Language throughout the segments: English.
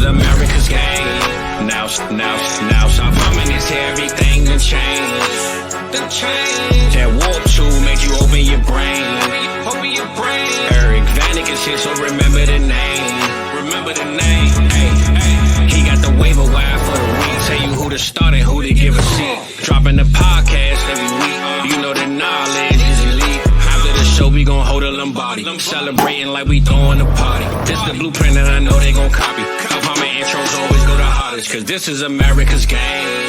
is America's game. Now, stop humming this here, everything done changed. That warp tool made you open your brain. Eric Vanek is here, so remember the name. He got the waiver wire for the week. Tell you who to start and who to give a seat. Dropping the podcast every week. You know the knowledge is elite. After the show, we gon' hold a Lombardi. Celebrating like we throwing a party. This the blueprint and I know they gon' copy. Harmon intros always go the hardest, cause this is America's game.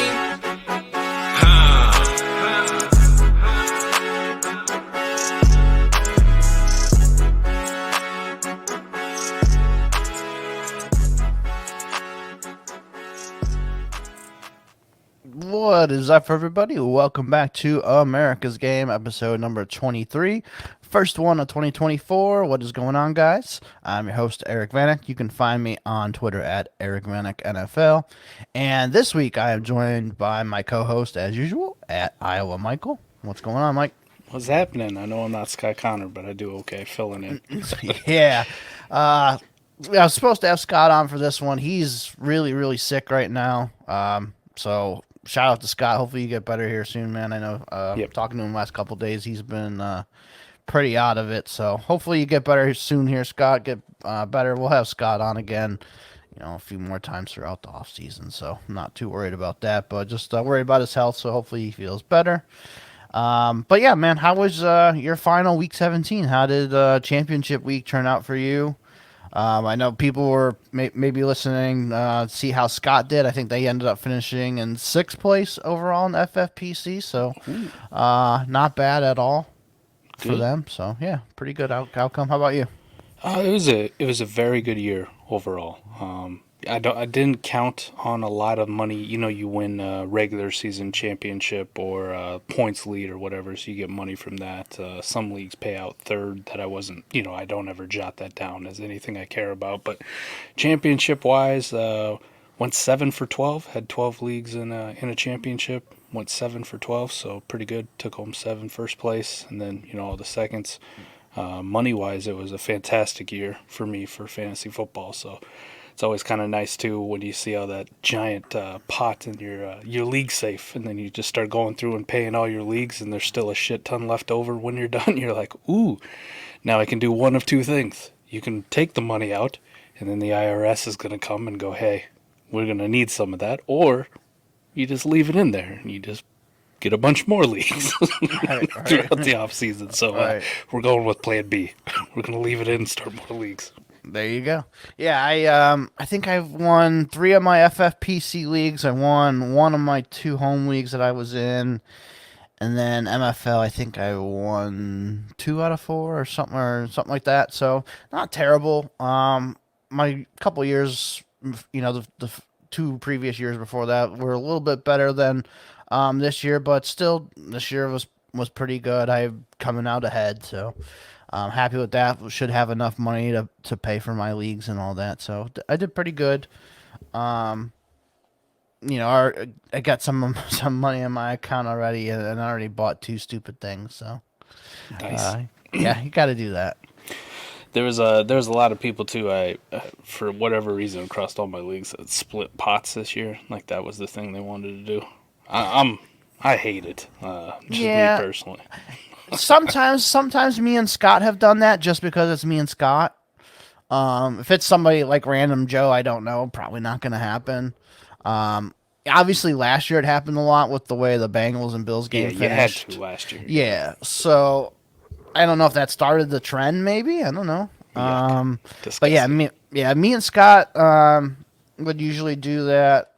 What is up, everybody? Welcome back to America's Game, episode number 23. First one of 2024. What is going on, guys? I'm your host, Eric Vanek. You can find me on Twitter at Eric Vanek NFL. And this week, I am joined by my co-host, as usual, at Iowa Michael. What's going on, Mike? What's happening? I know I'm not Sky Connor, but I do okay filling in. Yeah. I was supposed to have Scott on for this one. He's really sick right now. So shout out to Scott. Hopefully you get better here soon, man. I know talking to him last couple of days, he's been pretty out of it. So hopefully you get better soon here, Scott. Get better. We'll have Scott on again, a few more times throughout the off season. So I'm not too worried about that, but just worried about his health. So hopefully he feels better. But yeah, man, how was your final week 17? How did championship week turn out for you? I know people were maybe listening see how Scott did. I think they ended up finishing in 6th place overall in FFPC, so not bad at all for them. So yeah, pretty good outcome. How about you? It was a very good year overall. I didn't count on a lot of money. You win a regular season championship or a points lead or whatever, so you get money from that. Some leagues pay out third that I wasn't, I don't ever jot that down as anything I care about. But championship-wise, went 7 for 12, had 12 leagues in a championship, went 7 for 12, so pretty good. Took home 7 first place, and then, all the seconds. Money-wise, it was a fantastic year for me for fantasy football, so it's always kind of nice, too, when you see all that giant pot in your league safe, and then you just start going through and paying all your leagues, and there's still a shit ton left over when you're done. You're like, ooh, now I can do one of two things. You can take the money out, and then the IRS is going to come and go, hey, we're going to need some of that, or you just leave it in there, and you just get a bunch more leagues throughout the off season. So we're going with Plan B. We're going to leave it in and start more leagues. There you go. Yeah, I think I've won 3 of my FFPC leagues. I won 1 of my 2 home leagues that I was in, and then MFL. I think I won 2 out of 4 or something like that. So not terrible. My couple years, the 2 previous years before that were a little bit better than this year, but still, this year was pretty good. I'm coming out ahead, so I'm happy with that. Should have enough money to pay for my leagues and all that. So I did pretty good. I got some money in my account already, and I already bought 2 stupid things. So nice. Yeah, you got to do that. There was a lot of people too. I for whatever reason across all my leagues that split pots this year. Like that was the thing they wanted to do. I hate it. Me personally. Sometimes me and Scott have done that just because it's me and Scott. If it's somebody like random Joe, I don't know, probably not going to happen. Obviously last year it happened a lot with the way the Bengals and Bills game finished. Yeah, you had to last year. Yeah, so I don't know if that started the trend. Maybe I don't know. But yeah, me and Scott would usually do that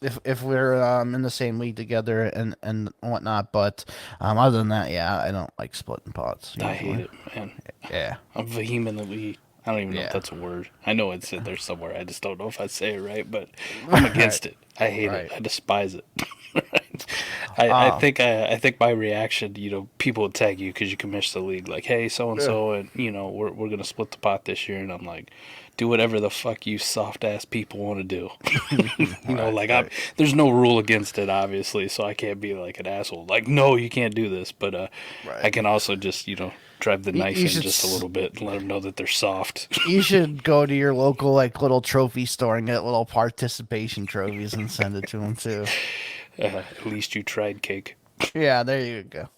if we're in the same league together and whatnot. But other than that, yeah, I don't like splitting pots. Usually. I hate it, man. Yeah, I'm vehemently. I don't even know if that's a word. I know it's in there somewhere. I just don't know if I say it right, but I'm against it. I hate it. I despise it. I think my reaction, people would tag you because you commission the league, like, hey, so and so, and we're gonna split the pot this year, and I'm like, do whatever the fuck you soft ass people want to do. There's no rule against it, obviously, so I can't be like an asshole. Like, no, you can't do this, but I can also just drive the knife in should just a little bit and let them know that they're soft. You should go to your local like little trophy store and get little participation trophies and send it to them too. At least you tried, cake. Yeah, there you go.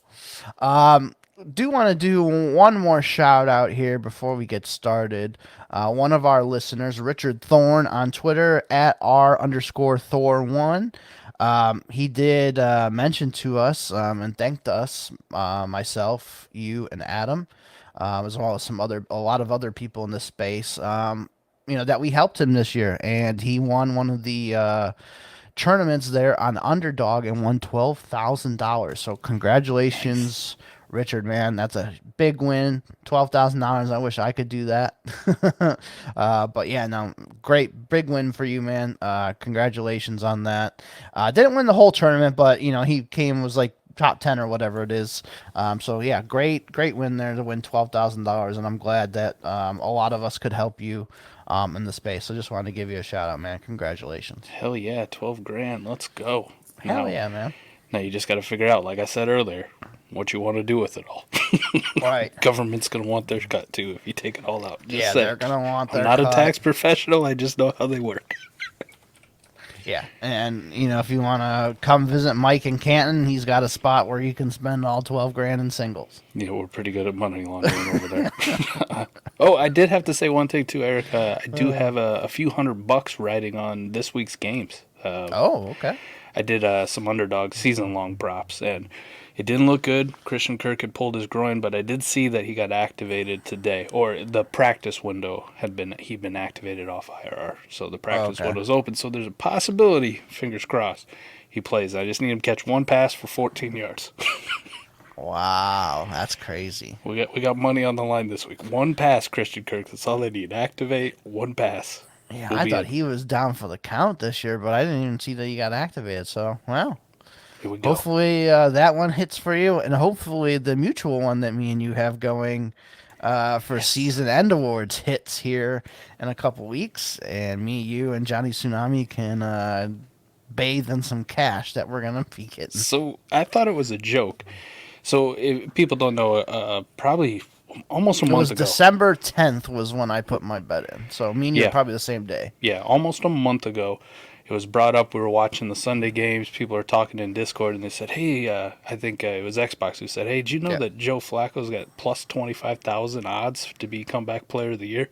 Do want to do one more shout out here before we get started. One of our listeners, Richard Thorne on Twitter at @R_Thor1. He did mention to us and thanked us, myself, you, and Adam, as well as a lot of other people in this space. That we helped him this year, and he won one of the tournaments there on Underdog and won $12,000. So congratulations. Nice. Richard, man, that's a big win. $12,000. I wish I could do that. But yeah, no, great big win for you, man. Congratulations on that. Didn't win the whole tournament, but he was like top 10 or whatever it is. So yeah, great win there to win $12,000, and I'm glad that a lot of us could help you in the space. So just wanted to give you a shout out, man. Congratulations. Hell yeah, 12 grand. Let's go. Hell yeah, man. Now you just got to figure out, like I said earlier, what you want to do with it all. Right. Government's going to want their cut, too, if you take it all out. They're going to want their cut. I'm not a tax professional. I just know how they work. Yeah, and, if you want to come visit Mike in Canton, he's got a spot where you can spend all 12 grand in singles. Yeah, we're pretty good at money laundering over there. Oh, I did have to say one thing, too, Eric. I do have a few $100 riding on this week's games. Okay. I did some Underdog season-long props, and it didn't look good. Christian Kirk had pulled his groin, but I did see that he got activated today, or the practice window he'd been activated off IRR, so the practice window's open. So there's a possibility, fingers crossed, he plays. I just need him to catch one pass for 14 yards. Wow, that's crazy. We got money on the line this week. One pass, Christian Kirk. That's all they need. Activate one pass. Yeah, I thought he was down for the count this year, but I didn't even see that he got activated. So, wow. Here we go. Hopefully that one hits for you, and hopefully the mutual one that me and you have going for season end awards hits here in a couple weeks, and me, you, and Johnny Tsunami can bathe in some cash that we're going to be getting. So I thought it was a joke. So if people don't know, probably almost a month ago. December 10th was when I put my bet in. So me and you are probably the same day. Yeah, almost a month ago. It was brought up. We were watching the Sunday games. People are talking in Discord, and they said, hey, I think it was Xbox who said, hey, did you know that Joe Flacco's got plus 25,000 odds to be comeback player of the year?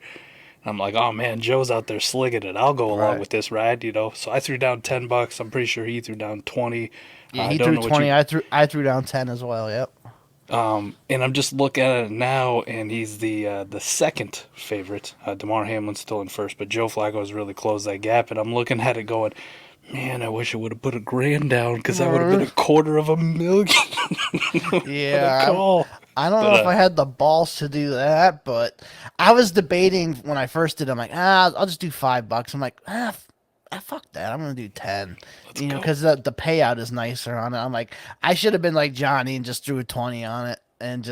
And I'm like, oh, man, Joe's out there slinging it. I'll go along with this ride, So I threw down $10. I'm pretty sure he threw down 20. Yeah, he threw 20. I threw down 10 as well, yep. And I'm just looking at it now, and he's the second favorite. DeMar Hamlin's still in first, but Joe Flacco has really closed that gap. And I'm looking at it going, man, I wish I would have put $1,000 down because that would have been $250,000. Yeah, I don't know if I had the balls to do that, but I was debating when I first did it. I'm like, I'll just do $5. I'm like, fuck that. I'm gonna do 10. Because the payout is nicer on it. I'm like, I should have been like Johnny and just threw a 20 on it, and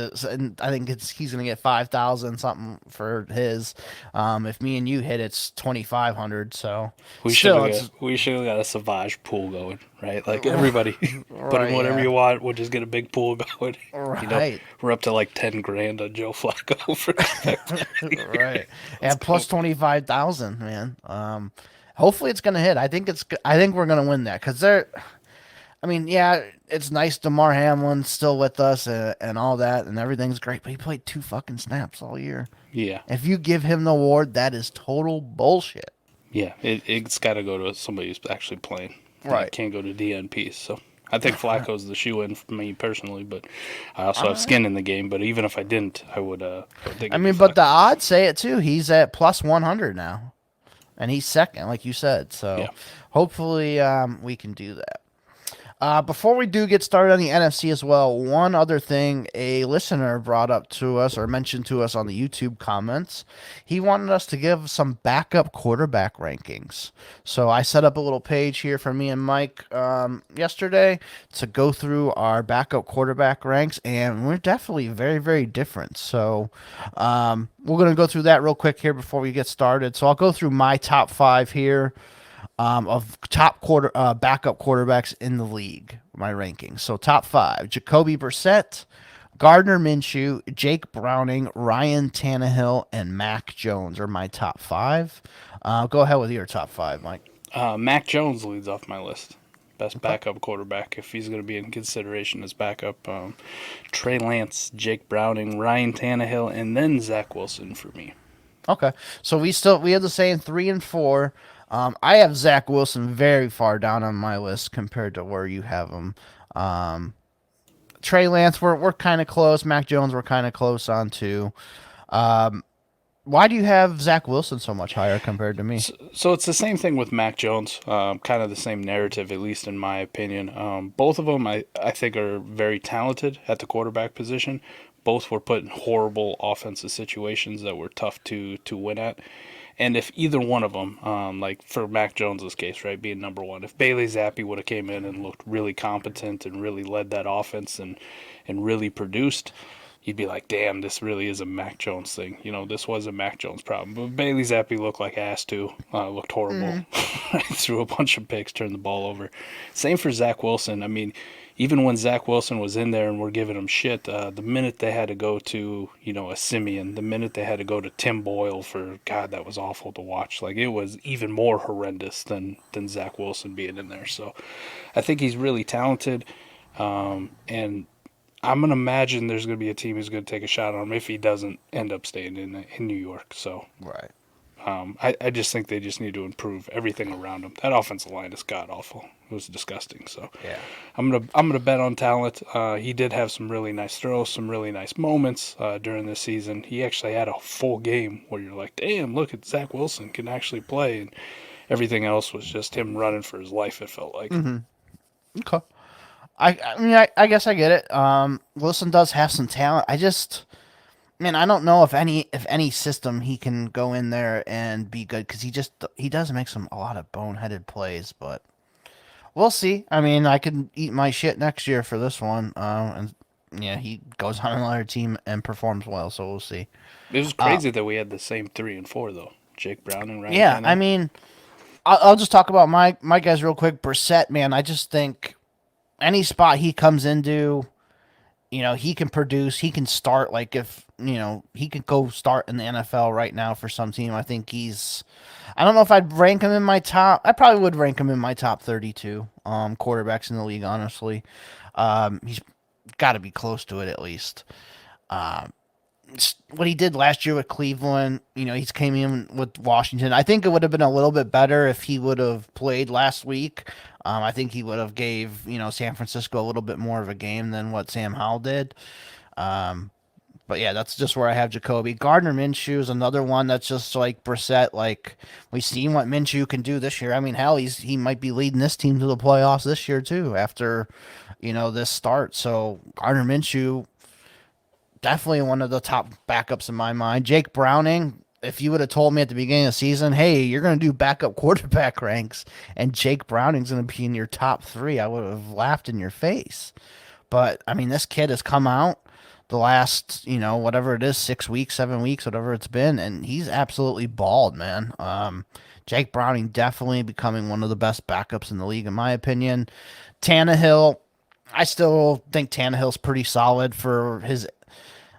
I think he's gonna get 5,000 something for his. If me and you hit, it's 2,500. So we should have got a Savage pool going, right? Like everybody, put in whatever you want. We'll just get a big pool going. Right. We're up to like 10 grand on Joe Flacco for right. Yeah, plus 25,000, man. Hopefully it's gonna hit. I think we're gonna win that because it's nice. DeMar Hamlin's still with us and all that, and everything's great. But he played 2 fucking snaps all year. Yeah. If you give him the award, that is total bullshit. Yeah, it's got to go to somebody who's actually playing. Right. It can't go to DNPs. So I think Flacco's the shoe-in for me personally, but I also have skin in the game. But even if I didn't, I would. But the odds say it too. He's at plus 100 now. And he's second, like you said. So hopefully we can do that. Before we do get started on the NFC as well, one other thing a listener brought up to us or mentioned to us on the YouTube comments. He wanted us to give some backup quarterback rankings. So I set up a little page here for me and Mike yesterday to go through our backup quarterback ranks, and we're definitely very, very different. So we're going to go through that real quick here before we get started. So I'll go through my top 5 here. Of top backup quarterbacks in the league, my rankings. So top 5: Jacoby Brissett, Gardner Minshew, Jake Browning, Ryan Tannehill, and Mac Jones are my top five. Go ahead with your top five, Mike. Mac Jones leads off my list. Best Okay. backup quarterback if he's going to be in consideration as backup. Trey Lance, Jake Browning, Ryan Tannehill, and then Zach Wilson for me. Okay. So we have the same 3 and 4. I have Zach Wilson very far down on my list compared to where you have him. Trey Lance, we're kind of close. Mac Jones, we're kind of close on too. Why do you have Zach Wilson so much higher compared to me? So it's the same thing with Mac Jones, kind of the same narrative, at least in my opinion. Both of them, I think, are very talented at the quarterback position. Both were put in horrible offensive situations that were tough to win at. And if either one of them, like for Mac Jones's case, right, being number one, if Bailey Zappi would have came in and looked really competent and really led that offense and really produced, you'd be like, damn, this really is a Mac Jones thing. This was a Mac Jones problem. But Bailey Zappi looked like ass too. Looked horrible. Threw a bunch of picks, turned the ball over. Same for Zach Wilson. I mean, even when Zach Wilson was in there and we're giving him shit, the minute they had to go to, a Simeon, the minute they had to go to Tim Boyle for, God, that was awful to watch. Like, it was even more horrendous than Zach Wilson being in there. So I think he's really talented. And I'm going to imagine there's going to be a team who's going to take a shot on him if he doesn't end up staying in New York. So Right. I just think they just need to improve everything around him. That offensive line is god awful. It was disgusting. So Yeah. I'm gonna bet on talent. He did have some really nice throws, some really nice moments during this season. He actually had a full game where you're like, damn, look at Zach Wilson can actually play, and everything else was just him running for his life. It felt like. Okay. I mean, I guess I get it. Wilson does have some talent. I don't know if any system he can go in there and be good because he does make a lot of boneheaded plays, but we'll see. I mean, I could eat my shit next year for this one, and yeah, he goes on another team and performs well, so we'll see. It was crazy that we had the same 3 and 4 though. Jake Brown and Ryan. Yeah, Tannehill. I mean, I'll just talk about my guys real quick. Brissett, man, I just think any spot he comes into, he can produce. He can start. Like if he could go start in the NFL right now for some team. I think I don't know if I'd rank him in my top. I probably would rank him in my top 32 quarterbacks in the league. Honestly, he's got to be close to it at least. What he did last year with Cleveland, he's came in with Washington. I think it would have been a little bit better if he would have played last week. I think he would have gave, San Francisco a little bit more of a game than what Sam Howell did. But yeah, that's just where I have Jacoby. Gardner Minshew is another one that's just like Brissett. Like we've seen what Minshew can do this year. I mean, hell, he might be leading this team to the playoffs this year too after, this start. So Gardner Minshew, definitely one of the top backups in my mind. Jake Browning, if you would have told me at the beginning of the season, hey, you're going to do backup quarterback ranks and Jake Browning's going to be in your top 3, I would have laughed in your face. But, I mean, this kid has come out the last, whatever it is, 6 weeks, 7 weeks, whatever it's been, and he's absolutely balled, man. Jake Browning definitely becoming one of the best backups in the league, in my opinion. Tannehill, I still think Tannehill's pretty solid for his,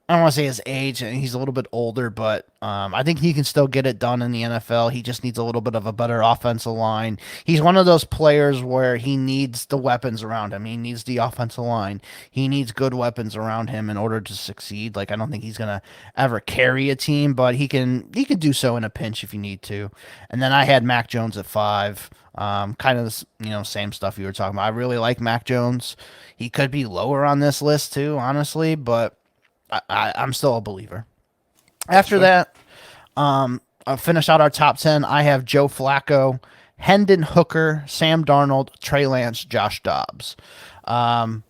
I don't want to say his age, and he's a little bit older, but I think he can still get it done in the NFL. He just needs a little bit of a better offensive line. He's one of those players where he needs the weapons around him. He needs the offensive line. He needs good weapons around him in order to succeed. Like, I don't think he's going to ever carry a team, but he can do so in a pinch if you need to. And then I had Mac Jones at 5. Kind of the same stuff you were talking about. I really like Mac Jones. He could be lower on this list too, honestly, but I'm still a believer. After that, I'll finish out our top 10. I have Joe Flacco, Hendon Hooker, Sam Darnold, Trey Lance, Josh Dobbs. Go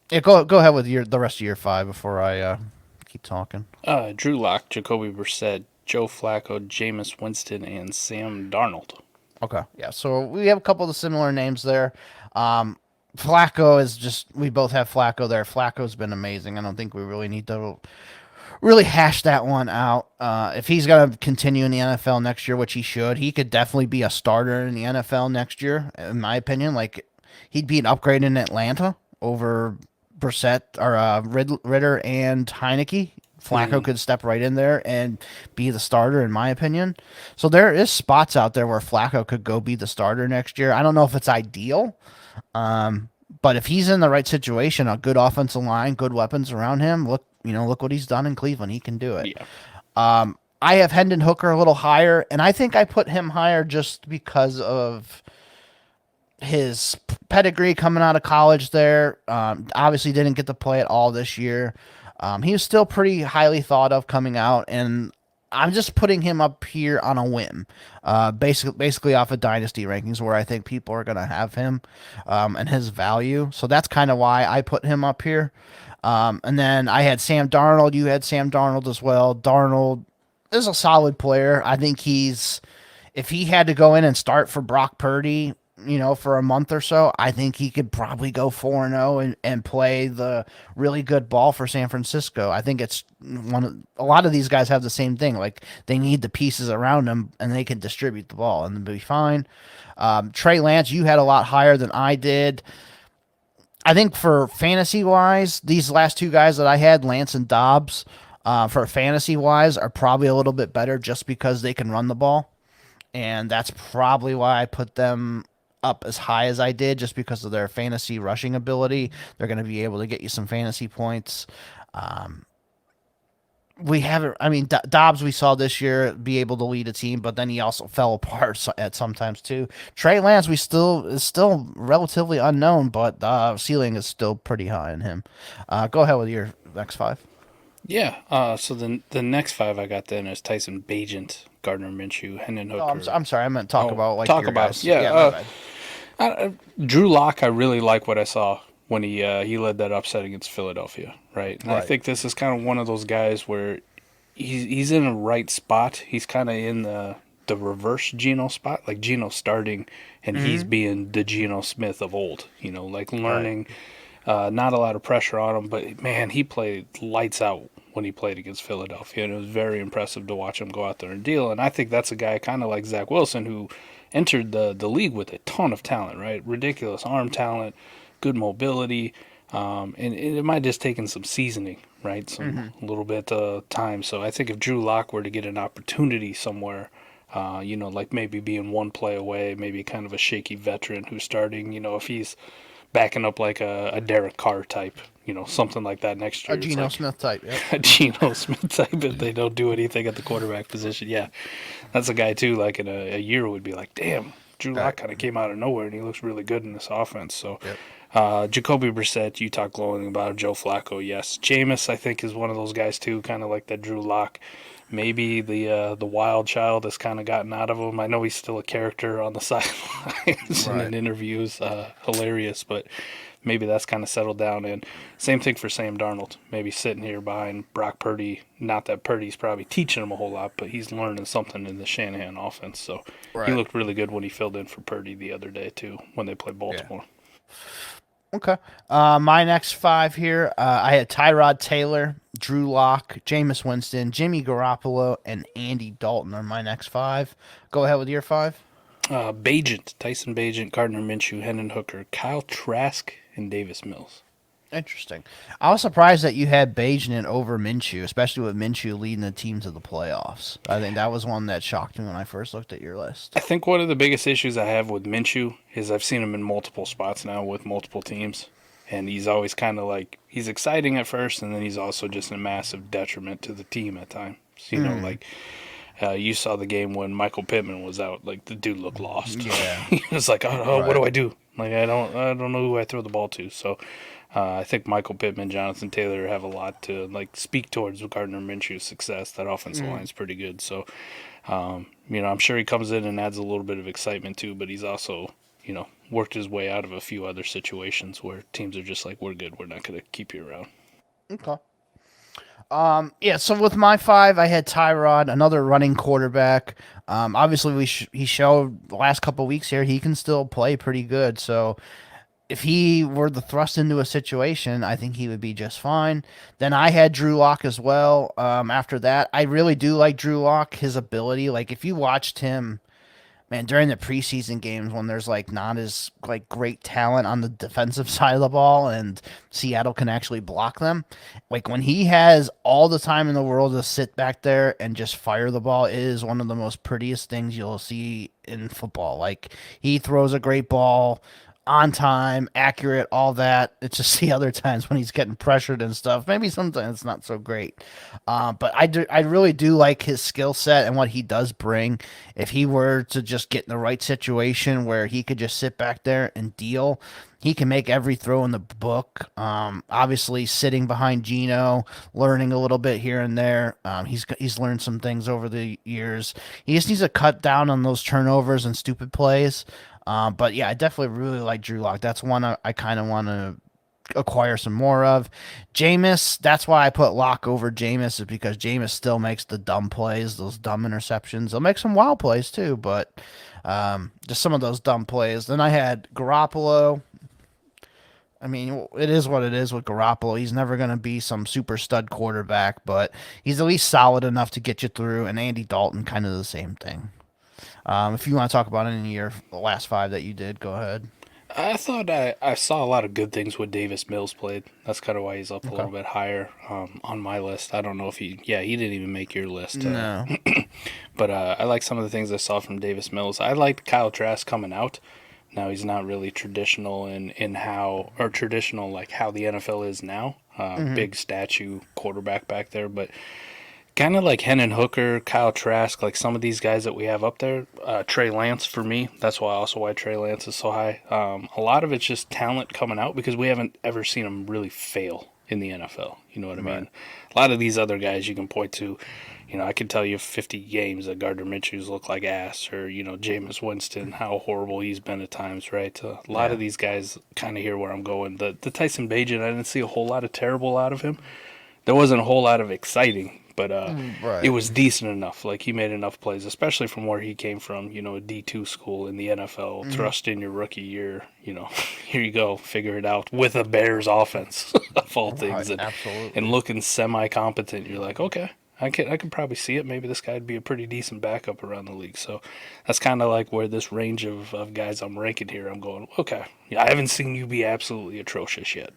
ahead with the rest of your 5 before I keep talking. Drew Lock, Jacoby Brissett, Joe Flacco, Jameis Winston, and Sam Darnold. Okay, yeah. So we have a couple of similar names there. Flacco is just, we both have Flacco there. Flacco's been amazing. I don't think we really need to really hash that one out. If he's going to continue in the NFL next year, which he should, he could definitely be a starter in the NFL next year, in my opinion. Like, he'd be an upgrade in Atlanta over Brissett or Ritter and Heineke. Flacco could step right in there and be the starter, in my opinion. So there is spots out there where Flacco could go be the starter next year. I don't know if it's ideal, but if he's in the right situation, a good offensive line, good weapons around him, look what he's done in Cleveland. He can do it. Yeah. I have Hendon Hooker a little higher, and I think I put him higher just because of his pedigree coming out of college there. Obviously didn't get to play at all this year. He was still pretty highly thought of coming out, and I'm just putting him up here on a whim, basically off of Dynasty rankings where I think people are going to have him and his value. So that's kind of why I put him up here. And then I had Sam Darnold. You had Sam Darnold as well. Darnold is a solid player. I think if he had to go in and start for Brock Purdy, for a month or so, I think he could probably go 4-0 and play the really good ball for San Francisco. I think it's a lot of these guys have the same thing. Like, they need the pieces around them and they can distribute the ball and they'll be fine. Trey Lance, you had a lot higher than I did. I think for fantasy wise, these last two guys that I had, Lance and Dobbs, for fantasy wise, are probably a little bit better just because they can run the ball. And that's probably why I put them up as high as I did, just because of their fantasy rushing ability. They're going to be able to get you some fantasy points. Dobbs we saw this year be able to lead a team, but then he also fell apart at sometimes too. Trey Lance is still relatively unknown, but ceiling is still pretty high in him. Go ahead with your next five. Yeah. So the next five I got then is Tyson Bagent, Gardner Minshew, Hendon Hooker. I'm sorry. I meant talk about your guys. Yeah. Drew Lock, I really like what I saw when he led that upset against Philadelphia, right? And I think this is kind of one of those guys where he's in the right spot. He's kind of in the reverse Geno spot, like Geno starting, and he's being the Geno Smith of old, like learning. Not a lot of pressure on him, but man, he played lights out when he played against Philadelphia, and it was very impressive to watch him go out there and deal. And I think that's a guy kind of like Zach Wilson, who entered the league with a ton of talent, right? Ridiculous arm talent, good mobility, and it might just taken some seasoning, right? A little bit of time. So I think if Drew Lock were to get an opportunity somewhere, like maybe being one play away, maybe kind of a shaky veteran who's starting, if he's backing up like a Derek Carr type, something like that next year. A Geno Smith type, yeah. A Geno Smith type if they don't do anything at the quarterback position. Yeah, that's a guy too, like in a year would be like, damn, Drew Lock kind of came out of nowhere and he looks really good in this offense. So Jacoby Brissett, you talk glowing about him. Joe Flacco, yes. Jameis, I think, is one of those guys too, kind of like that Drew Lock. Maybe the wild child has kind of gotten out of him. I know he's still a character on the sidelines and in interviews, hilarious, but maybe that's kind of settled down. And same thing for Sam Darnold, maybe sitting here behind Brock Purdy. Not that Purdy's probably teaching him a whole lot, but he's learning something in the Shanahan offense. So he looked really good when he filled in for Purdy the other day too, when they played Baltimore. Yeah. Okay. My next five here, I had Tyrod Taylor, Drew Lock, Jameis Winston, Jimmy Garoppolo, and Andy Dalton are my next five. Go ahead with your five. Tyson Bagent, Gardner Minshew, Hendon Hooker, Kyle Trask, and Davis Mills. Interesting. I was surprised that you had Bagent over Minshew, especially with Minshew leading the team to the playoffs. I think that was one that shocked me when I first looked at your list. I think one of the biggest issues I have with Minshew is I've seen him in multiple spots now with multiple teams, and he's always kind of like, he's exciting at first, and then he's also just a massive detriment to the team at times. You saw the game when Michael Pittman was out. Like, the dude looked lost. Yeah. He was like, what do I do? Like, I don't know who I throw the ball to. So I think Michael Pittman, Jonathan Taylor have a lot to speak towards Gardner Minshew's success. That offensive line's pretty good. So, I'm sure he comes in and adds a little bit of excitement too. But he's also, worked his way out of a few other situations where teams are just like, we're good. We're not going to keep you around. Okay. So with my five, I had Tyrod, another running quarterback. Obviously, he showed the last couple of weeks here he can still play pretty good. So if he were to thrust into a situation, I think he would be just fine. Then I had Drew Lock as well. After that, I really do like Drew Lock, his ability. Like, if you watched him man, during the preseason games when there's like not as like great talent on the defensive side of the ball and Seattle can actually block them, like when he has all the time in the world to sit back there and just fire the ball, it is one of the most prettiest things you'll see in football. Like he throws a great ball on time, accurate, all that. It's just the other times when he's getting pressured and stuff. Maybe sometimes it's not so great. But I really do like his skill set and what he does bring. If he were to just get in the right situation where he could just sit back there and deal, he can make every throw in the book. Obviously, sitting behind Geno, learning a little bit here and there. He's learned some things over the years. He just needs to cut down on those turnovers and stupid plays. But yeah, I definitely really like Drew Lock. That's one I kind of want to acquire some more of. Jameis, that's why I put Lock over Jameis, is because Jameis still makes the dumb plays, those dumb interceptions. He'll make some wild plays too, but just some of those dumb plays. Then I had Garoppolo. I mean, it is what it is with Garoppolo. He's never going to be some super stud quarterback, but he's at least solid enough to get you through. And Andy Dalton, kind of the same thing. If you want to talk about any of your last five that you did, go ahead. I thought I saw a lot of good things when Davis Mills played. That's kind of why he's up a little bit higher on my list. I don't know if he didn't even make your list. No. But I like some of the things I saw from Davis Mills. I liked Kyle Trask coming out. Now he's not really traditional in how, or traditional like how the NFL is now. Big statue quarterback back there, but kind of like Hendon Hooker, Kyle Trask, like some of these guys that we have up there. Trey Lance for me. That's why Trey Lance is so high. A lot of it's just talent coming out because we haven't ever seen him really fail in the NFL. You know what I mean? A lot of these other guys you can point to. You know, I can tell you 50 games that Gardner Minshew's look like ass, or, you know, Jameis Winston, how horrible he's been at times, right? A lot of these guys kind of hear where I'm going. The Tyson Bagent, I didn't see a whole lot of terrible out of him. There wasn't a whole lot of exciting, but it was decent enough. Like, he made enough plays, especially from where he came from, you know, a D2 school in the NFL, thrust in your rookie year, you know, here you go, figure it out with a Bears offense, of all things, and looking semi-competent. You're like, okay. I can probably see it. Maybe this guy would be a pretty decent backup around the league. So that's kind of like where this range of guys I'm ranking here, I'm going, okay, yeah, I haven't seen you be absolutely atrocious yet.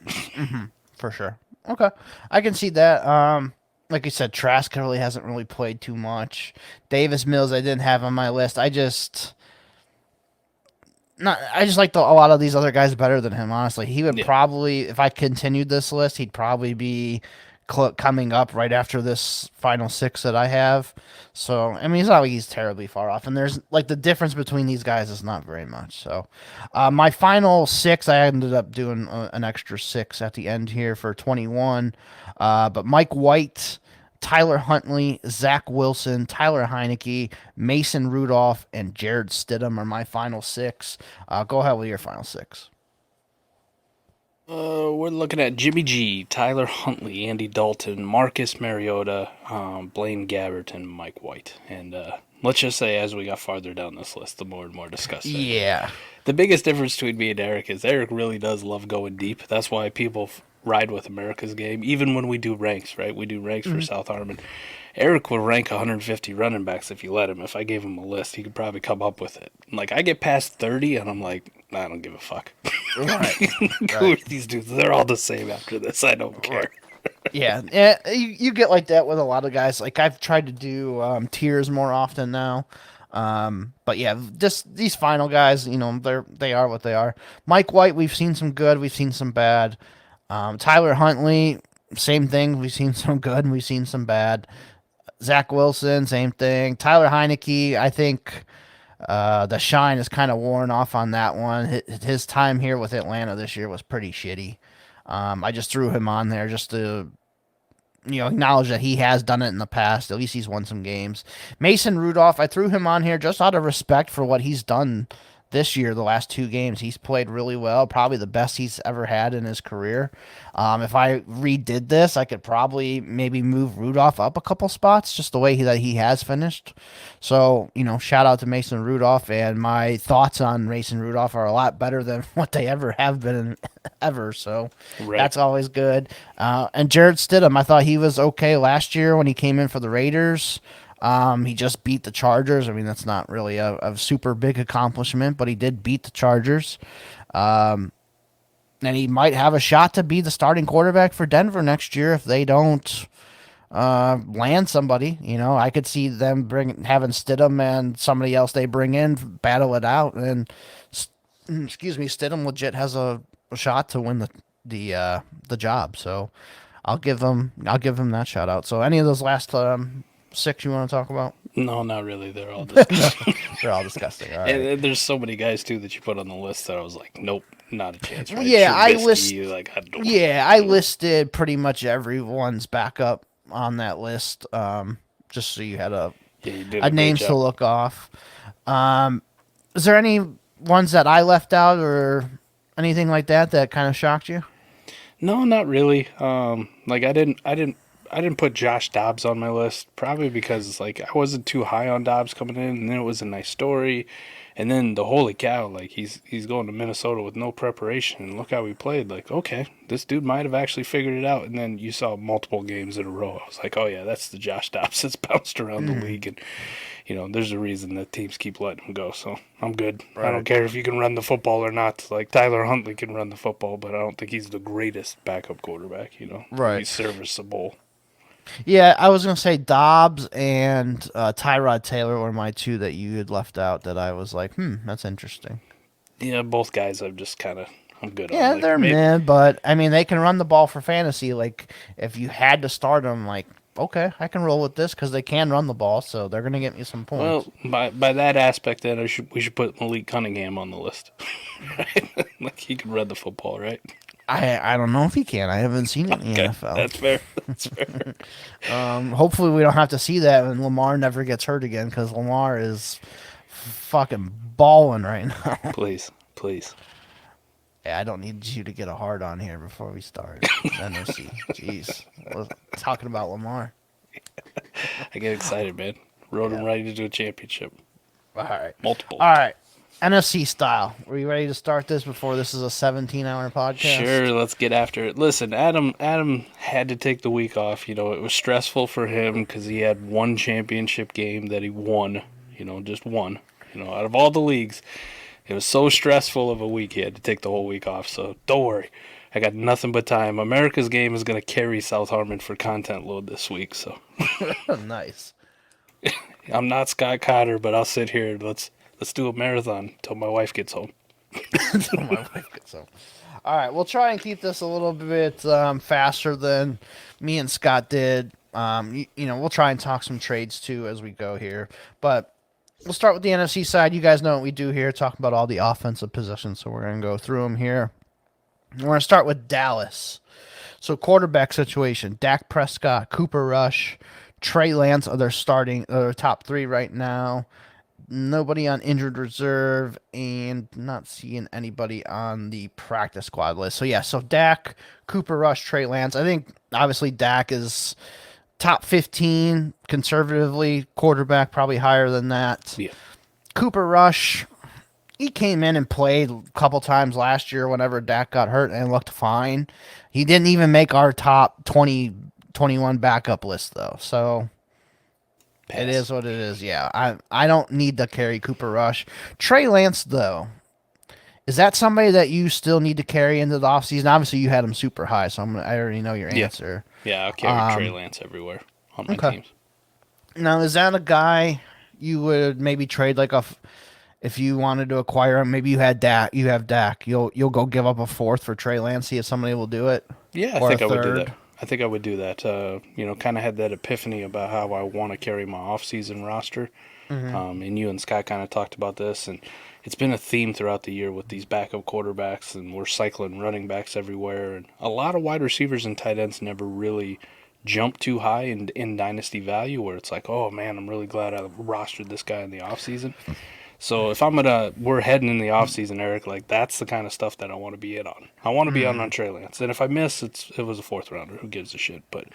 For sure. Okay. I can see that. Like you said, Trask really hasn't really played too much. Davis Mills I didn't have on my list. I just like a lot of these other guys better than him, honestly. He would probably, if I continued this list, he'd probably be coming up right after this final six that I have. So, I mean, it's not like he's terribly far off. And there's, like, the difference between these guys is not very much. So, my final six, I ended up doing an extra six at the end here for 21. But Mike White, Tyler Huntley, Zach Wilson, Tyler Heineke, Mason Rudolph, and Jared Stidham are my final six. Go ahead with your final six. We're looking at Jimmy G, Tyler Huntley, Andy Dalton, Marcus Mariota, Blaine Gabbert, and Mike White. And let's just say as we got farther down this list, the more and more disgusting. Yeah. The biggest difference between me and Eric is Eric really does love going deep. That's why people ride with America's Game, even when we do ranks, right? We do ranks for South Harmon. Eric would rank 150 running backs if you let him. If I gave him a list, he could probably come up with it. Like, I get past 30, and I'm like, I don't give a fuck. Right. Who are these dudes? They're all the same after this. I don't care. Yeah, you get like that with a lot of guys. Like, I've tried to do tiers more often now. But yeah, just these final guys, you know, they are what they are. Mike White, we've seen some good, we've seen some bad. Tyler Huntley, same thing. We've seen some good and we've seen some bad. Zach Wilson, same thing. Tyler Heineke, I think the shine is kind of worn off on that one. His time here with Atlanta this year was pretty shitty. I just threw him on there just to, you know, acknowledge that he has done it in the past. At least he's won some games. Mason Rudolph, I threw him on here just out of respect for what he's done this year, the last two games. He's played really well, probably the best he's ever had in his career. If I redid this, I could probably maybe move Rudolph up a couple spots, just the way that he has finished. So, you know, shout out to Mason Rudolph, and my thoughts on Mason Rudolph are a lot better than what they ever have been ever. So that's always good. And Jared Stidham, I thought he was okay last year when he came in for the Raiders. He just beat the Chargers. I mean, that's not really a super big accomplishment, but he did beat the Chargers. And he might have a shot to be the starting quarterback for Denver next year if they don't land somebody. I could see them having Stidham and somebody else they bring in, battle it out, and Stidham legit has a shot to win the job. So I'll give him that shout out. So any of those last 6 you want to talk about? No, not really. They're all disgusting. They're all disgusting. All right. And there's so many guys too that you put on the list that I was like, nope, not a chance. Right? Yeah, Trubisky, I listed pretty much everyone's backup on that list, just so you had a names to look off. Is there any ones that I left out or anything like that kind of shocked you? No, not really. Like I didn't put Josh Dobbs on my list, probably because like I wasn't too high on Dobbs coming in, and then it was a nice story, and then the holy cow, like he's going to Minnesota with no preparation, and look how he played. Like, okay, this dude might have actually figured it out, and then you saw multiple games in a row. I was like, oh yeah, that's the Josh Dobbs that's bounced around the league, and there's a reason that teams keep letting him go. So I'm good. Right. I don't care if you can run the football or not. Like Tyler Huntley can run the football, but I don't think he's the greatest backup quarterback. Right? He's serviceable. Yeah, I was going to say Dobbs and Tyrod Taylor were my two that you had left out that I was like, that's interesting. Yeah, both guys I'm good on. Yeah, they're mid, but, I mean, they can run the ball for fantasy. Like, if you had to start them, like, okay, I can roll with this because they can run the ball, so they're going to get me some points. Well, by that aspect, then we should put Malik Cunningham on the list. Right? Like, he can run the football, right? I don't know if he can. I haven't seen it in the NFL. That's fair. Hopefully we don't have to see that and Lamar never gets hurt again because Lamar is fucking balling right now. Please. Yeah, I don't need you to get a hard on here before we start. NFC. Jeez. We're talking about Lamar. I get excited, man. Rode him right into a championship. All right. Multiple. All right. NFC style. Are you ready to start this before this is a 17-hour podcast? Sure, let's get after it. Listen, Adam had to take the week off. It was stressful for him because he had one championship game that he won. Just one. Out of all the leagues, it was so stressful of a week he had to take the whole week off. So don't worry, I got nothing but time. America's game is going to carry South Harmon for content load this week. So nice. I'm not Scott Cotter, but I'll sit here. Let's do a marathon until my wife gets home. All right, we'll try and keep this a little bit faster than me and Scott did. We'll try and talk some trades too as we go here. But we'll start with the NFC side. You guys know what we do here, talk about all the offensive positions. So we're going to go through them here. We're going to start with Dallas. So quarterback situation, Dak Prescott, Cooper Rush, Trey Lance are their top three right now. Nobody on injured reserve and not seeing anybody on the practice squad list. So Dak, Cooper Rush, Trey Lance. I think obviously Dak is top 15 conservatively, quarterback probably higher than that. Yeah. Cooper Rush, he came in and played a couple times last year whenever Dak got hurt and looked fine. He didn't even make our top 20, 21 backup list though. So it is what it is. Yeah, I don't need to carry Cooper Rush. Trey Lance, though, is that somebody that you still need to carry into the offseason? Obviously, you had him super high, so I already know your answer. Yeah, I'll carry Trey Lance everywhere on my teams. Now, is that a guy you would maybe trade if you wanted to acquire him? Maybe you have Dak. You'll go give up a fourth for Trey Lance, see if somebody will do it? Yeah, I think I would do that. Kind of had that epiphany about how I want to carry my off-season roster. Mm-hmm. And you and Scott kind of talked about this, and it's been a theme throughout the year with these backup quarterbacks, and we're cycling running backs everywhere. And a lot of wide receivers and tight ends never really jump too high in Dynasty value, where it's like, oh, man, I'm really glad I rostered this guy in the off-season. So if we're heading in the offseason, Eric, like that's the kind of stuff that I want to be in on. I want to be on Trey Lance. And if I miss, it was a fourth rounder. Who gives a shit? But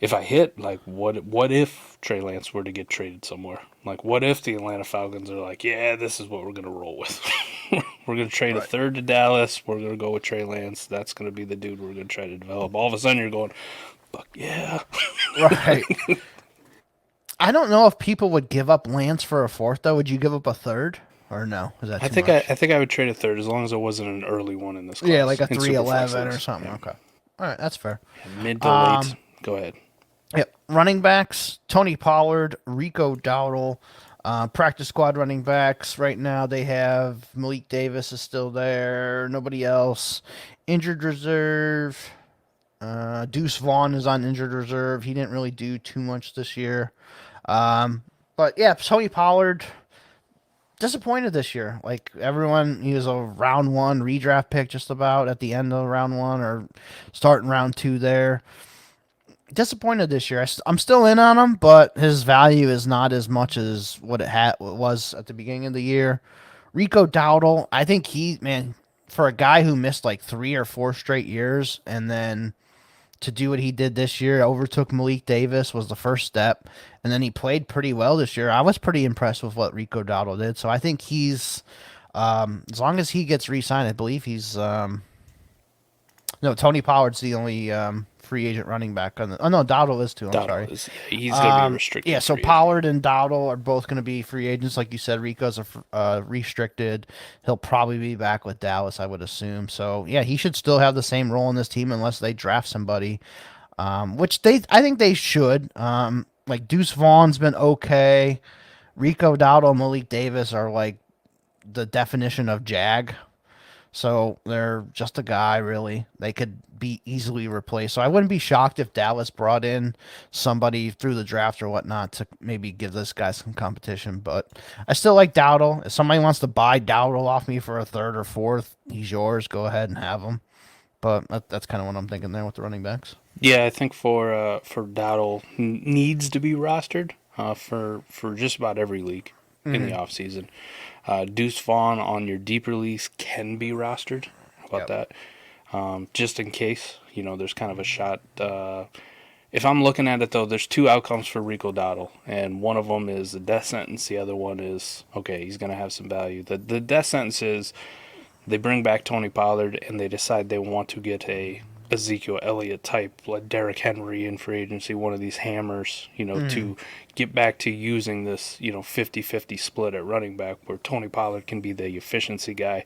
if I hit, like what if Trey Lance were to get traded somewhere? Like what if the Atlanta Falcons are like, yeah, this is what we're going to roll with. We're going to trade a third to Dallas. We're going to go with Trey Lance. That's going to be the dude we're going to try to develop. All of a sudden you're going, fuck yeah. Right. I don't know if people would give up Lance for a fourth, though. Would you give up a third? Or no? Is that too much? I think I would trade a third as long as it wasn't an early one in this class. Yeah, like a in 311 or Superflex something. Yeah. Okay. All right, that's fair. Mid to late. Go ahead. Yep. Running backs, Tony Pollard, Rico Dowdle. Practice squad running backs right now, they have Malik Davis is still there. Nobody else. Injured reserve. Deuce Vaughn is on injured reserve. He didn't really do too much this year. But yeah, Tony Pollard, disappointed this year. Like everyone, he was a round 1 redraft pick just about at the end of round 1 or starting round 2 there. Disappointed this year. I'm still in on him, but his value is not as much as what it was at the beginning of the year. Rico Dowdle, I think for a guy who missed like 3 or 4 straight years and then to do what he did this year, overtook Malik Davis, was the first step, and then he played pretty well this year. I was pretty impressed with what Rico Dowdle did, so I think he's, as long as he gets re-signed, I believe he's, no, Tony Pollard's the only free agent running back on the. Oh no, Dowdle is too. I'm sorry. He's going to be restricted. Yeah, so Pollard and Dowdle are both going to be free agents, like you said. Rico's restricted. He'll probably be back with Dallas, I would assume. So yeah, he should still have the same role in this team unless they draft somebody, which I think they should. Like Deuce Vaughn's been okay. Rico Dowdle, Malik Davis are like the definition of Jag. So they're just a guy, really. They could be easily replaced. So I wouldn't be shocked if Dallas brought in somebody through the draft or whatnot to maybe give this guy some competition. But I still like Dowdle. If somebody wants to buy Dowdle off me for a third or fourth, he's yours. Go ahead and have him. But that's kind of what I'm thinking there with the running backs. Yeah, I think for Dowdle needs to be rostered for just about every league in the offseason. Deuce Vaughn on your deeper leagues can be rostered. How about that? Just in case, there's kind of a shot. If I'm looking at it, though, there's 2 outcomes for Rico Dowdle, and one of them is the death sentence. The other one is, okay, he's going to have some value. The death sentence is they bring back Tony Pollard, and they decide they want to get a Ezekiel Elliott type, like Derrick Henry in free agency, one of these hammers, to get back to using this, 50-50 split at running back where Tony Pollard can be the efficiency guy.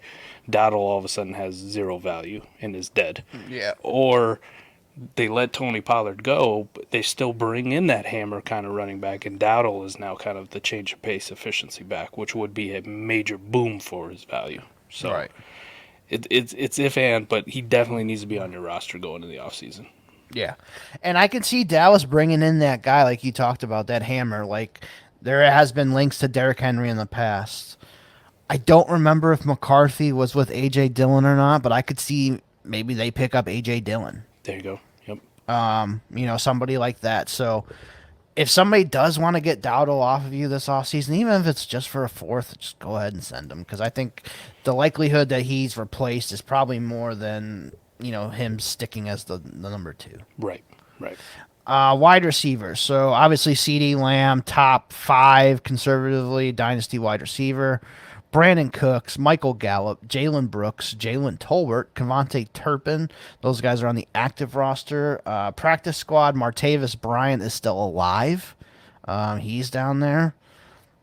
Dowdle all of a sudden has 0 value and is dead. Yeah. Or they let Tony Pollard go, but they still bring in that hammer kind of running back, and Dowdle is now kind of the change of pace efficiency back, which would be a major boom for his value. So right. It's if and, but he definitely needs to be on your roster going into the offseason. Yeah. And I can see Dallas bringing in that guy like you talked about, that hammer. Like there has been links to Derrick Henry in the past. I don't remember if McCarthy was with A.J. Dillon or not, but I could see maybe they pick up A.J. Dillon. There you go. Yep. Somebody like that. So if somebody does want to get Dowdle off of you this offseason, even if it's just for a fourth, just go ahead and send him. Because I think the likelihood that he's replaced is probably more than, him sticking as the number 2. Right. Wide receivers. So obviously CeeDee Lamb, top 5 conservatively, dynasty wide receiver. Brandon Cooks, Michael Gallup, Jalen Brooks, Jalen Tolbert, Kevontae Turpin. Those guys are on the active roster. Practice squad, Martavis Bryant is still alive. He's down there.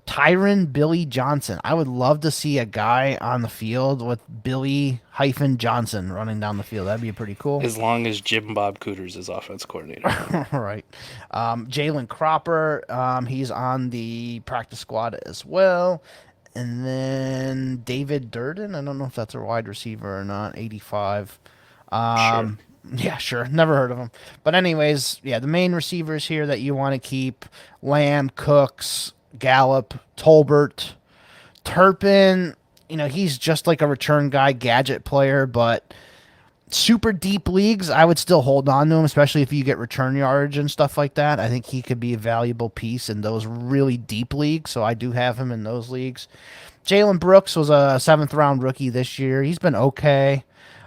Tyron Billy Johnson. I would love to see a guy on the field with Billy-Johnson running down the field. That'd be pretty cool. As long as Jim Bob Cooters is offense coordinator. Right. Jalen Cropper, he's on the practice squad as well. And then David Durden. I don't know if that's a wide receiver or not. 85. Sure. Yeah, sure. Never heard of him. But anyways, yeah, the main receivers here that you want to keep: Lamb, Cooks, Gallup, Tolbert, Turpin. He's just like a return guy, gadget player, but super deep leagues, I would still hold on to him, especially if you get return yardage and stuff like that. I think he could be a valuable piece in those really deep leagues, so I do have him in those leagues. Jalen Brooks was a 7th-round rookie this year. He's been okay.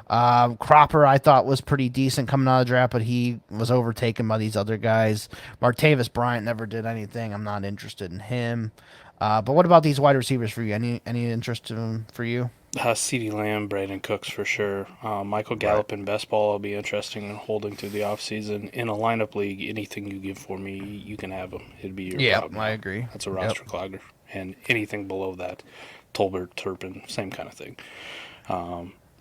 Cropper, I thought, was pretty decent coming out of the draft, but he was overtaken by these other guys. Martavis Bryant never did anything. I'm not interested in him. But what about these wide receivers for you? Any interest in them for you? CeeDee Lamb, Brandon Cooks for sure. Michael Gallup in best ball will be interesting and holding through the offseason. In a lineup league, anything you give for me, you can have them. It'd be your problem. I agree. That's a roster clogger. And anything below that, Tolbert, Turpin, same kind of thing.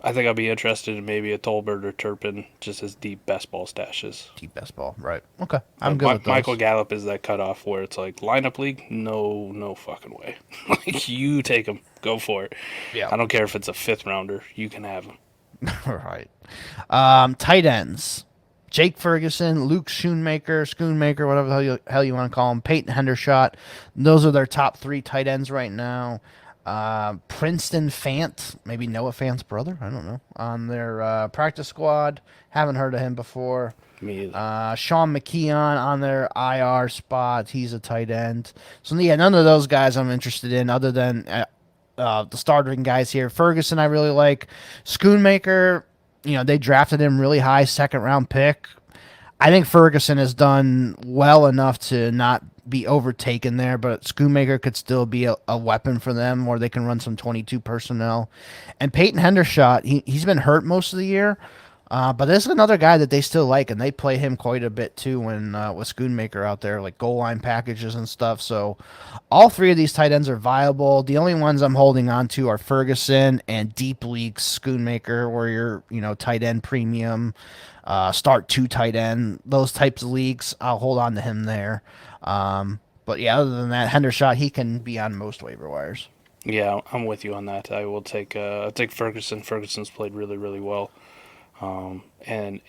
I think I'll be interested in maybe a Tolbert or Turpin just as deep best ball stashes. Deep best ball, right. Okay, I'm good with those. Michael Gallup is that cutoff where it's like lineup league, no fucking way. Like, you take him, go for it. Yeah. I don't care if it's a 5th rounder, you can have him. Right. Tight ends. Jake Ferguson, Luke Schoonmaker, whatever the hell you want to call him, Peyton Hendershot. Those are their top 3 tight ends right now. Princeton Fant, maybe Noah Fant's brother, I don't know, on their practice squad. Haven't heard of him before. Me either. Sean McKeon on their IR spot. He's a tight end. So, yeah, none of those guys I'm interested in other than the starting guys here. Ferguson I really like. Schoonmaker, they drafted him really high, 2nd-round pick. I think Ferguson has done well enough to not be overtaken there, but Schoonmaker could still be a weapon for them where they can run some 22 personnel. And Peyton Hendershot, he's been hurt most of the year, but this is another guy that they still like, and they play him quite a bit too when with Schoonmaker out there, like goal line packages and stuff. So all 3 of these tight ends are viable. The only ones I'm holding on to are Ferguson and deep leagues Schoonmaker, where you're, tight end premium, start 2 tight end, those types of leagues. I'll hold on to him there. But yeah, other than that, Hendershot, he can be on most waiver wires. Yeah, I'm with you on that. I will take Ferguson. Ferguson's played really, really well. And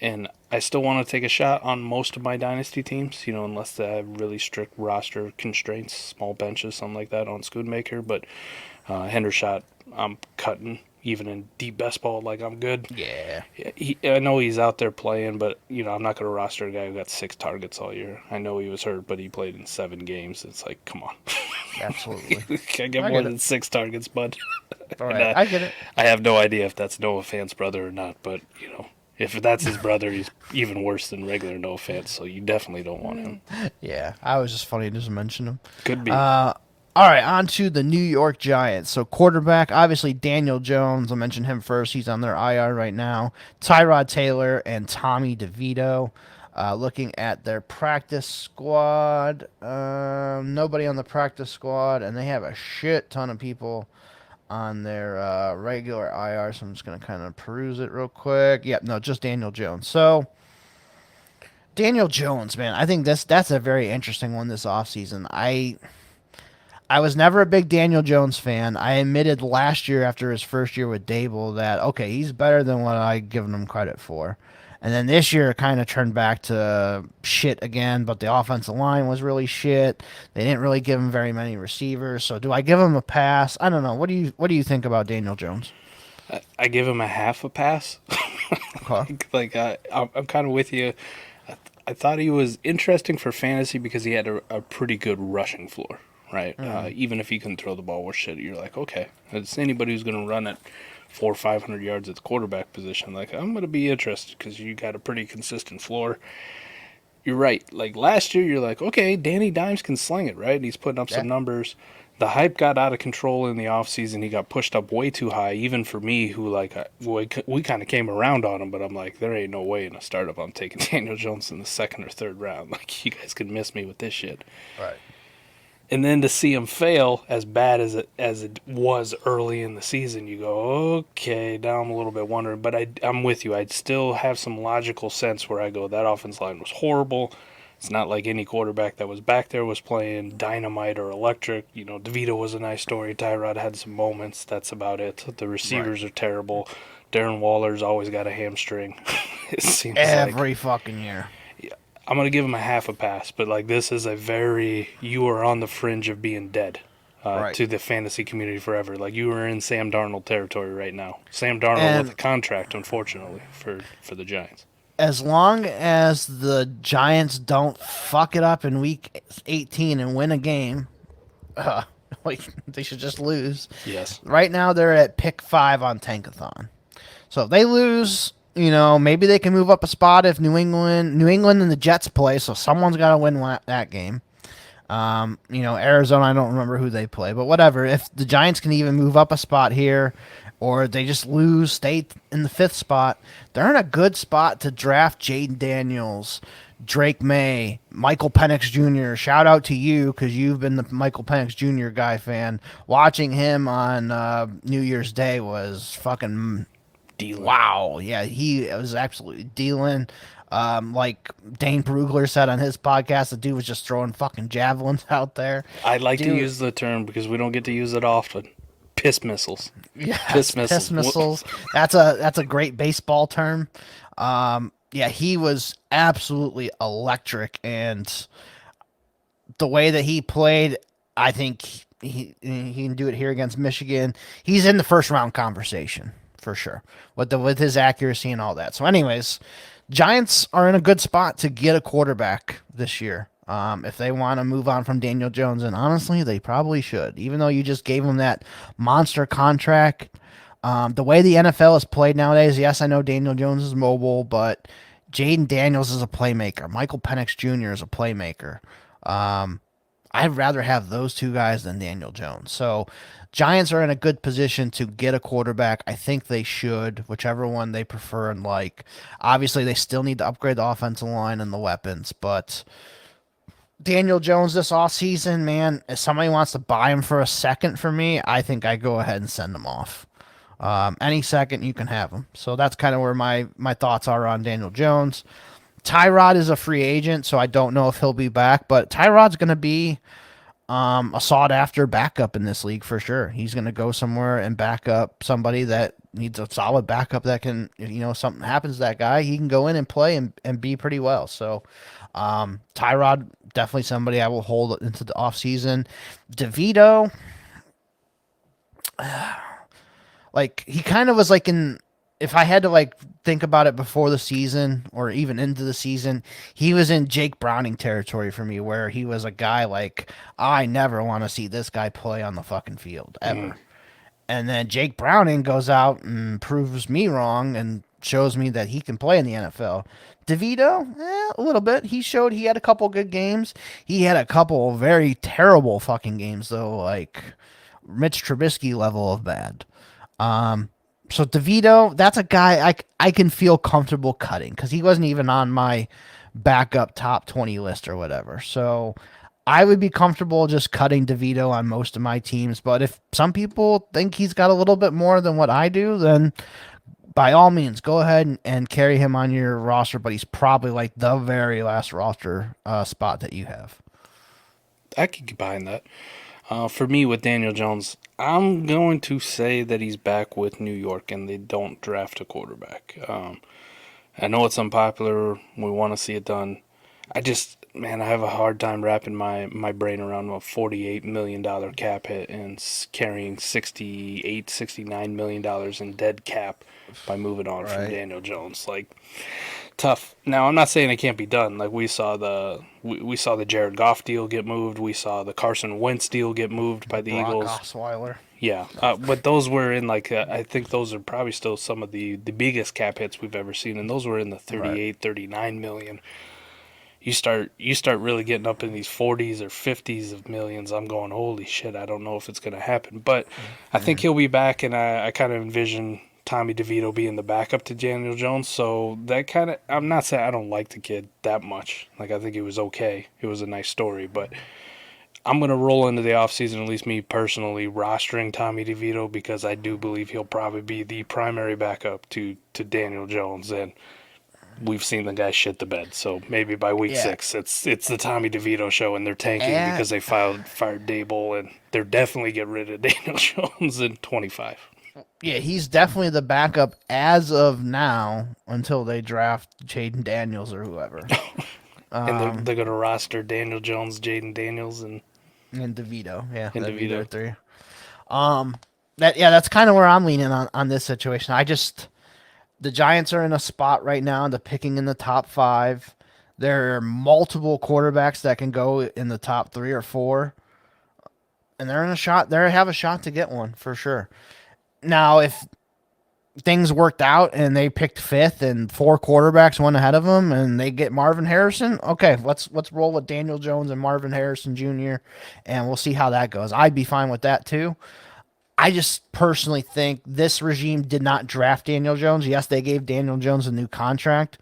I still want to take a shot on most of my dynasty teams, unless they have really strict roster constraints, small benches, something like that on Schoonmaker. But Hendershot, I'm cutting. Even in deep best ball, like, I'm good. Yeah. I know he's out there playing, but, I'm not going to roster a guy who got 6 targets all year. I know he was hurt, but he played in 7 games. It's like, come on. Absolutely. I get more than 6 targets, bud. All right, I get it. I have no idea if that's Noah Fant's brother or not, but, if that's his brother, he's even worse than regular Noah Fant, so you definitely don't want him. Yeah, I was just funny to just mention him. Could be. All right, on to the New York Giants. So quarterback, obviously Daniel Jones. I'll mention him first. He's on their IR right now. Tyrod Taylor and Tommy DeVito. Looking at their practice squad, nobody on the practice squad, and they have a shit ton of people on their regular IR, so I'm just going to kind of peruse it real quick. Yep, no, just Daniel Jones. So Daniel Jones, man, I think that's a very interesting one this offseason. I was never a big Daniel Jones fan. I admitted last year after his first year with Dable that, okay, he's better than what I'd given him credit for. And then this year it kind of turned back to shit again, but the offensive line was really shit. They didn't really give him very many receivers. So do I give him a pass? I don't know. What do you think about Daniel Jones? I give him a half a pass. Okay. I'm kind of with you. I thought he was interesting for fantasy because he had a pretty good rushing floor. Right, even if he can throw the ball with shit, you're like, okay, it's anybody who's going to run at 400 or 500 yards at the quarterback position. Like, I'm going to be interested because you got a pretty consistent floor. You're right. Like last year, you're like, okay, Danny Dimes can sling it, right? And he's putting up some numbers. The hype got out of control in the offseason. He got pushed up way too high, even for me, who we kind of came around on him. But I'm like, there ain't no way in a startup I'm taking Daniel Jones in the 2nd or 3rd round. Like, you guys can miss me with this shit. Right. And then to see him fail as bad as it was early in the season, you go, okay, now I'm a little bit wondering. But I'm with you. I'd still have some logical sense where I go, that offense line was horrible. It's not like any quarterback that was back there was playing dynamite or electric. DeVito was a nice story. Tyrod had some moments. That's about it. The receivers are terrible. Darren Waller's always got a hamstring. It seems every fucking year. I'm going to give him a half a pass, but this is you are on the fringe of being dead to the fantasy community forever. Like, you are in Sam Darnold territory right now. Sam Darnold with a contract, unfortunately, for the Giants. As long as the Giants don't fuck it up in week 18 and win a game, they should just lose. Yes. Right now they're at pick 5 on Tankathon. So if they lose, maybe they can move up a spot if New England and the Jets play, so someone's got to win that game. Arizona, I don't remember who they play, but whatever. If the Giants can even move up a spot here, or they just lose, stay in the 5th spot, they're in a good spot to draft Jaden Daniels, Drake May, Michael Penix Jr. Shout out to you because you've been the Michael Penix Jr. guy fan. Watching him on New Year's Day was fucking Dealing. wow. Yeah, he was absolutely dealing. Like Dane Brugler said on his podcast, the dude was just throwing fucking javelins out there. I like to use the term because we don't get to use it often. Piss missiles. Yeah, piss missiles. Piss missiles. That's a great baseball term. Yeah, he was absolutely electric, and the way that he played, I think he can do it here against Michigan. He's in the first round conversation for sure with his accuracy and all that. So, anyways, Giants are in a good spot to get a quarterback this year. If they want to move on from Daniel Jones, and honestly, they probably should. Even though you just gave him that monster contract, the way the NFL is played nowadays, yes, I know Daniel Jones is mobile, but Jaden Daniels is a playmaker. Michael Penix Jr. is a playmaker. I'd rather have those two guys than Daniel Jones. So Giants are in a good position to get a quarterback. I think they should, whichever one they prefer and like. Obviously, they still need to upgrade the offensive line and the weapons, but Daniel Jones this offseason, man, if somebody wants to buy him for a second for me, I think I go ahead and send him off. Any second you can have him. So that's kind of where my thoughts are on Daniel Jones. Tyrod is a free agent, so I don't know if he'll be back, but Tyrod's going to be a sought-after backup in this league for sure. He's going to go somewhere and back up somebody that needs a solid backup that can, something happens to that guy, he can go in and play and be pretty well. So Tyrod, definitely somebody I will hold into the offseason. DeVito, like, he kind of was like if I had to like think about it before the season or even into the season, he was in Jake Browning territory for me, where he was a guy like, I never want to see this guy play on the fucking field ever. And then Jake Browning goes out and proves me wrong and shows me that he can play in the NFL. DeVito, a little bit. He showed he had a couple good games. He had a couple very terrible fucking games, though, like Mitch Trubisky level of bad. So DeVito, that's a guy I can feel comfortable cutting because he wasn't even on my backup top 20 list or whatever. So I would be comfortable just cutting DeVito on most of my teams. But if some people think he's got a little bit more than what I do, then by all means, go ahead and carry him on your roster. But he's probably like the very last roster spot that you have. I could get behind that. For me, with Daniel Jones, I'm going to say that he's back with New York and they don't draft a quarterback. I know it's unpopular. We want to see it done. I have a hard time wrapping my brain around a $48 million cap hit and carrying $69 million in dead cap by moving on from Daniel Jones. Like, tough. Now, I'm not saying it can't be done. Like, we saw the Jared Goff deal get moved. We saw the Carson Wentz deal get moved by the Eagles. Osweiler. Yeah, but those were in I think those are probably still some of the biggest cap hits we've ever seen, and those were in the 38, 39 million. You start really getting up in these 40s or 50s of millions. I'm going, holy shit, I don't know if it's going to happen. But I think he'll be back, and I kind of envision Tommy DeVito being the backup to Daniel Jones. So that kind of, I'm not saying I don't like the kid that much. Like, I think it was okay. It was a nice story. But I'm going to roll into the offseason, at least me personally, rostering Tommy DeVito because I do believe he'll probably be the primary backup to Daniel Jones. And we've seen the guy shit the bed, so maybe by week 6, it's the Tommy DeVito show, and they're tanking because they fired Dable, and they're definitely get rid of Daniel Jones in 25. Yeah, he's definitely the backup as of now until they draft Jaden Daniels or whoever. And they're going to roster Daniel Jones, Jaden Daniels, and DeVito. Yeah, and DeVito. 3. That's kind of where I'm leaning on this situation. The Giants are in a spot right now, the picking in the top 5. There are multiple quarterbacks that can go in the top 3 or 4, and they're in a shot. They have a shot to get one for sure. Now, if things worked out and they picked fifth and 4 quarterbacks went ahead of them and they get Marvin Harrison, okay, let's roll with Daniel Jones and Marvin Harrison Jr. and we'll see how that goes. I'd be fine with that too. I just personally think this regime did not draft Daniel Jones. Yes, they gave Daniel Jones a new contract,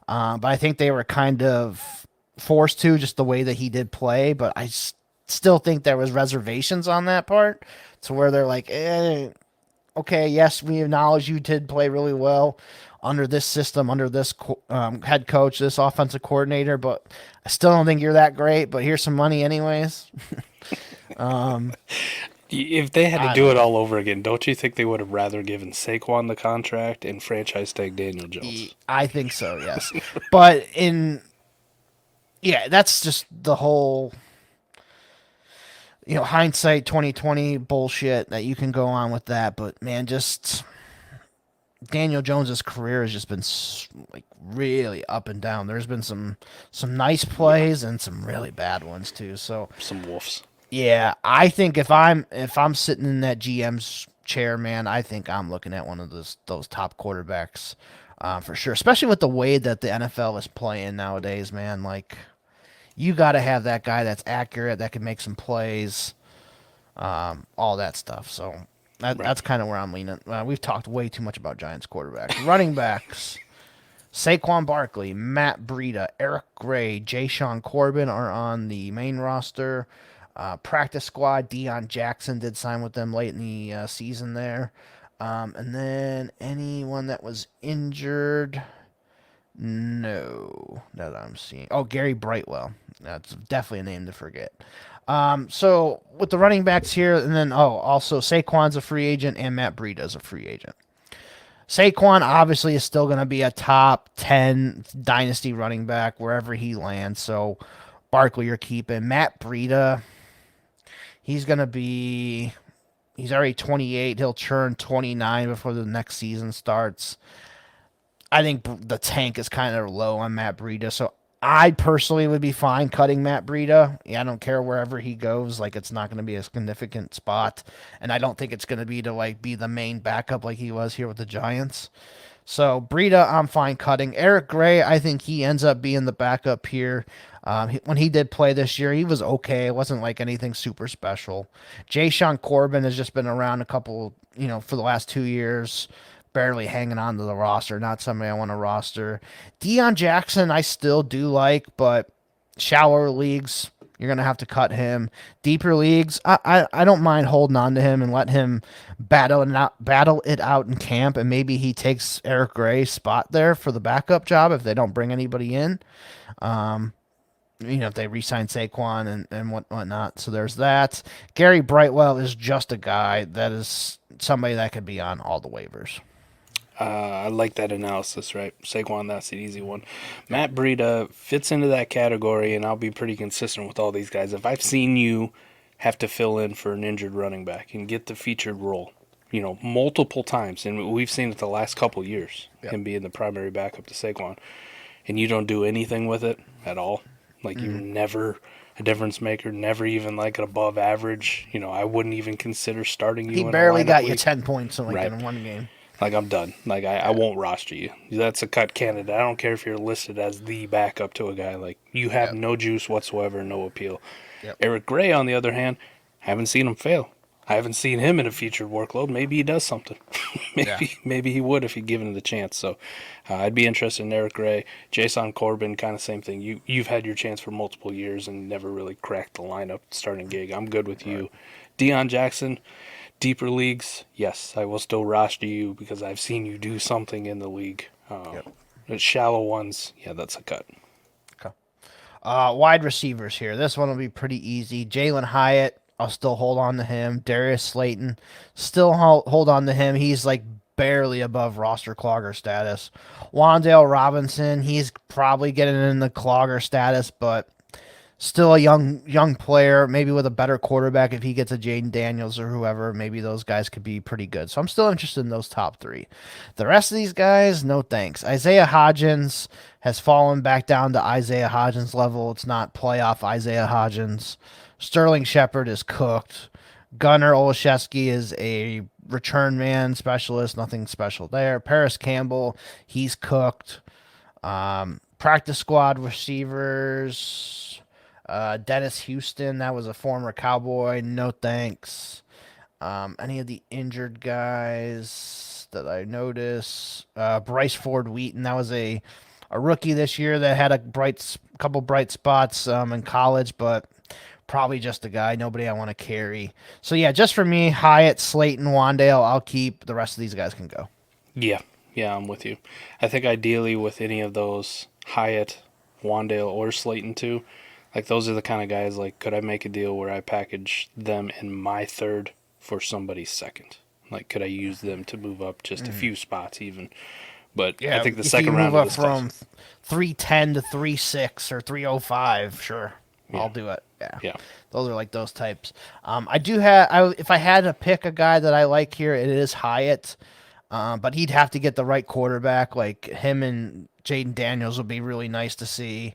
but I think they were kind of forced to, just the way that he did play. But I still think there was reservations on that part, to where they're like, okay, yes, we acknowledge you did play really well under this system, under this head coach, this offensive coordinator, but I still don't think you're that great. But here's some money anyways. If they had to do it all over again, don't you think they would have rather given Saquon the contract and franchise tag Daniel Jones? I think so, yes. But that's just the whole, hindsight 2020 bullshit that you can go on with that. But man, just Daniel Jones's career has just been like really up and down. There's been some nice plays and some really bad ones too. So some wolves. Yeah, I think if I'm sitting in that GM's chair, man, I think I'm looking at one of those top quarterbacks for sure. Especially with the way that the NFL is playing nowadays, man. Like, you got to have that guy that's accurate, that can make some plays, all that stuff. So that's kind of where I'm leaning. We've talked way too much about Giants quarterbacks. Running backs: Saquon Barkley, Matt Breida, Eric Gray, Jay-Sean Corbin are on the main roster. Practice squad, Deion Jackson did sign with them late in the season there. And then anyone that was injured, no, that I'm seeing. Oh, Gary Brightwell. That's definitely a name to forget. So with the running backs here, and then, also Saquon's a free agent and Matt Breida's a free agent. Saquon obviously is still going to be a top 10 dynasty running back wherever he lands. So Barkley you're keeping. Matt Breida, he's already 28. He'll turn 29 before the next season starts. I think the tank is kind of low on Matt Breida, so I personally would be fine cutting Matt Breida. Yeah, I don't care wherever he goes. Like, it's not going to be a significant spot, and I don't think it's going to be to be the main backup like he was here with the Giants. So Breida, I'm fine cutting. Eric Gray, I think he ends up being the backup here. When he did play this year, he was okay. It wasn't like anything super special. Jay-Sean Corbin has just been around a couple, for the last 2 years, barely hanging on to the roster. Not somebody I want to roster. Deion Jackson, I still do like, but shallower leagues, you're going to have to cut him. Deeper leagues, I don't mind holding on to him and let him battle it out in camp, and maybe he takes Eric Gray's spot there for the backup job if they don't bring anybody in. If they re-sign Saquon and whatnot. So there's that. Gary Brightwell is just a guy that is somebody that could be on all the waivers. I like that analysis, right? Saquon, that's the easy one. Matt Breida fits into that category, and I'll be pretty consistent with all these guys. If I've seen you have to fill in for an injured running back and get the featured role, multiple times, and we've seen it the last couple years, him being the primary backup to Saquon, and you don't do anything with it at all, like you're never a difference maker, never even like an above average, I wouldn't even consider starting you. He barely got you 10 points in one game. Like, I'm done. Like, I won't roster you. That's a cut candidate. I don't care if you're listed as the backup to a guy. Like, you have no juice whatsoever, no appeal. Yep. Eric Gray, on the other hand, haven't seen him fail. I haven't seen him in a featured workload. Maybe he does something. Maybe he would if he'd given him the chance. So I'd be interested in Eric Gray. Jay-Sean Corbin, kind of same thing. You've had your chance for multiple years and never really cracked the lineup starting gig. I'm good with you. Deion Jackson, deeper leagues, yes, I will still roster you because I've seen you do something in the league. The shallow ones, that's a cut. Okay. Wide receivers here. This one will be pretty easy. Jalen Hyatt, I'll still hold on to him. Darius Slayton, still hold on to him. He's like barely above roster clogger status. Wan'Dale Robinson, he's probably getting in the clogger status, but still a young player, maybe with a better quarterback. If he gets a Jaden Daniels or whoever, maybe those guys could be pretty good. So I'm still interested in those top 3. The rest of these guys, no thanks. Isaiah Hodgins has fallen back down to Isaiah Hodgins level. It's not playoff Isaiah Hodgins. Sterling Shepard is cooked. Gunnar Olszewski is a return man specialist, nothing special there. Paris Campbell, he's cooked. Practice squad receivers, Dennis Houston, that was a former Cowboy, no thanks. Any of the injured guys that I notice, Bryce Ford Wheaton, that was a rookie this year that had a couple bright spots in college, but probably just a guy, nobody I want to carry. So yeah, just for me, Hyatt, Slayton, Wandale, I'll keep. The rest of these guys can go. Yeah, I'm with you. I think ideally with any of those, Hyatt, Wandale, or Slayton too, like those are the kind of guys, like, could I make a deal where I package them in my third for somebody's second? Like, could I use them to move up just a few spots even? But yeah, I think the second round of this from 310 to 36 or 305, sure. Yeah. I'll do it. Yeah. Those are like those types. If I had to pick a guy that I like here, it is Hyatt. But he'd have to get the right quarterback. Like him and Jaden Daniels would be really nice to see.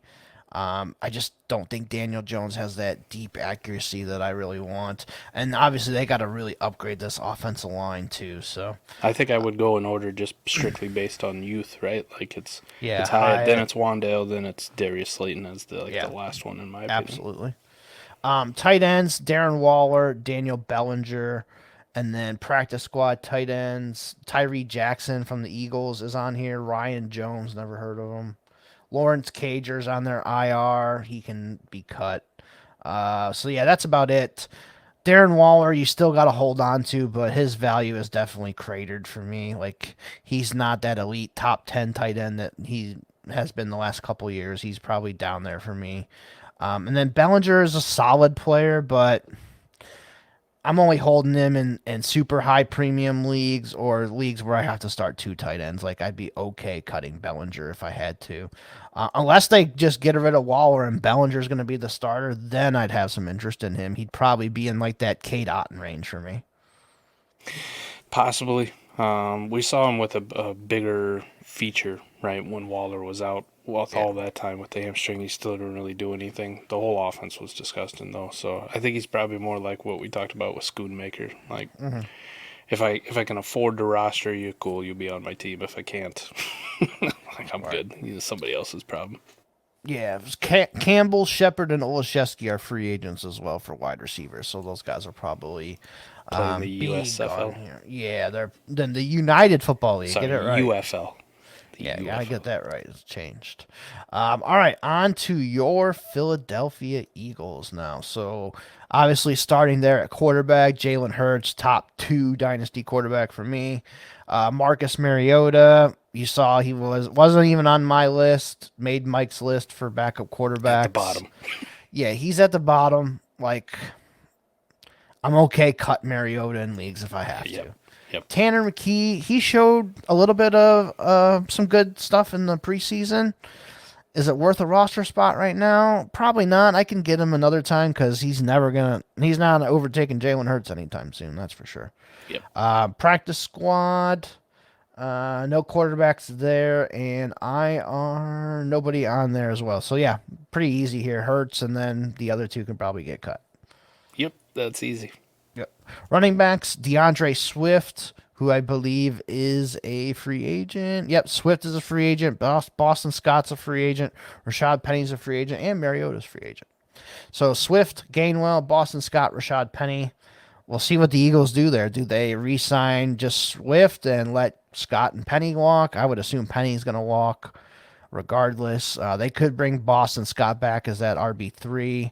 I just don't think Daniel Jones has that deep accuracy that I really want. And obviously they got to really upgrade this offensive line too. So I think I would go in order just strictly based on youth, right? Like it's Hyatt, then it's Wandale, then it's Darius Slayton as the last one in my opinion. Absolutely. Tight ends, Darren Waller, Daniel Bellinger. And then practice squad tight ends, Tyree Jackson from the Eagles is on here. Ryan Jones, never heard of him. Lawrence Cager's on their IR. He can be cut. So, yeah, that's about it. Darren Waller, you still got to hold on to, but his value is definitely cratered for me. Like, he's not that elite top 10 tight end that he has been the last couple years. He's probably down there for me. And then Bellinger is a solid player, but I'm only holding him in super high premium leagues or leagues where I have to start two tight ends. Like, I'd be okay cutting Bellinger if I had to. Unless they just get rid of Waller and Bellinger's going to be the starter, then I'd have some interest in him. He'd probably be in like that Cade Otton range for me. Possibly. We saw him with a bigger feature, right, when Waller was out. All that time with the hamstring, he still didn't really do anything. The whole offense was disgusting, though. So I think he's probably more like what we talked about with Schoonmaker. Like, if I can afford to roster you, cool, you'll be on my team. If I can't, like I'm good. He's somebody else's problem. Yeah, Campbell, Shepard, and Olszewski are free agents as well for wide receivers. So those guys are probably playing the USFL. Yeah, they're then the United Football League. Sorry, get it right. UFL. Yeah, you gotta get that right. It's changed. All right, on to your Philadelphia Eagles now. So obviously starting there at quarterback, Jalen Hurts, top 2 dynasty quarterback for me. Marcus Mariota, you saw he wasn't even on my list. Made Mike's list for backup quarterbacks. At the bottom. Yeah, he's at the bottom. Like, I'm okay cut Mariota in leagues if I have to. Yep. Tanner McKee, he showed a little bit of some good stuff in the preseason. Is it worth a roster spot right now? Probably not. I can get him another time because he's not overtaking Jalen Hurts anytime soon. That's for sure. Yep. Practice squad, no quarterbacks there, and IR, nobody on there as well. So yeah, pretty easy here. Hurts, and then the other two can probably get cut. Yep, that's easy. Yep. Running backs, DeAndre Swift, who I believe is a free agent. Yep, Swift is a free agent. Boston Scott's a free agent. Rashad Penny's a free agent. And Mariota's a free agent. So Swift, Gainwell, Boston Scott, Rashad Penny. We'll see what the Eagles do there. Do they re-sign just Swift and let Scott and Penny walk? I would assume Penny's going to walk regardless. They could bring Boston Scott back as that RB3.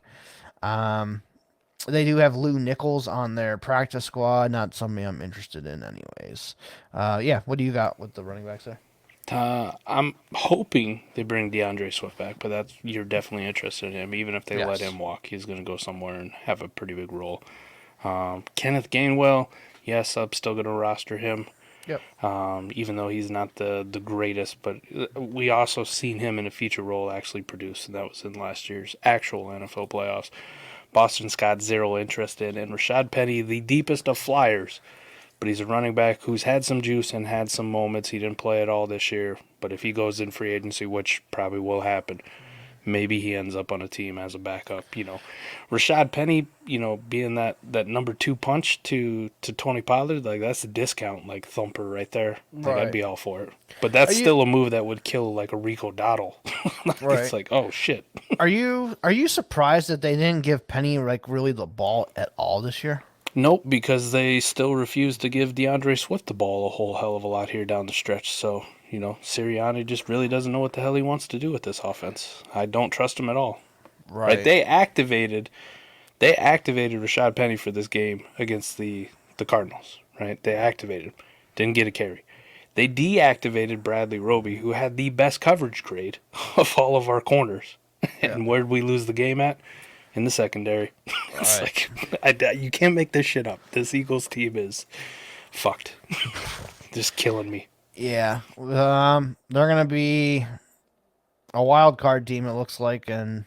They do have Lou Nichols on their practice squad. Not somebody I'm interested in anyways. What do you got with the running backs there? I'm hoping they bring DeAndre Swift back, but you're definitely interested in him. Even if they let him walk, he's going to go somewhere and have a pretty big role. Kenneth Gainwell, yes, I'm still going to roster him. Yep. Even though he's not the greatest, but we also seen him in a feature role actually produce, and that was in last year's actual NFL playoffs. Boston Scott, zero interest in, and Rashad Penny, the deepest of flyers, but he's a running back who's had some juice and had some moments. He didn't play at all this year, but if he goes in free agency, which probably will happen, maybe he ends up on a team as a backup. Rashad Penny, being that number 2 punch to Tony Pollard, like that's a discount like thumper right there. Like I'd be all for it. But that's still a move that would kill like a Rico Dottle. It's like, oh shit. Are you surprised that they didn't give Penny like really the ball at all this year? Nope, because they still refuse to give DeAndre Swift the ball a whole hell of a lot here down the stretch. So, Sirianni just really doesn't know what the hell he wants to do with this offense. I don't trust him at all. Right? They activated Rashad Penny for this game against the Cardinals. Right? They activated him. Didn't get a carry. They deactivated Bradley Roby, who had the best coverage grade of all of our corners. And where did we lose the game at? In the secondary. It's like, you can't make this shit up. This Eagles team is fucked. Just killing me. Yeah. They're going to be a wild card team, it looks like, and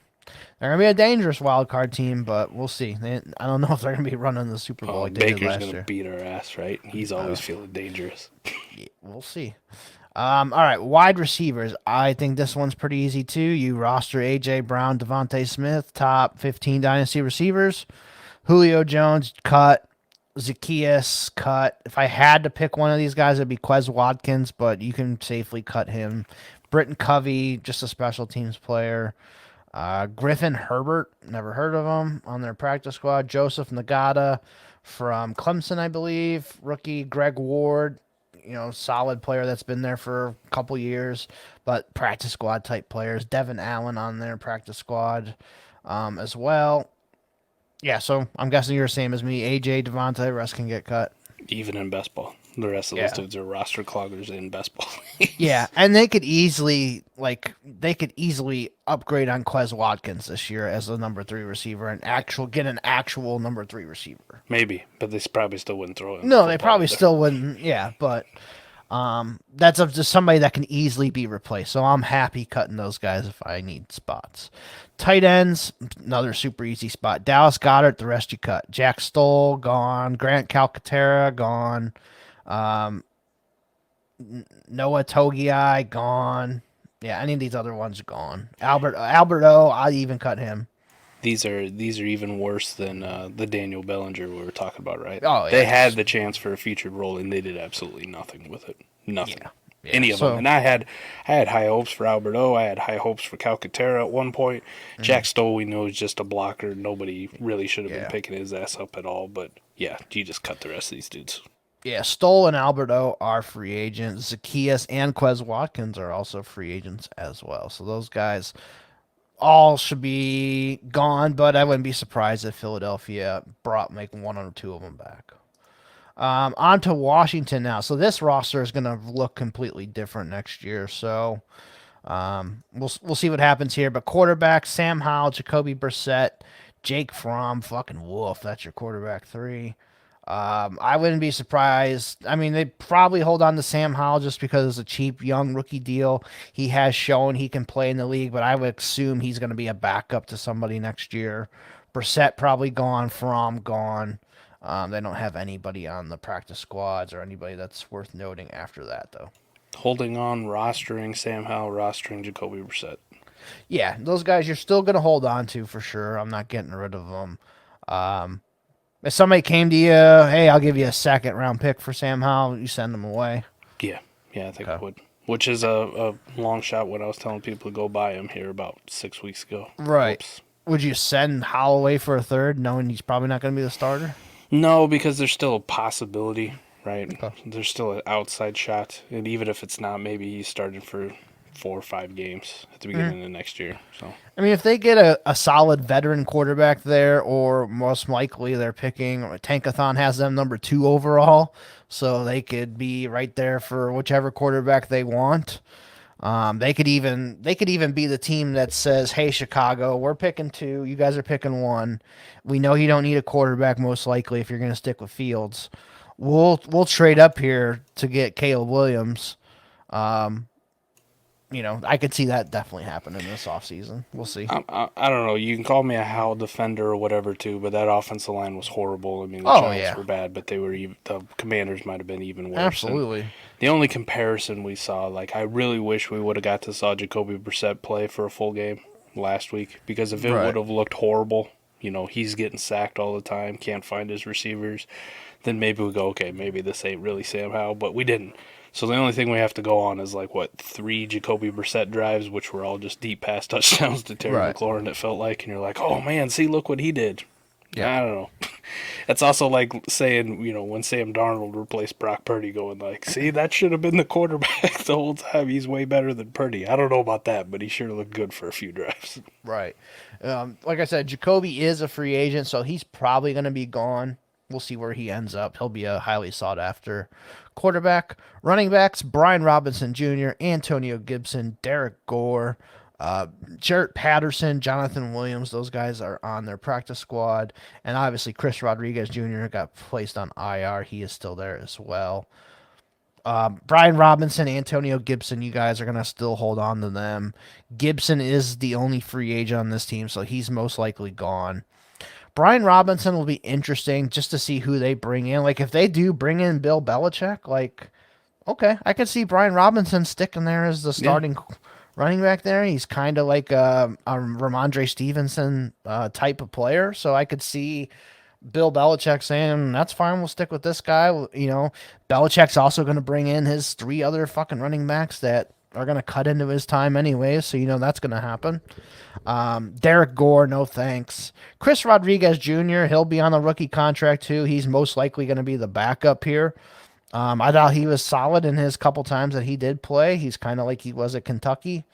they're going to be a dangerous wild card team, but we'll see. I don't know if they're going to be running the Super Bowl like they did last year. Baker's going to beat our ass, right? He's always feeling dangerous. Yeah, we'll see. All right, wide receivers. I think this one's pretty easy too. You roster A.J. Brown, Devontae Smith, top 15 Dynasty receivers. Julio Jones, cut. Zacchaeus, cut. If I had to pick one of these guys, it'd be Quez Watkins, but you can safely cut him. Britton Covey, just a special teams player. Griffin Herbert, never heard of him, on their practice squad. Joseph Nagata from Clemson, I believe. Rookie Greg Ward, solid player that's been there for a couple years, but practice squad type players. Devin Allen on their practice squad as well. Yeah, so I'm guessing you're the same as me. AJ, Devontae, rest can get cut. Even in best ball. The rest of those dudes are roster cloggers in best ball. Yeah, and they could easily upgrade on Quez Watkins this year as the number 3 receiver and get an actual number 3 receiver. Maybe, but they probably still wouldn't throw it. No, they probably still wouldn't. Yeah, but that's up to somebody that can easily be replaced. So I'm happy cutting those guys if I need spots. Tight ends, another super easy spot. Dallas Goedert, the rest you cut. Jack Stoll, gone. Grant Calcaterra, gone. Noah Togiai, gone. Yeah, any of these other ones are gone. Alberto, I'd even cut him. These are even worse than the Daniel Bellinger we were talking about, right? Oh, yeah. They had the chance for a featured role, and they did absolutely nothing with it. Nothing. Yeah. Any of them. And I had high hopes for Alberto. I had high hopes for Calcaterra at one point. Jack Stoll, we know, is just a blocker. Nobody really should have been picking his ass up at all. But, yeah, you just cut the rest of these dudes. Yeah, Stoll and Alberto are free agents. Zacchaeus and Quez Watkins are also free agents as well. So those guys all should be gone, but I wouldn't be surprised if Philadelphia brought one or two of them back. On to Washington now. So this roster is going to look completely different next year. So we'll see what happens here. But quarterback, Sam Howell, Jacoby Brissett, Jake Fromm, fucking wolf. That's your quarterback 3. I wouldn't be surprised. I mean, they probably hold on to Sam Howell just because it's a cheap, young rookie deal. He has shown he can play in the league, but I would assume he's going to be a backup to somebody next year. Brissett probably gone. Fromm gone. They don't have anybody on the practice squads or anybody that's worth noting after that, though. Holding on, rostering Sam Howell, rostering Jacoby Brissett. Yeah, those guys you're still going to hold on to for sure. I'm not getting rid of them. If somebody came to you, hey, I'll give you a second-round pick for Sam Howell, you send them away. Yeah, I think I would. Which is a long shot when I was telling people to go buy him here about 6 weeks ago. Right. Oops. Would you send Howell away for a third, knowing he's probably not going to be the starter? No, because there's still a possibility, right? Okay. There's still an outside shot. And even if it's not, maybe he's starting for 4 or 5 games at the beginning of next year. So I mean, if they get a solid veteran quarterback there, or most likely they're picking, Tankathon has them number 2 overall, so they could be right there for whichever quarterback they want. They could even be the team that says, hey, Chicago, we're picking 2, you guys are picking 1. We know you don't need a quarterback most likely if you're going to stick with Fields. We'll trade up here to get Caleb Williams. I could see that definitely happening this offseason. We'll see. I don't know. You can call me a Howell defender or whatever, too, but that offensive line was horrible. I mean, the Giants were bad, but the Commanders might have been even worse. Absolutely. And the only comparison we saw, I really wish we would have got to saw Jacoby Brissett play for a full game. last week, because if it would have looked horrible, he's getting sacked all the time, can't find his receivers, then maybe we go, okay, maybe this ain't really Sam Howell, but we didn't. So the only thing we have to go on is 3 Jacoby Brissett drives, which were all just deep pass touchdowns to Terry McLaurin, it felt like, and you're like, oh man, see, look what he did. Yeah. I don't know. It's also like saying, when Sam Darnold replaced Brock Purdy, going see, that should have been the quarterback the whole time. He's way better than Purdy. I don't know about that, but he sure looked good for a few drives. Right. Like I said, Jacoby is a free agent, so he's probably going to be gone. We'll see where he ends up. He'll be a highly sought after quarterback. Running backs, Brian Robinson Jr., Antonio Gibson, Derek Gore, Jarrett Patterson, Jonathan Williams. Those guys are on their practice squad. And obviously Chris Rodriguez Jr. got placed on IR. He is still there as well. Brian Robinson, Antonio Gibson, you guys are going to still hold on to them. Gibson is the only free agent on this team, so he's most likely gone. Brian Robinson will be interesting just to see who they bring in. If they do bring in Bill Belichick, okay, I could see Brian Robinson sticking there as the starting running back there. He's kind of like a Ramondre Stevenson type of player, so I could see Bill Belichick saying, that's fine, we'll stick with this guy. Belichick's also going to bring in his 3 other fucking running backs that are going to cut into his time anyway, so that's going to happen. Derek Gore, no thanks. Chris Rodriguez Jr., he'll be on the rookie contract too. He's most likely going to be the backup here. I thought he was solid in his couple times that he did play. He's kind of like he was at Kentucky.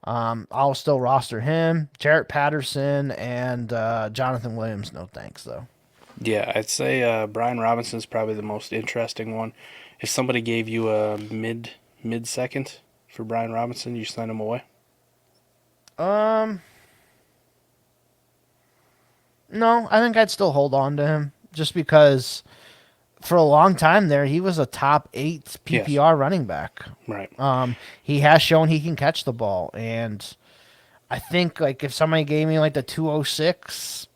I'll still roster him. Jarrett Patterson and Jonathan Williams, no thanks though. Yeah, I'd say Brian Robinson's probably the most interesting one. If somebody gave you a mid-second for Brian Robinson, you send him away? No, I think I'd still hold on to him just because for a long time there, he was a top 8 PPR running back. Right. He has shown he can catch the ball, and I think if somebody gave me the 206,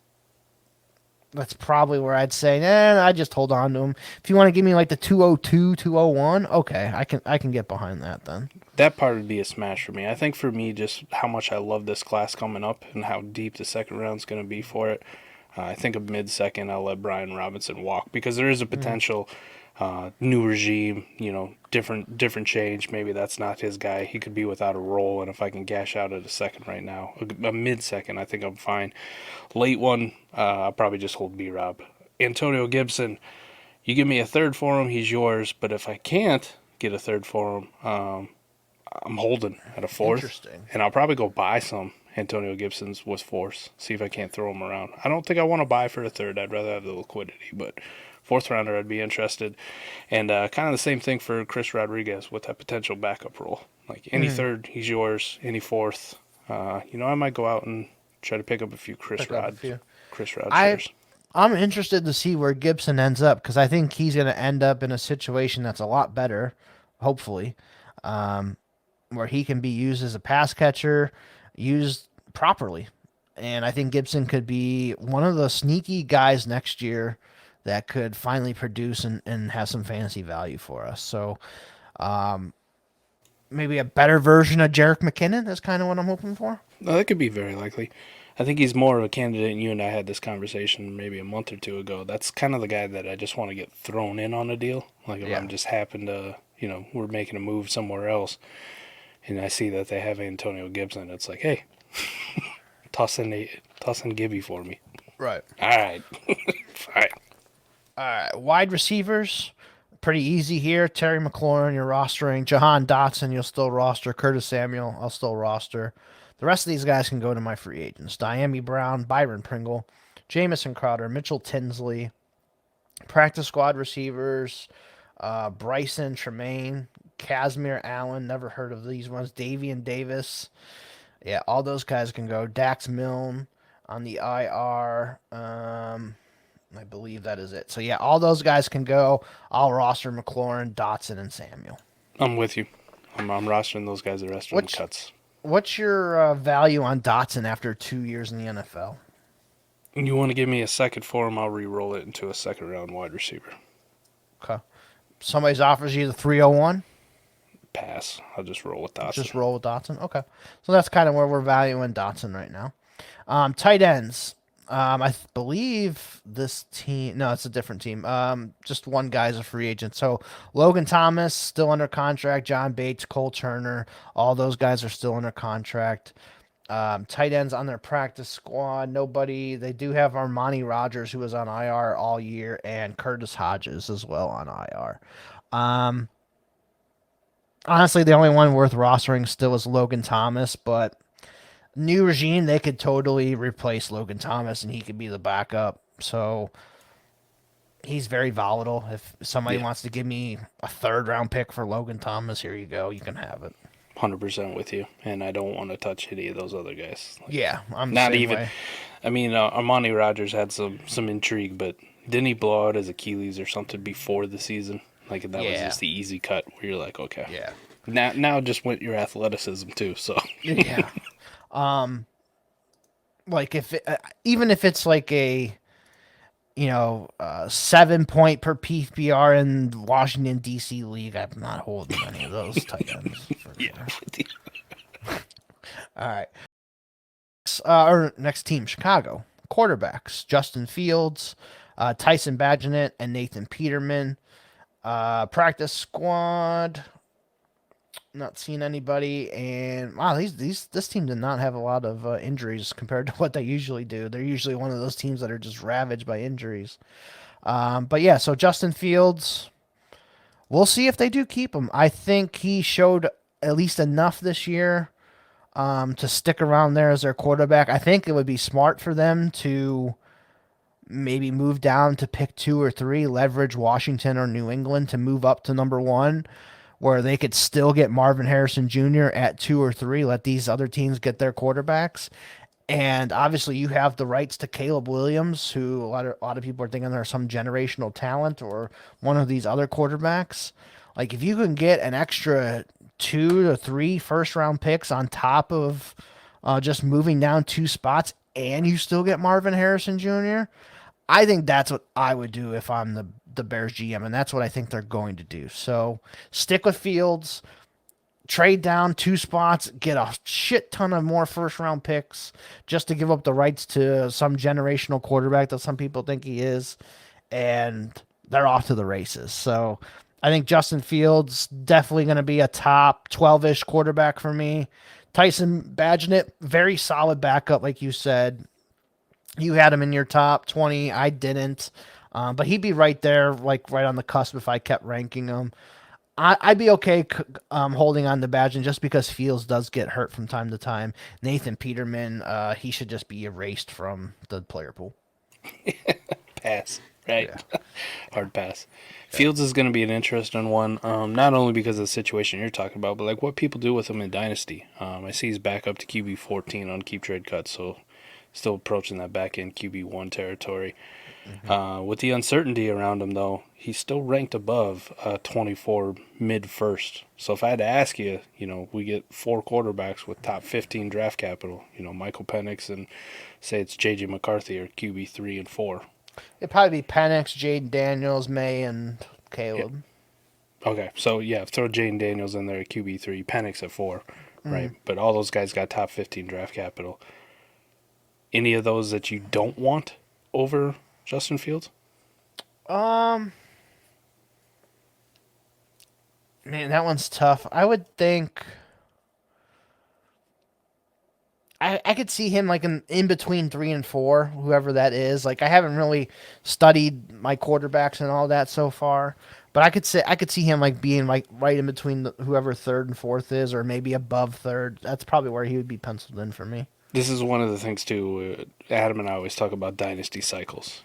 that's probably where I'd say, I just hold on to him. If you want to give me the 202, 201, okay, I can get behind that then. That part would be a smash for me. I think for me, just how much I love this class coming up and how deep the second round's going to be for it, I think a mid-second I'll let Brian Robinson walk, because there is a potential new regime, different change. Maybe that's not his guy. He could be without a role, and if I can gash out at a second right now, a mid-second, I think I'm fine. Late one, I'll probably just hold B-Rob. Antonio Gibson, you give me a third for him, he's yours, but if I can't get a third for him, I'm holding at a fourth. Interesting. And I'll probably go buy some Antonio Gibson's with force, see if I can't throw him around. I don't think I want to buy for a third. I'd rather have the liquidity, but fourth rounder I'd be interested. And kind of the same thing for Chris Rodriguez with that potential backup role. Any third, he's yours. Any fourth, I might go out and try to pick up a few Chris Rod shares. I'm interested to see where Gibson ends up, because I think he's going to end up in a situation that's a lot better, hopefully, where he can be used as a pass catcher, used properly. And I think Gibson could be one of the sneaky guys next year that could finally produce and have some fantasy value for us. So maybe a better version of Jerick McKinnon is kind of what I'm hoping for. No, that could be very likely. I think he's more of a candidate, and you and I had this conversation maybe a month or two ago. That's kind of the guy that I just want to get thrown in on a deal. If I'm just happen to, we're making a move somewhere else, and I see that they have Antonio Gibson, it's like, hey, toss in Gibby for me. Right. All right. Fine. All right. Wide receivers, pretty easy here. Terry McLaurin, you're rostering. Jahan Dotson, you'll still roster. Curtis Samuel, I'll still roster. The rest of these guys can go to my free agents. Diami Brown, Byron Pringle, Jamison Crowder, Mitchell Tinsley. Practice squad receivers, Bryson Tremaine, Casimir Allen, never heard of these ones. Davian Davis. Yeah, all those guys can go. Dax Milne on the IR. I believe that is it. So, yeah, all those guys can go. I'll roster McLaurin, Dotson, and Samuel. I'm with you. I'm rostering those guys the rest of them cuts. What's your value on Dotson after 2 years in the NFL? You want to give me a second for him, I'll re-roll it into a second-round wide receiver. Okay. Somebody's offers you the 301? pass. I'll just roll with Dotson. Just roll with Dotson. Okay, so that's kind of where we're valuing Dotson right now. Tight ends. I believe this team. No, it's a different team. Just one guy's a free agent. So Logan Thomas still under contract. John Bates, Cole Turner, all those guys are still under contract. Tight ends on their practice squad. Nobody. They do have Armani Rogers, who was on IR all year, and Curtis Hodges as well on IR. Honestly, the only one worth rostering still is Logan Thomas, but new regime, they could totally replace Logan Thomas and he could be the backup. So he's very volatile. If somebody wants to give me a 3rd-round pick for Logan Thomas, here you go. You can have it. 100% with you, and I don't want to touch any of those other guys. I'm not even. Way. I mean, Armani Rogers had some intrigue, but didn't he blow out his Achilles or something before the season? Like that was just the easy cut where you're like, okay, Now just went your athleticism too. So yeah, like if even if it's like a 7 point per PPR in Washington D.C. league, I'm not holding any of those tight ends. All right. Our next team, Chicago quarterbacks: Justin Fields, Tyson Bagent, and Nathan Peterman. Practice squad. Not seeing anybody, and wow, this team did not have a lot of injuries compared to what they usually do. They're usually one of those teams that are just ravaged by injuries. But yeah, so Justin Fields, we'll see if they do keep him. I think he showed at least enough this year to stick around there as their quarterback. I think it would be smart for them to maybe move down to pick 2 or 3, leverage Washington or New England to move up to number 1. Where they could still get Marvin Harrison Jr. at 2 or 3, let these other teams get their quarterbacks. And obviously you have the rights to Caleb Williams, who a lot of people are thinking there's some generational talent, or one of these other quarterbacks. Like if you can get an extra 2 to 3 first-round picks on top of just moving down 2 spots, and you still get Marvin Harrison Jr., I think that's what I would do if I'm the Bears GM, and that's what I think they're going to do. So stick with Fields, trade down 2 spots, get a shit ton of more first-round picks just to give up the rights to some generational quarterback that some people think he is, and they're off to the races. So I think Justin Fields definitely going to be a top 12-ish quarterback for me. Tyson Bagent, very solid backup, like you said. You had him in your top 20. I didn't. But he'd be right there, like right on the cusp if I kept ranking him. I'd be okay holding on to Bagent just because Fields does get hurt from time to time. Nathan Peterman, he should just be erased from the player pool. Pass, right? Yeah. Hard pass. Yeah. Fields is going to be an interesting one, not only because of the situation you're talking about, but like what people do with him in Dynasty. I see he's back up to QB 14 on Keep Trade Cut, so still approaching that back end QB1 territory. Mm-hmm. With the uncertainty around him, though, he's still ranked above 24 mid-first. So if I had to ask you, we get 4 quarterbacks with top 15 draft capital, Michael Penix and say it's J.J. McCarthy or QB 3 and 4. It'd probably be Penix, Jaden Daniels, May, and Caleb. Yeah. Okay, so throw Jaden Daniels in there at QB 3, Penix at 4, right? But all those guys got top 15 draft capital. Any of those that you don't want over Justin Fields? Man, that one's tough. I would think I could see him like in between 3 and 4, whoever that is. Like I haven't really studied my quarterbacks and all that so far, but I could see him like being like right in between whoever 3rd and 4th is, or maybe above 3rd. That's probably where he would be penciled in for me. This is one of the things too. Adam and I always talk about dynasty cycles.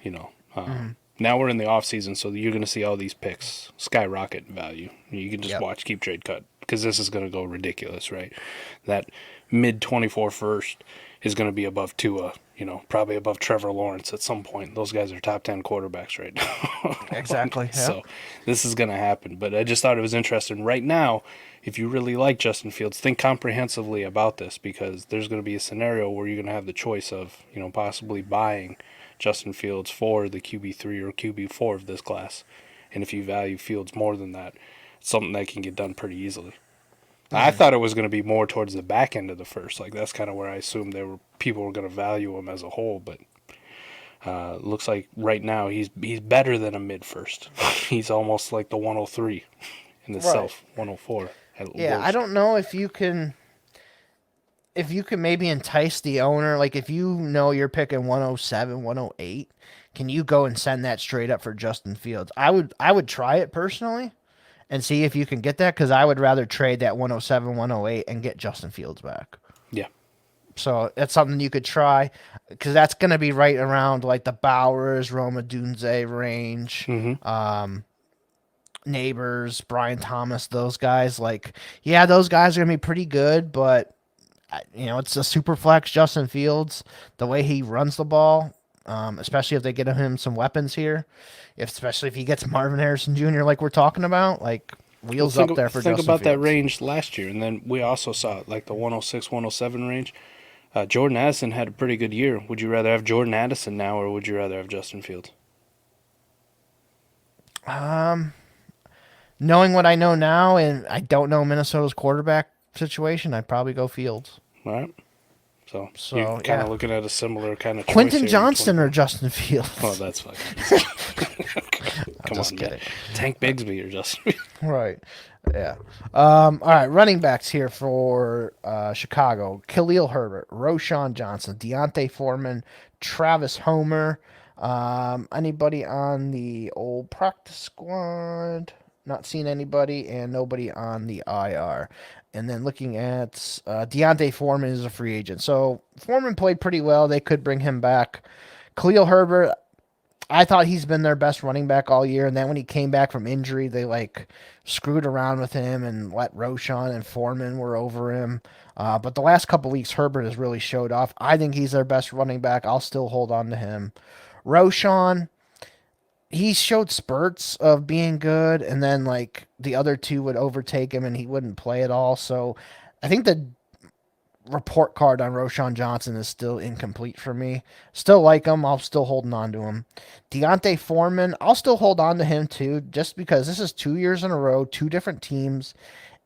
Now we're in the off season, so you're going to see all these picks skyrocket in value. You can just watch Keep Trade Cut because this is going to go ridiculous, right? That mid 24 first is going to be above Tua, probably above Trevor Lawrence at some point. Those guys are top 10 quarterbacks right now. Exactly. Yeah. So this is going to happen. But I just thought it was interesting. Right now, if you really like Justin Fields, think comprehensively about this, because there's going to be a scenario where you're going to have the choice of, possibly buying Justin Fields for the QB3 or QB4 of this class. And if you value Fields more than that, it's something that can get done pretty easily. I thought it was going to be more towards the back end of the first. Like that's kind of where I assumed people were going to value him as a whole. But looks like right now he's better than a mid first. He's almost like the 103 in itself, 104. Yeah, I don't know if you can maybe entice the owner. Like if you know you're picking 107, 108, can you go and send that straight up for Justin Fields? I would try it personally and see if you can get that, because I would rather trade that 107, 108 and get Justin Fields back. Yeah. So that's something you could try, because that's going to be right around like the Bowers, Roma Dunze range, Neighbors, Brian Thomas, those guys. Like, yeah, those guys are going to be pretty good, but it's a super flex Justin Fields, the way he runs the ball, especially if they get him some weapons here, especially if he gets Marvin Harrison Jr. like we're talking about, like wheels up there for Justin Fields. Think about that range last year, and then we also saw like the 106, 107 range. Jordan Addison had a pretty good year. Would you rather have Jordan Addison now, or would you rather have Justin Fields? Knowing what I know now, and I don't know Minnesota's quarterback situation, I'd probably go Fields. All right. So you're kind of looking at a similar kind of choice Quentin Johnston or Justin Fields. Oh, that's fucking. Come on, kidding. Tank Bigsby or Justin. Right. Yeah. All right. Running backs here for Chicago: Khalil Herbert, Roshan Johnson, Deontay Foreman, Travis Homer. Anybody on the old practice squad? Not seeing anybody, and nobody on the IR. And then looking at Deontay Foreman is a free agent. So Foreman played pretty well. They could bring him back. Khalil Herbert, I thought he's been their best running back all year. And then when he came back from injury, they screwed around with him and let Roshan and Foreman were over him. But the last couple weeks, Herbert has really showed off. I think he's their best running back. I'll still hold on to him. Roshan, he showed spurts of being good, and then the other two would overtake him and he wouldn't play at all. So I think the report card on Roshan Johnson is still incomplete for me. Still like him. I'll still holding on to him. Deontay Foreman, I'll still hold on to him too, just because this is 2 years in a row, two different teams,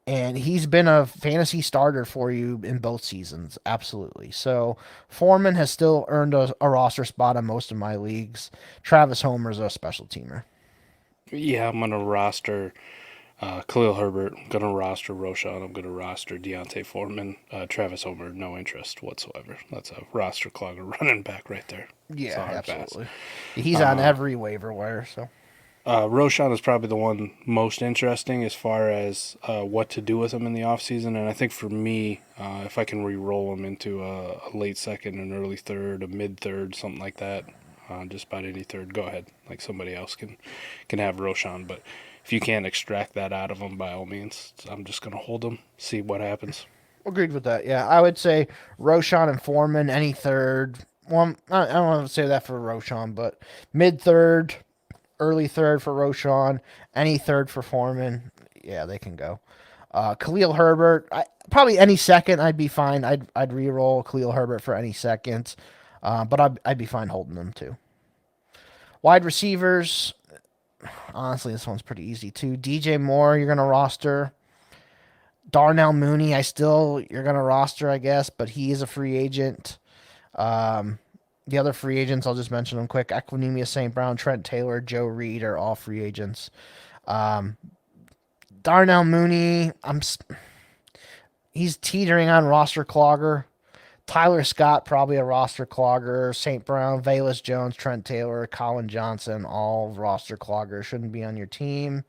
and he's been a fantasy starter for you in both seasons. Absolutely. So Foreman has still earned a roster spot on most of my leagues. Travis Homer's a special teamer. Yeah, I'm going to roster Khalil Herbert. I'm going to roster Roshan. I'm going to roster Deontay Foreman. Travis Homer, no interest whatsoever. That's a roster clogger running back right there. Yeah, absolutely. He's on every waiver wire, so. Roshan is probably the one most interesting as far as what to do with him in the offseason. And I think for me, if I can re-roll him into a late second, an early third, a mid-third, something like that, just about any third, go ahead. Like somebody else can have Roshan. But if you can't extract that out of him, by all means, I'm just going to hold him, see what happens. Agreed with that. Yeah, I would say Roshan and Foreman, any third. Well, I don't want to say that for Roshan, but mid-third, early third for Roshan, any third for Foreman. Yeah, they can go. Khalil Herbert, probably any second I'd be fine. I'd re-roll Khalil Herbert for any second, but I'd be fine holding them too. Wide receivers, honestly, this one's pretty easy too. DJ Moore, you're gonna roster. Darnell Mooney, you're gonna roster, I guess, but he is a free agent. The other free agents, I'll just mention them quick. Equinemius St. Brown, Trent Taylor, Joe Reed are all free agents. Darnell Mooney, he's teetering on roster clogger. Tyler Scott, probably a roster clogger. St. Brown, Velus Jones, Trent Taylor, Colin Johnson, all roster cloggers. Shouldn't be on your team.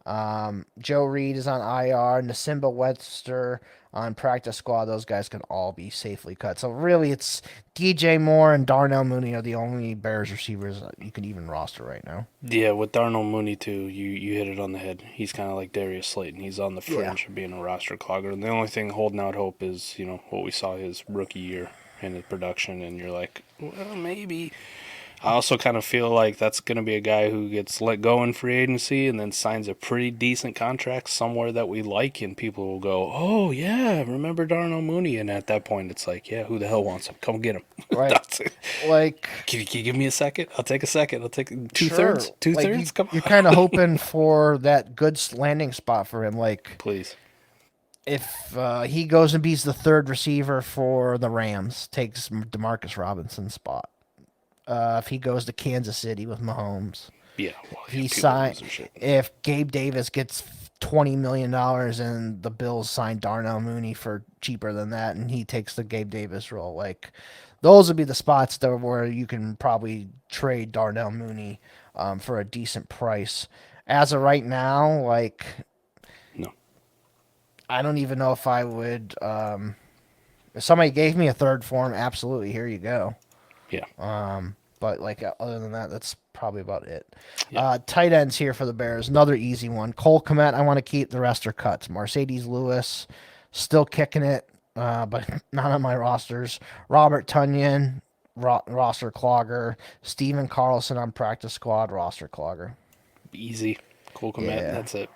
Joe Reed is on IR. Nasimba Webster on practice squad. Those guys can all be safely cut. So really, it's DJ Moore and Darnell Mooney are the only Bears receivers that you can even roster right now. Yeah, with Darnell Mooney too, you hit it on the head. He's kind of like Darius Slayton. He's on the fringe of being a roster clogger. And the only thing holding out hope is what we saw his rookie year and his production. And you're like, well, maybe. I also kind of feel like that's going to be a guy who gets let go in free agency and then signs a pretty decent contract somewhere that we like, and people will go, oh, yeah, remember Darnell Mooney? And at that point, it's like, yeah, who the hell wants him? Come get him. Right. That's it. Like, can you give me a second? I'll take a second. I'll take two-thirds. Sure. Two-thirds? Come on. You're kind of hoping for that good landing spot for him. Like, please. if he goes and beats the third receiver for the Rams, takes Demarcus Robinson's spot. If he goes to Kansas City with Mahomes, Yeah, well, he people signed. losing shit. If Gabe Davis gets $20 million and the Bills sign Darnell Mooney for cheaper than that, and he takes the Gabe Davis role, like those would be the spots that where you can probably trade Darnell Mooney for a decent price. As of right now, like No. I don't even know if I would. If somebody gave me a third for him, absolutely, here you go. Yeah. But like other than that, that's probably about it. Yeah. Tight ends here for the Bears. Another easy one. Cole Kmet, I want to keep. The rest are cuts. Mercedes Lewis, still kicking it, but not on my rosters. Robert Tunyon, roster clogger. Steven Carlson on practice squad, roster clogger. Easy. Cole Kmet, Yeah. that's it.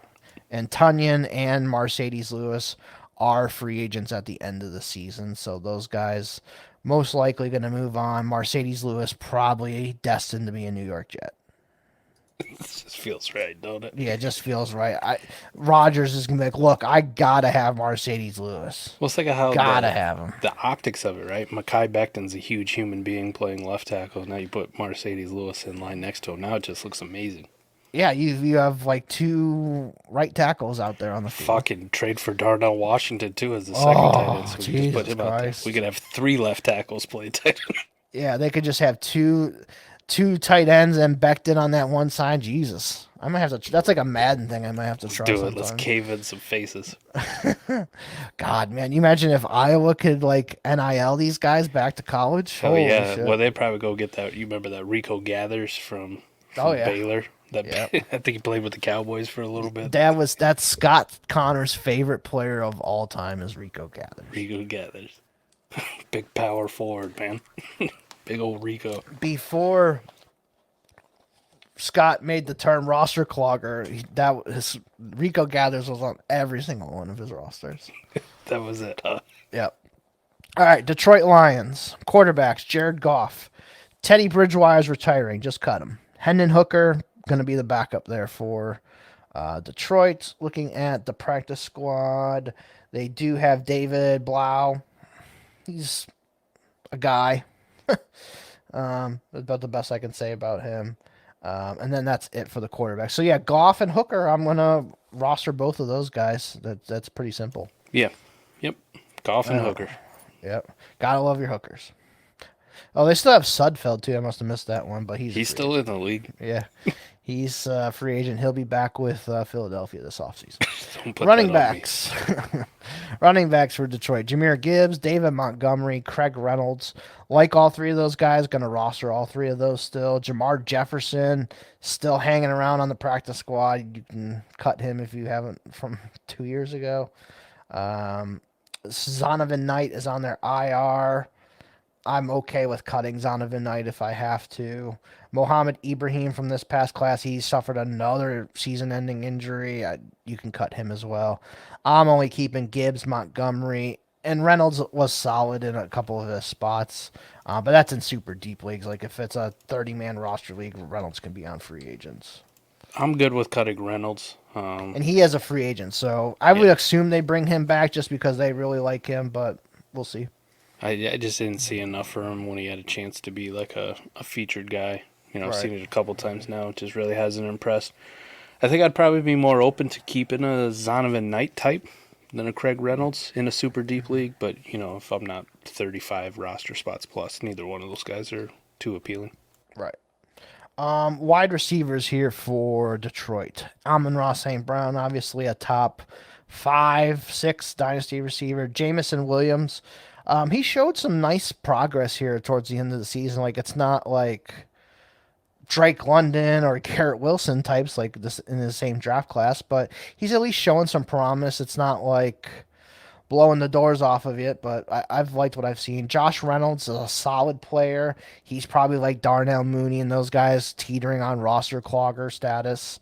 And Tunyon and Mercedes Lewis are free agents at the end of the season. So those guys most likely going to move on. Mercedes Lewis probably destined to be a New York Jet. This just feels right, don't it? Yeah, it just feels right. Rodgers is going to be like, look, I got to have Mercedes Lewis. Well, it's like how Gotta have him. The optics of it, right? Mekhi Becton's a huge human being playing left tackle. Now you put Mercedes Lewis in line next to him. Now it just looks amazing. Yeah, you have like two right tackles out there on the field. Fucking trade for Darnell Washington too as the second tight end. So we just Jesus put him out there. Christ. We could have 3 left tackles play tight end. Yeah, they could just have two tight ends and Becton on that one side. Jesus, I might have to. That's like a Madden thing. I might have to try. Do it. sometime. Let's cave in some faces. God, man, you imagine if Iowa could like NIL these guys back to college? Oh Holy yeah. shit. Well, they'd probably go get that. You remember that Rico Gathers from Oh, yeah. Baylor? That Yep. I think he played with the Cowboys for a little bit. That's Scott Connor's favorite player of all time is Rico Gathers. Rico Gathers. Big power forward, man. Big old Rico. Before Scott made the term roster clogger, Rico Gathers was on every single one of his rosters. That was it, huh? Yep. All right, Detroit Lions quarterbacks: Jared Goff, Teddy Bridgewater's retiring, just cut him. Hendon Hooker going to be the backup there for Detroit. Looking at the practice squad, they do have David Blau. He's a guy. About the best I can say about him. And then that's it for the quarterback. So yeah, Goff and Hooker, I'm gonna roster both of those guys. That's pretty simple. Yeah. Yep. Goff and Hooker. Yep. Gotta love your hookers. Oh, they still have Sudfeld too. I must have missed that one, but he's still in the league. Yeah. He's a free agent. He'll be back with Philadelphia this offseason. Don't put Running that on me. backs. Running backs for Detroit. Jameer Gibbs, David Montgomery, Craig Reynolds. Like all three of those guys, going to roster all three of those still. Jamar Jefferson, still hanging around on the practice squad. You can cut him if you haven't from 2 years ago. Zonovan Knight is on their IR. I'm okay with cutting Zonovan Knight if I have to. Mohamed Ibrahim from this past class, he suffered another season-ending injury. You can cut him as well. I'm only keeping Gibbs, Montgomery, and Reynolds was solid in a couple of his spots. But that's in super deep leagues. Like if it's a 30-man roster league, Reynolds can be on free agents. I'm good with cutting Reynolds. And he is a free agent, so I would assume they bring him back just because they really like him, but we'll see. I just didn't see enough for him when he had a chance to be like a featured guy. You know, I've Right. seen it a couple times now. It just really hasn't impressed. I think I'd probably be more open to keeping a Zonovan Knight type than a Craig Reynolds in a super deep league. But, you know, if I'm not 35 roster spots plus, neither one of those guys are too appealing. Right. Wide receivers here for Detroit. Amon-Ra St. Brown, obviously a top 5-6 dynasty receiver. Jamison Williams. He showed some nice progress here towards the end of the season. Like, it's not like Drake London or Garrett Wilson types like this in the same draft class, but he's at least showing some promise. It's not like blowing the doors off of it, but I've liked what I've seen. Josh Reynolds is a solid player. He's probably like Darnell Mooney and those guys teetering on roster clogger status.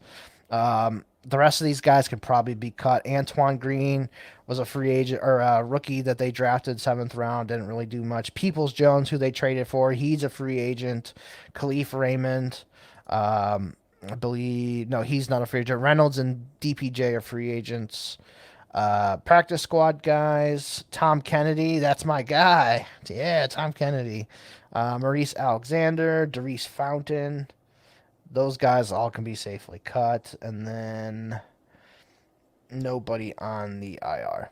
The rest of these guys could probably be cut. Antoine Green was a free agent or a rookie that they drafted 7th round. Didn't really do much. Peoples-Jones, who they traded for, he's a free agent. Khalif Raymond, I believe, no, he's not a free agent. Reynolds and DPJ are free agents. Practice squad guys, Tom Kennedy, that's my guy. Yeah, Tom Kennedy. Maurice Alexander, Darius Fountain. Those guys all can be safely cut. And then nobody on the IR.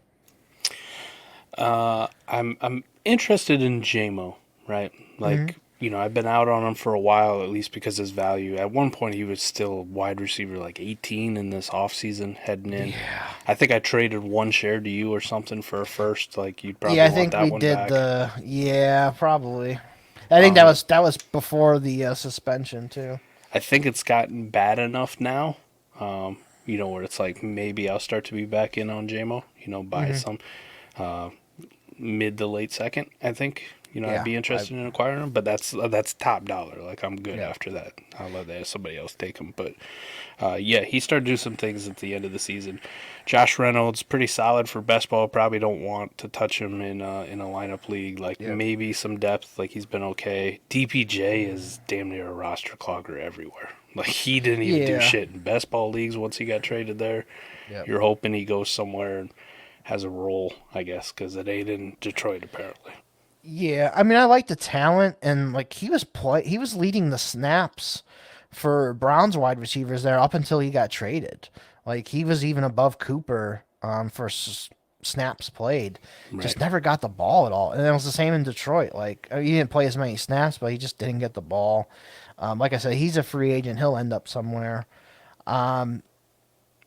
I'm interested in JMO, right? Like, I've been out on him for a while, at least because his value. At one point, he was still wide receiver like 18 in this offseason heading in. Yeah. I think I traded one share to you or something for a first. Like, you'd probably Yeah, I want think that we one did back. Yeah, probably. I think that was before the suspension too. I think it's gotten bad enough now, where it's like maybe I'll start to be back in on JMO, buy some mid to late second, I think. I'd be interested in acquiring him, but that's top dollar. Like, I'm good after that. I'll let somebody else take him. But, he started to do some things at the end of the season. Josh Reynolds, pretty solid for best ball. Probably don't want to touch him in a lineup league. Like, maybe some depth. Like, he's been okay. DPJ is damn near a roster clogger everywhere. Like, he didn't even do shit in best ball leagues once he got traded there. Yep. You're hoping he goes somewhere and has a role, I guess, because it ain't in Detroit, apparently. Yeah, I mean, I like the talent, and like he was leading the snaps for Browns wide receivers there up until he got traded. Like he was even above Cooper for snaps played. Right. Just never got the ball at all, and it was the same in Detroit. Like he didn't play as many snaps, but he just didn't get the ball. Like I said, he's a free agent. He'll end up somewhere.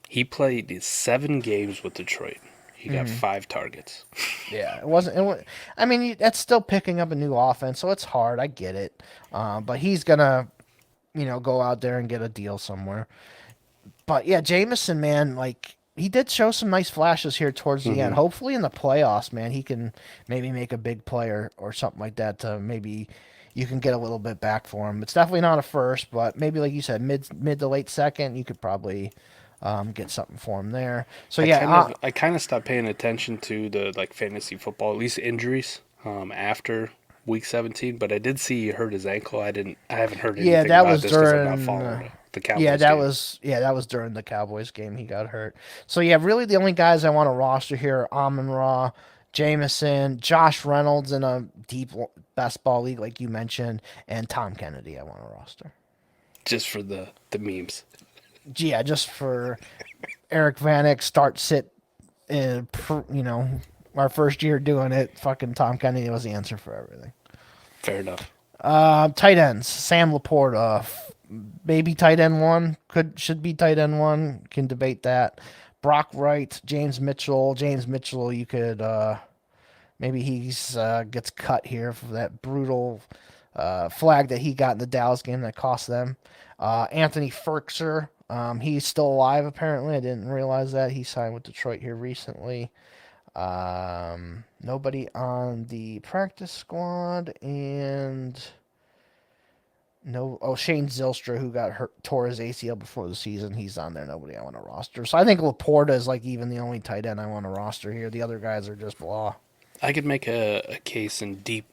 He played 7 games with Detroit. He got 5 targets. Yeah, it wasn't. I mean, that's still picking up a new offense, so it's hard. I get it, but he's gonna, go out there and get a deal somewhere. But yeah, Jameson, man, like he did show some nice flashes here towards the end. Hopefully, in the playoffs, man, he can maybe make a big play or something like that. To maybe you can get a little bit back for him. It's definitely not a first, but maybe like you said, mid to late second, you could probably. Get something for him there. So I kind of stopped paying attention to the fantasy football, at least injuries, after week 17. But I did see he hurt his ankle. I haven't heard anything about this because I'm not following the Cowboys. That was during the Cowboys game he got hurt. So yeah, really the only guys I want to roster here are Amon-Ra, Jameson, Josh Reynolds in a deep best ball league like you mentioned, and Tom Kennedy I want to roster. Just for the memes. Yeah, just for Eric Vanek start sit, our first year doing it. Fucking Tom Kennedy was the answer for everything. Fair enough. Tight ends: Sam Laporta, maybe tight end 1, should be tight end 1. Can debate that. Brock Wright, James Mitchell. James Mitchell, you could maybe he's gets cut here for that brutal flag that he got in the Dallas game that cost them. Anthony Ferkser. He's still alive, apparently. I didn't realize that. He signed with Detroit here recently. Nobody on the practice squad. And Shane Zylstra, who got hurt, tore his ACL before the season. He's on there. Nobody I want to roster. So I think Laporta is like even the only tight end I want to roster here. The other guys are just blah. I could make a case in deep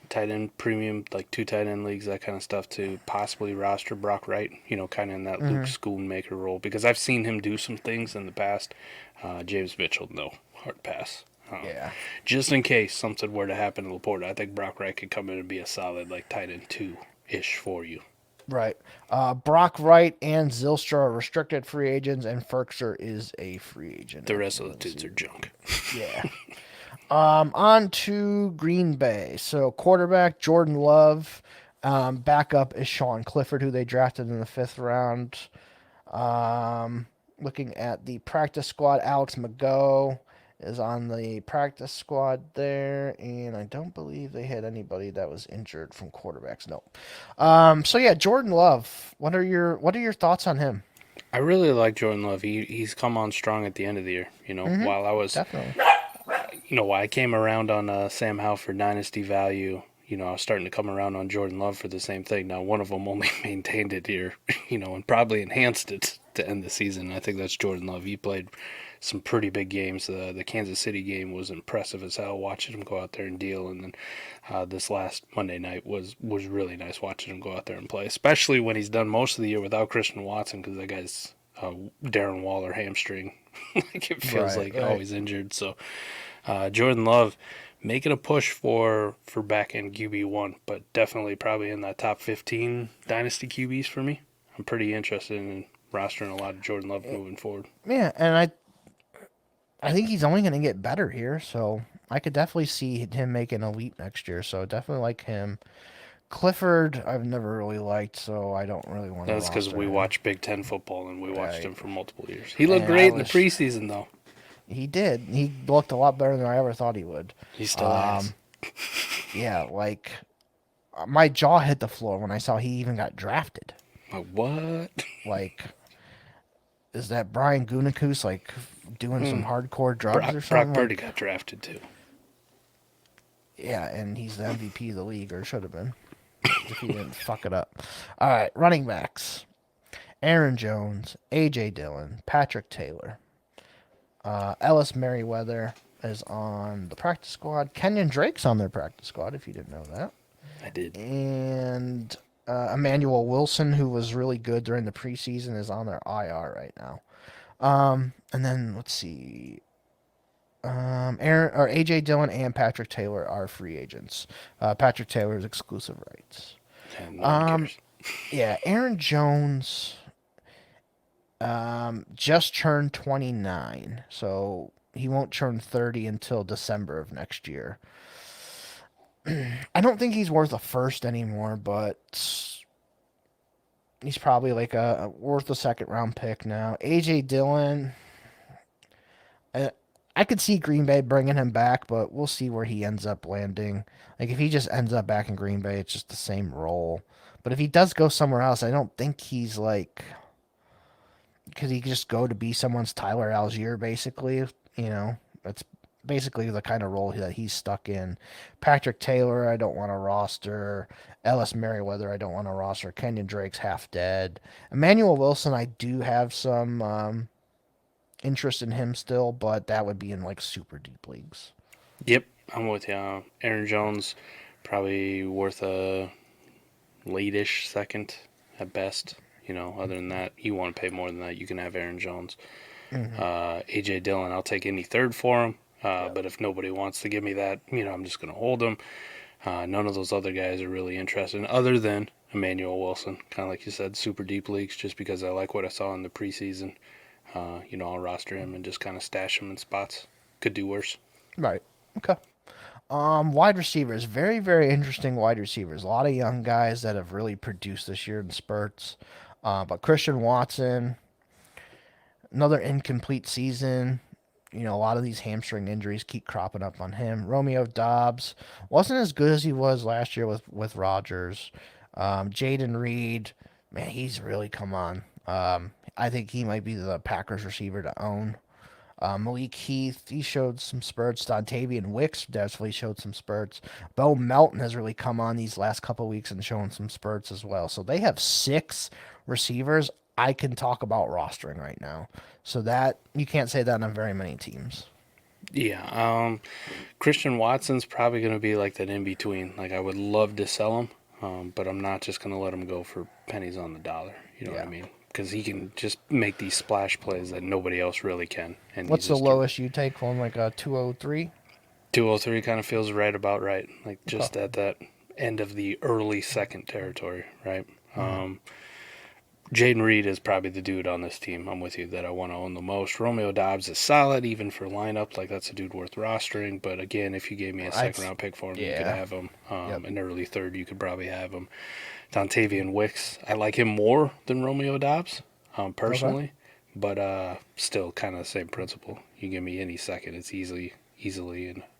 tight end premium, like 2 tight end leagues, that kind of stuff, to possibly roster Brock Wright, kind of in that Luke Schoonmaker role, because I've seen him do some things in the past. James Mitchell, no, hard pass. Just in case something were to happen to Laporta, I think Brock Wright could come in and be a solid tight end 2-ish for you. Right. Brock Wright and Zylstra are restricted free agents, and Ferkser is a free agent. The rest of the dudes are junk. Yeah. On to Green Bay. So quarterback Jordan Love, backup is Sean Clifford, who they drafted in the 5th round. Looking at the practice squad, Alex McGough is on the practice squad there, and I don't believe they had anybody that was injured from quarterbacks. No. So yeah, Jordan Love. What are your thoughts on him? I really like Jordan Love. He's come on strong at the end of the year. While I was definitely. Why I came around on Sam Howell for Dynasty value, I was starting to come around on Jordan Love for the same thing. Now, one of them only maintained it here, and probably enhanced it to end the season. I think that's Jordan Love. He played some pretty big games. The Kansas City game was impressive as hell, watching him go out there and deal. And then this last Monday night was really nice watching him go out there and play, especially when he's done most of the year without Christian Watson, because that guy's Darren Waller hamstring. Like it feels Right. always injured. So Jordan Love making a push for back end QB1, but definitely probably in that top 15 Dynasty QBs for me. I'm pretty interested in rostering a lot of Jordan Love moving forward. Yeah, and I think he's only going to get better here, so I could definitely see him making a leap next year. So definitely like him. Clifford, I've never really liked, so I don't really want to That's because roster we him. watch Big Ten football and we watched Right. him for multiple years. He looked And great in the preseason, though. He did. He looked a lot better than I ever thought he would. He still has. Yeah, like my jaw hit the floor when I saw he even got drafted. Like, what? Like, is that Brian Gutekunst like doing some hardcore drugs or something? Brock Purdy got drafted too. Yeah, and he's the MVP of the league, or should have been, if he didn't fuck it up. All right, running backs: Aaron Jones, AJ Dillon, Patrick Taylor, Ellis Merriweather is on the practice squad. Kenyon Drake's on their practice squad, if you didn't know that. I did. And Emmanuel Wilson, who was really good during the preseason, is on their IR right now. And then let's see. Aaron or AJ Dillon and Patrick Taylor are free agents. Patrick Taylor's exclusive rights. Yeah, no one cares. Yeah, Aaron Jones just turned 29, so he won't turn 30 until December of next year. I don't think he's worth a first anymore, but he's probably like worth a second round pick now. AJ Dillon, I could see Green Bay bringing him back, but we'll see where he ends up landing. Like if he just ends up back in Green Bay, it's just the same role. But if he does go somewhere else, I don't think he's like, could he just go to be someone's Tyler Algier, basically? You know, that's basically the kind of role that he's stuck in. Patrick Taylor, I don't want to roster. Ellis Merriweather, I don't want to roster. Kenyon Drake's half dead. Emmanuel Wilson, I do have some interest in him still, but that would be in like super deep leagues. Yep, I'm with you. Aaron Jones, probably worth a late-ish second at best. You know, other than that, you want to pay more than that, you can have Aaron Jones. AJ Dillon, I'll take any third for him. But if nobody wants to give me that, you know, I'm just going to hold him. None of those other guys are really interested, other than Emmanuel Wilson. Kind of like you said, super deep leagues, just because I like what I saw in the preseason. You know, I'll roster him and just kind of stash him in spots. Could do worse. Right. Okay. Wide receivers, very, very interesting wide receivers. A lot of young guys that have really produced this year in spurts. But Christian Watson, another incomplete season. You know, a lot of these hamstring injuries keep cropping up on him. Romeo Doubs wasn't as good as he was last year with Rodgers. Jaden Reed, man, he's really come on. I think he might be the Packers receiver to own. Malik Heath, he showed some spurts. Dontavian Wicks definitely showed some spurts. Bo Melton has really come on these last couple of weeks and shown some spurts as well. So they have 6 receivers I can talk about rostering right now. So that, you can't say that on very many teams. Yeah. Christian Watson's probably going to be like that in between. Like, I would love to sell him, but I'm not just going to let him go for pennies on the dollar. You know what I mean? Because he can just make these splash plays that nobody else really can. And what's the lowest you take for him? Like a 203? 203 kind of feels about right. Like just at that end of the early second territory, right? Jaden Reed is probably the dude on this team. I'm with you that I want to own the most. Romeo Doubs is solid, even for lineup. Like, that's a dude worth rostering. But again, if you gave me a second-round pick for him, you could have him. An early third, you could probably have him. Dontavian Wicks, I like him more than Romeo Doubs, personally. But still kind of the same principle. You give me any second, it's easily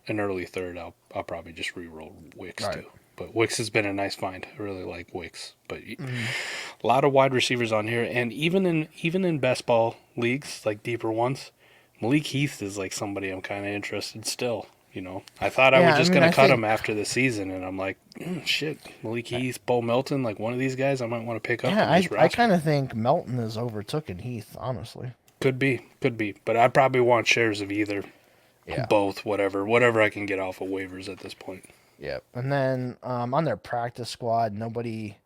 an early third. I'll probably just re-roll Wicks too. But Wicks has been a nice find. I really like Wicks. But a lot of wide receivers on here, and even in best ball leagues, like deeper ones, Malik Heath is like somebody I'm kind of interested still. You know, I thought I was just going to cut him after the season, and I'm like, shit, Malik Heath, Bo Melton, like one of these guys I might want to pick up. Yeah, I kind of think Melton has overtaken Heath, honestly. Could be. But I probably want shares of either, both, whatever I can get off of waivers at this point. Yep. And then on their practice squad, nobody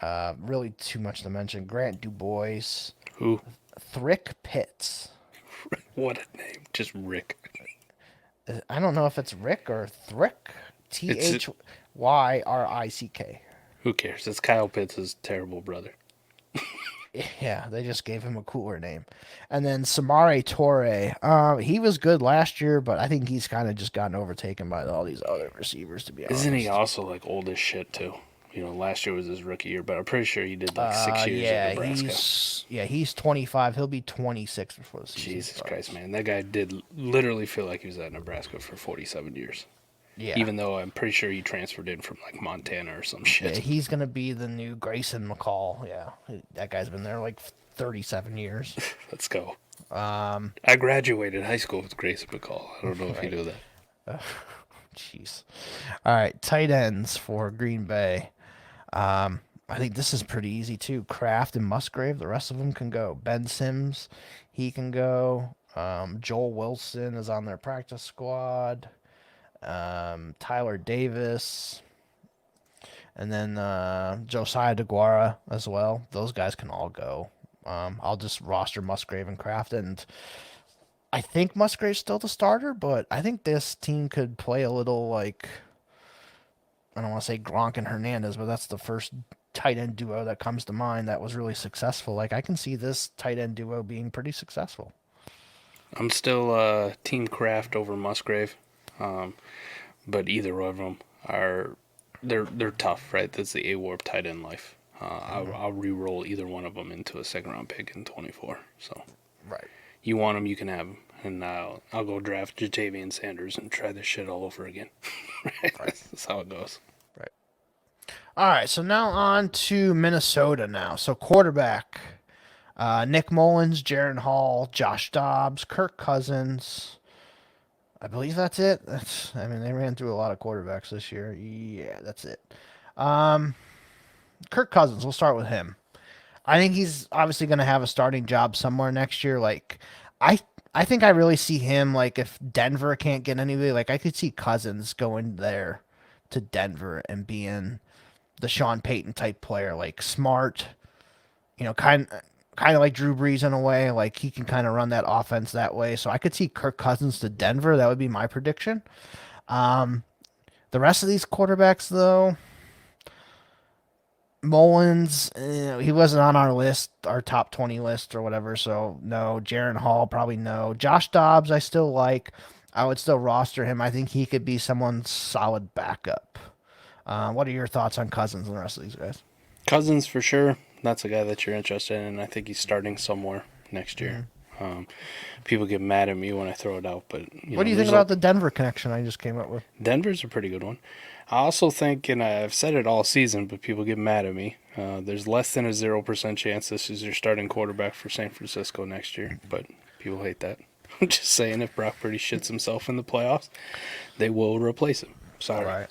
really too much to mention. Grant Dubois. Who? Thrick Pitts. What a name. Just Rick. I don't know if it's Rick or Thrick. Thyrick. Who cares? It's Kyle Pitts' terrible brother. Yeah, they just gave him a cooler name. And then Samari Torre. He was good last year, but I think he's kind of just gotten overtaken by all these other receivers, to be honest. Isn't he also like old as shit too? You know, last year was his rookie year, but I'm pretty sure he did like 6 years at Nebraska. He's 25. He'll be 26 before the season Jesus starts. Christ, man. That guy did literally feel like he was at Nebraska for 47 years. Yeah. Even though I'm pretty sure he transferred in from like Montana or some shit. Yeah, he's going to be the new Grayson McCall. Yeah. That guy's been there like 37 years. Let's go. I graduated high school with Grayson McCall. I don't know if you knew that. Jeez. All right. Tight ends for Green Bay. I think this is pretty easy too. Kraft and Musgrave. The rest of them can go. Ben Sims, he can go. Joel Wilson is on their practice squad. Tyler Davis, and then Josiah DeGuara as well. Those guys can all go. I'll just roster Musgrave and Kraft, and I think Musgrave's still the starter, but I think this team could play a little like, I don't want to say Gronk and Hernandez, but that's the first tight end duo that comes to mind that was really successful. Like, I can see this tight end duo being pretty successful. I'm still Team Kraft over Musgrave. But either of them they're tough, right? That's the A-Warp tight end life. I'll re-roll either one of them into a second-round pick in 24. So, right, you want them, you can have them, and I'll go draft Jatavian Sanders and try this shit all over again. Right? That's how it goes. Right. All right, so now on to Minnesota now. So quarterback, Nick Mullins, Jaron Hall, Josh Dobbs, Kirk Cousins. I believe that's it. They ran through a lot of quarterbacks this year. Yeah, that's it. Kirk Cousins, we'll start with him. I think he's obviously going to have a starting job somewhere next year. Like, I think I really see him, like, if Denver can't get anybody, like, I could see Cousins going there to Denver and being the Sean Payton type player, like, smart, kind of like Drew Brees in a way. Like, he can kind of run that offense that way. So I could see Kirk Cousins to Denver. That would be my prediction. The rest of these quarterbacks, though, Mullins, he wasn't on our list, our top 20 list or whatever. So no. Jaron Hall, probably no. Josh Dobbs, I still like. I would still roster him. I think he could be someone's solid backup. What are your thoughts on Cousins and the rest of these guys? Cousins for sure. That's a guy that you're interested in, and I think he's starting somewhere next year. Mm-hmm. People get mad at me when I throw it out, but what do you think about the Denver connection I just came up with? Denver's a pretty good one. I also think, and I've said it all season, but people get mad at me, there's less than a 0% chance this is your starting quarterback for San Francisco next year, but people hate that. I'm just saying, if Brock Purdy shits himself in the playoffs, they will replace him. Sorry. All right.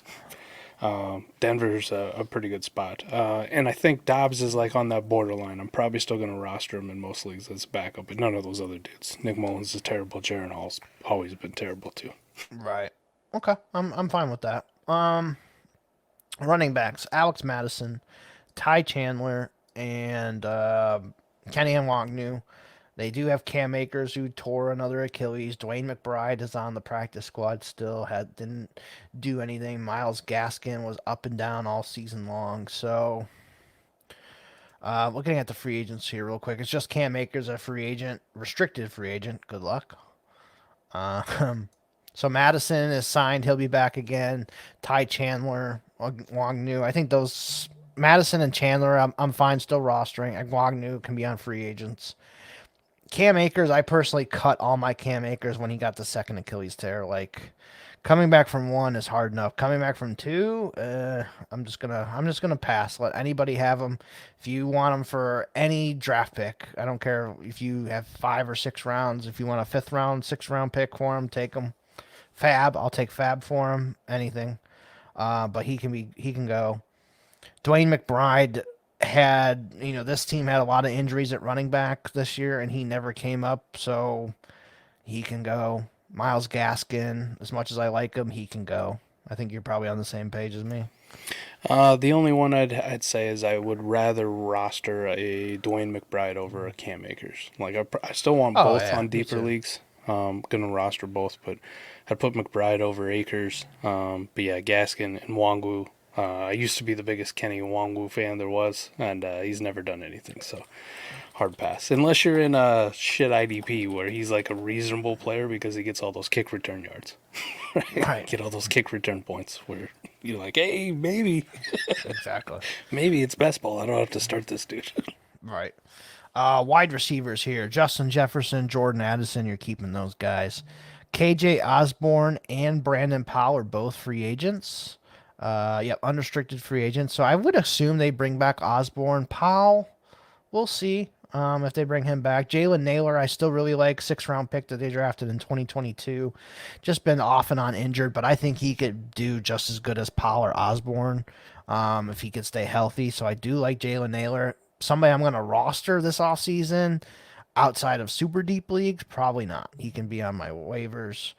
Denver's a pretty good spot. And I think Dobbs is like on that borderline. I'm probably still going to roster him in most leagues as backup, but none of those other dudes. Nick Mullins is terrible. Jaron Hall's always been terrible too. Right. Okay. I'm fine with that. Running backs, Alex Madison, Ty Chandler, and Kenny Nwangwu. They do have Cam Akers, who tore another Achilles. Dwayne McBride is on the practice squad still. Didn't do anything. Myles Gaskin was up and down all season long. So, looking at the free agents here real quick, it's just Cam Akers, a free agent, restricted free agent. Good luck. So Madison is signed. He'll be back again. Ty Chandler, Nwangwu. I think those Madison and Chandler, I'm fine still rostering. Nwangwu can be on free agents. Cam Akers, I personally cut all my Cam Akers when he got the second Achilles tear. Like, coming back from one is hard enough. Coming back from two, I'm just gonna pass. Let anybody have him. If you want him for any draft pick, I don't care if you have 5 or 6 rounds. If you want a 5th round, 6th round pick for him, take him. Fab, I'll take Fab for him. Anything, but he can go. Dwayne McBride had, this team had a lot of injuries at running back this year, and he never came up, so he can go. Myles Gaskin, as much as I like him, he can go. I think you're probably on the same page as me. The only one I'd say is I would rather roster a Dwayne McBride over a Cam Akers. Like I still want Oh, both yeah, on me deeper too. leagues. Gonna roster both, but I'd put McBride over Akers. But yeah, Gaskin and Wangwu. I used to be the biggest Kenny Wangwu fan there was, and he's never done anything. So hard pass. Unless you're in a shit IDP where he's like a reasonable player because he gets all those kick return yards. Right. Get all those kick return points where you're like, hey, maybe Exactly. maybe it's best ball. I don't have to start this dude. Right. Wide receivers here: Justin Jefferson, Jordan Addison. You're keeping those guys. KJ Osborne and Brandon Powell are both free agents. Yep, unrestricted free agents. So I would assume they bring back Osborne. Powell, we'll see if they bring him back. Jalen Naylor, I still really like, 6th-round pick that they drafted in 2022. Just been off and on injured, but I think he could do just as good as Powell or Osborne if he could stay healthy. So I do like Jalen Naylor. Somebody I'm going to roster this offseason outside of super deep leagues, probably not. He can be on my waivers.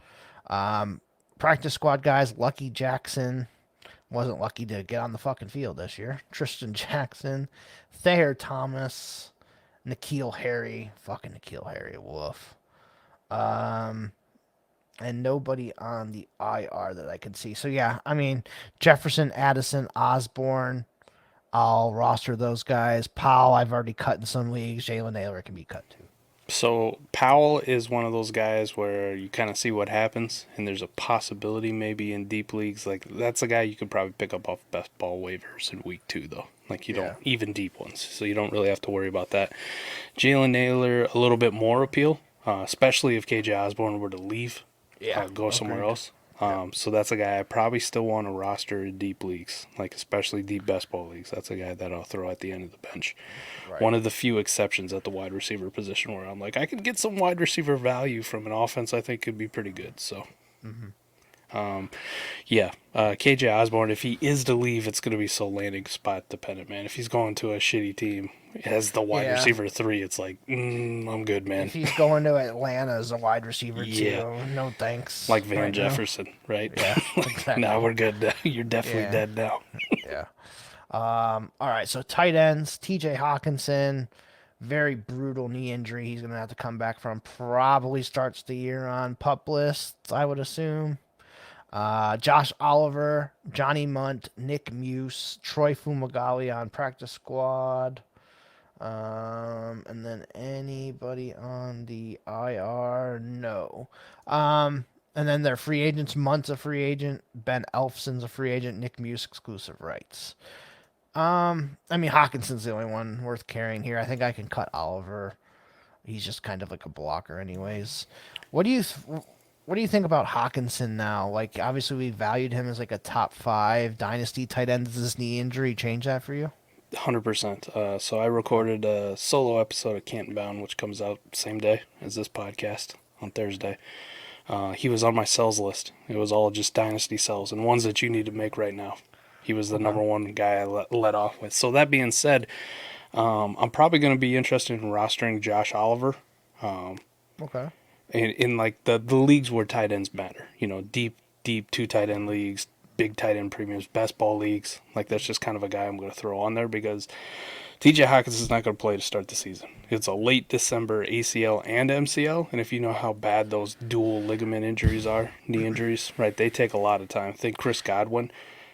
Practice squad guys, Lucky Jackson. Wasn't lucky to get on the fucking field this year. Tristan Jackson, Thayer Thomas, N'Keal Harry, fucking N'Keal Harry, woof. And nobody on the IR that I can see. So yeah, I mean Jefferson, Addison, Osborne. I'll roster those guys. Powell, I've already cut in some leagues. Jalen Naylor can be cut too. So Powell is one of those guys where you kind of see what happens, and there's a possibility maybe in deep leagues. Like that's a guy you could probably pick up off best ball waivers in week 2, though. Like you don't even deep ones, so you don't really have to worry about that. Jalen Naylor, a little bit more appeal, especially if KJ Osborne were to leave, go somewhere else. So that's a guy I probably still want to roster in deep leagues, like especially deep best ball leagues. That's a guy that I'll throw at the end of the bench. Right. One of the few exceptions at the wide receiver position where I'm like, I could get some wide receiver value from an offense I think could be pretty good. So, KJ Osborne, if he is to leave, it's going to be so landing spot dependent, man. If he's going to a shitty team as the wide receiver 3, it's like, I'm good, man. If he's going to Atlanta as a wide receiver too, no thanks. Like Van Jefferson, right? Yeah, exactly. Now we're good. You're definitely dead now. Yeah. All right, so tight ends, TJ Hawkinson, very brutal knee injury. He's going to have to come back from. Probably starts the year on PUP lists, I would assume. Josh Oliver, Johnny Munt, Nick Muse, Troy Fumagalli on practice squad. And then anybody on the IR? No. And then their free agents, Munt's a free agent, Ben Elfson's a free agent, Nick Muse exclusive rights. I mean Hawkinson's the only one worth carrying here. I think I can cut Oliver. He's just kind of like a blocker anyways. What do you think about Hawkinson now? Like obviously we valued him as like a top 5 dynasty tight end. Does this knee injury change that for you? 100%. So I recorded a solo episode of Canton Bound, which comes out same day as this podcast on Thursday. He was on my sells list. It was all just dynasty sells and ones that you need to make right now. He was the number one guy I let off with. So that being said, I'm probably going to be interested in rostering Josh Oliver. Okay. In like the leagues where tight ends matter. You know, deep 2 tight end leagues, big tight end premiums, best ball leagues. Like that's just kind of a guy I'm going to throw on there because TJ Hawkins is not going to play to start the season. It's a late December ACL and MCL, and if you know how bad those dual ligament injuries are, knee injuries, right, they take a lot of time. Think Chris Godwin.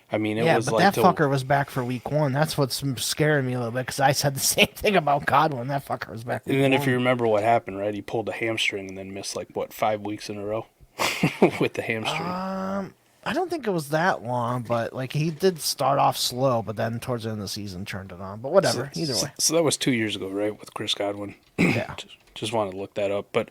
I mean, it was but like that fucker was back for week 1. That's what's scaring me a little bit because I said the same thing about Godwin. That fucker was back. And then if you remember what happened, right, he pulled a hamstring and then missed 5 weeks in a row with the hamstring. I don't think it was that long, but like he did start off slow, but then towards the end of the season turned it on. But whatever, either way. So that was 2 years ago, right, with Chris Godwin. Yeah. Just wanted to look that up, but.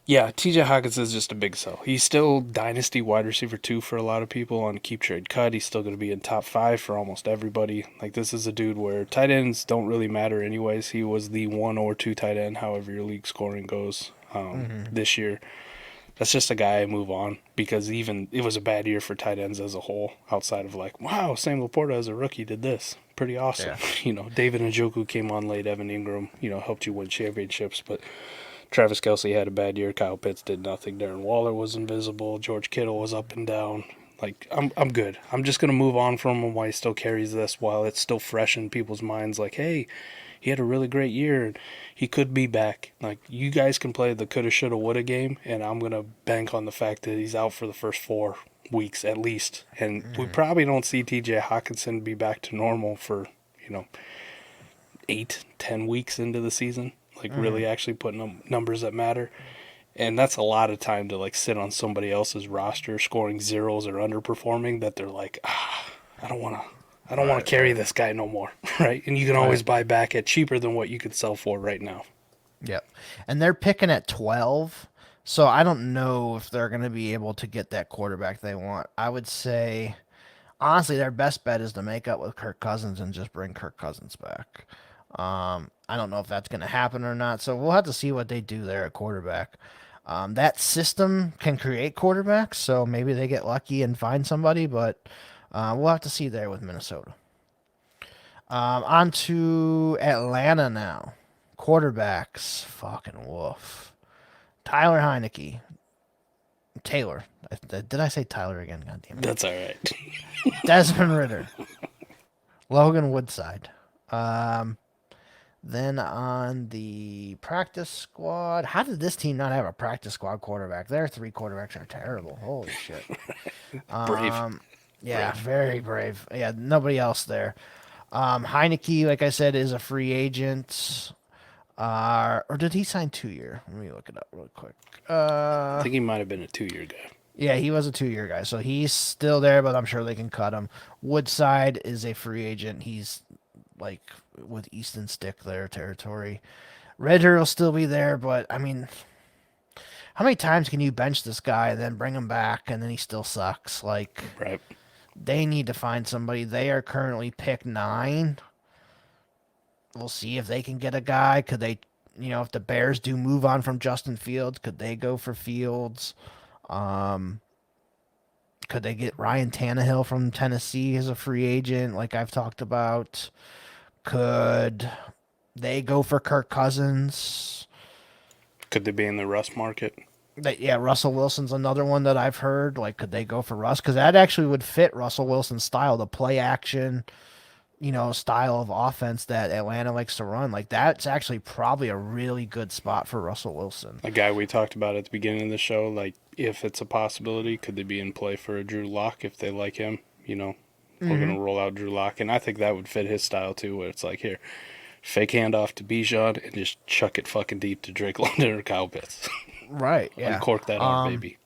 Yeah, TJ Hawkins is just a big sell. He's still dynasty wide receiver 2 for a lot of people on keep trade cut. He's still going to be in top 5 for almost everybody. Like this is a dude where tight ends don't really matter anyways. He was the 1 or 2 tight end, however your league scoring goes this year. That's just a guy I move on because even it was a bad year for tight ends as a whole. Outside of like, wow, Sam Laporta as a rookie did this, pretty awesome. Yeah. David Njoku came on late. Evan Ingram, helped you win championships, but. Travis Kelce had a bad year. Kyle Pitts did nothing. Darren Waller was invisible. George Kittle was up and down. Like, I'm good. I'm just gonna move on from him while he still carries this, while it's still fresh in people's minds. Like, hey, he had a really great year. And he could be back. Like, you guys can play the coulda, shoulda, woulda game, and I'm gonna bank on the fact that he's out for the first 4 weeks at least. And we probably don't see T.J. Hawkinson be back to normal for 8-10 weeks into the season. Like, really actually putting up numbers that matter. And that's a lot of time to like sit on somebody else's roster scoring zeros or underperforming that they're like, I don't want to carry this guy no more, right? And you can always buy back at cheaper than what you could sell for right now. Yep. And they're picking at 12, so I don't know if they're going to be able to get that quarterback they want. I would say, honestly, their best bet is to make up with Kirk Cousins and just bring Kirk Cousins back. I don't know if that's going to happen or not, so we'll have to see what they do there at quarterback. That system can create quarterbacks, so maybe they get lucky and find somebody, but we'll have to see there with Minnesota. On to Atlanta now. Quarterbacks. Fucking woof. Tyler Heineke. Taylor. Did I say Tyler again? God damn it. That's all right. Desmond Ridder. Logan Woodside. Then on the practice squad, how did this team not have a practice squad quarterback? Their 3 quarterbacks are terrible. Holy shit. Brave. Yeah, brave. Very brave. Yeah, nobody else there. Heineke, like I said, is a free agent. Or did he sign 2-year? Let me look it up real quick. I think he might have been a 2-year guy. Yeah, he was a 2-year guy, so he's still there, but I'm sure they can cut him. Woodside is a free agent. He's like with Easton Stick there territory. Ridder will still be there, but I mean, how many times can you bench this guy and then bring him back and then he still sucks? Like, right. They need to find somebody. They are currently pick 9. We'll see if they can get a guy. Could they, if the Bears do move on from Justin Fields, could they go for Fields? Could they get Ryan Tannehill from Tennessee as a free agent, like I've talked about? Could they go for Kirk Cousins? Could they be in the Russ market? Yeah, Russell Wilson's another one that I've heard. Like, could they go for Russ? Because that actually would fit Russell Wilson's style, the play action, style of offense that Atlanta likes to run. Like, that's actually probably a really good spot for Russell Wilson. A guy we talked about at the beginning of the show, like, if it's a possibility, could they be in play for a Drew Lock if they like him? We're going to roll out Drew Lock. And I think that would fit his style, too, where it's like, here, fake handoff to Bijan and just chuck it fucking deep to Drake London or Kyle Pitts. Right, yeah. Uncork that out, baby.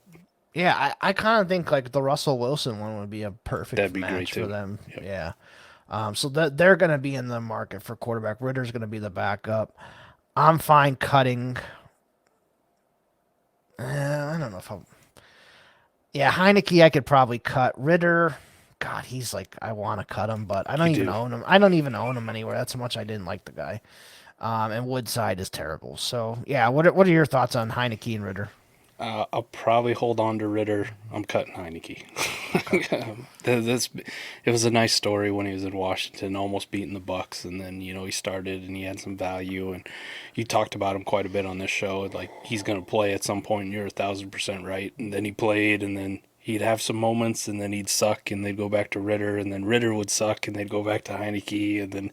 Yeah, I kind of think, like, the Russell Wilson one would be a perfect match great for them. Yep. Yeah. So they're going to be in the market for quarterback. Ritter's going to be the backup. I'm fine cutting. I don't know if I'm... Yeah, Heineke I could probably cut. Ritter... God, he's like, I want to cut him, but I don't even own him. I don't even own him anywhere. That's how much I didn't like the guy. And Woodside is terrible. So, yeah, what are your thoughts on Heineke and Ritter? I'll probably hold on to Ritter. I'm cutting Heineke. It was a nice story when he was in Washington, almost beating the Bucks, and then he started and he had some value, and you talked about him quite a bit on this show. Like, he's going to play at some point, and you're 1,000% right. And then he played, and then he'd have some moments, and then he'd suck, and they'd go back to Ritter, and then Ritter would suck, and they'd go back to Heineke, and then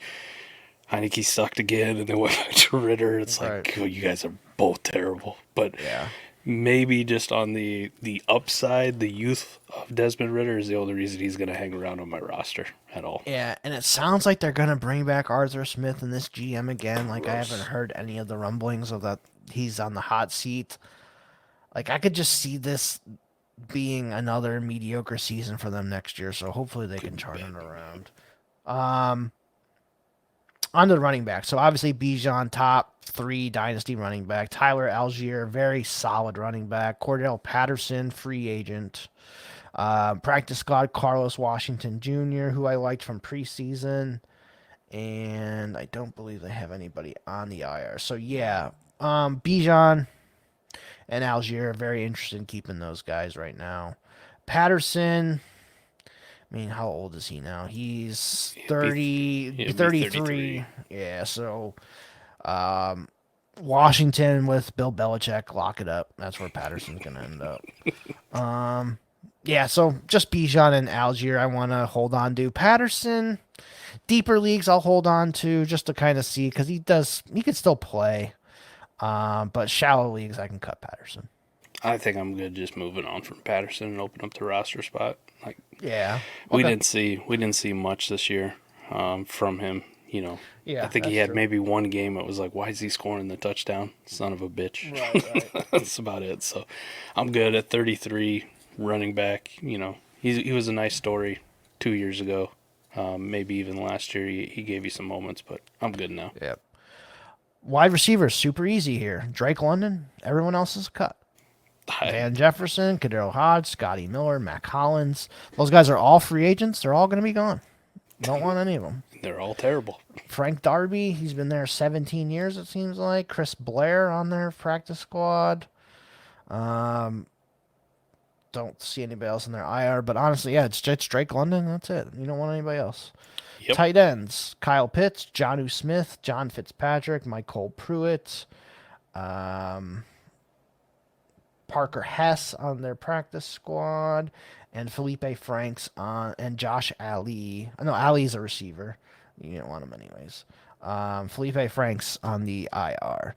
Heineke sucked again, and then went back to Ritter. It's like, oh, you guys are both terrible. But yeah. Maybe just on the upside, the youth of Desmond Ritter is the only reason he's going to hang around on my roster at all. Yeah, and it sounds like they're going to bring back Arthur Smith and this GM again. Like, Gross. I haven't heard any of the rumblings of that he's on the hot seat. Like, I could just see this being another mediocre season for them next year, so hopefully they can turn it around. On to the running back. So obviously Bijan, top 3 dynasty running back. Tyler Algier, very solid running back. Cordell Patterson, free agent. Practice squad, Carlos Washington Jr., who I liked from preseason. And I don't believe they have anybody on the IR. So yeah, Bijan and Algier, very interested in keeping those guys right now. Patterson, I mean, how old is he now? He's 33. 33. Yeah, so Washington with Bill Belichick, lock it up. That's where Patterson's going to end up. Yeah, so just Bijan and Algier I want to hold on to. Patterson, deeper leagues I'll hold on to just to kind of see because he can still play. But shallow leagues I can cut Patterson. I think I'm good just moving on from Patterson and open up the roster spot. Like Yeah. we Okay. didn't see much this year from him. You know, Yeah, I think he that's had true. maybe one game. It was like, why is he scoring the touchdown? Son of a bitch. Right. That's about it. So I'm good at 33 running back. You know, he was a nice story 2 years ago. Maybe even last year he gave you some moments, but I'm good now. Yep. Wide receivers, super easy here. Drake London, everyone else is cut. Van Jefferson, Kadero Hodge, Scotty Miller, Mac Collins. Those guys are all free agents. They're all going to be gone. Don't want any of them. They're all terrible. Frank Darby, he's been there 17 years, it seems like. Chris Blair on their practice squad. Don't see anybody else in their IR, but honestly, yeah, it's Drake London. That's it. You don't want anybody else. Yep. Tight ends: Kyle Pitts, Jonnu Smith, John Fitzpatrick, Michael Pruitt, Parker Hess on their practice squad, and Felipe Franks on and Josh Ali. No, Ali's a receiver. You don't want him anyways. Felipe Franks on the IR.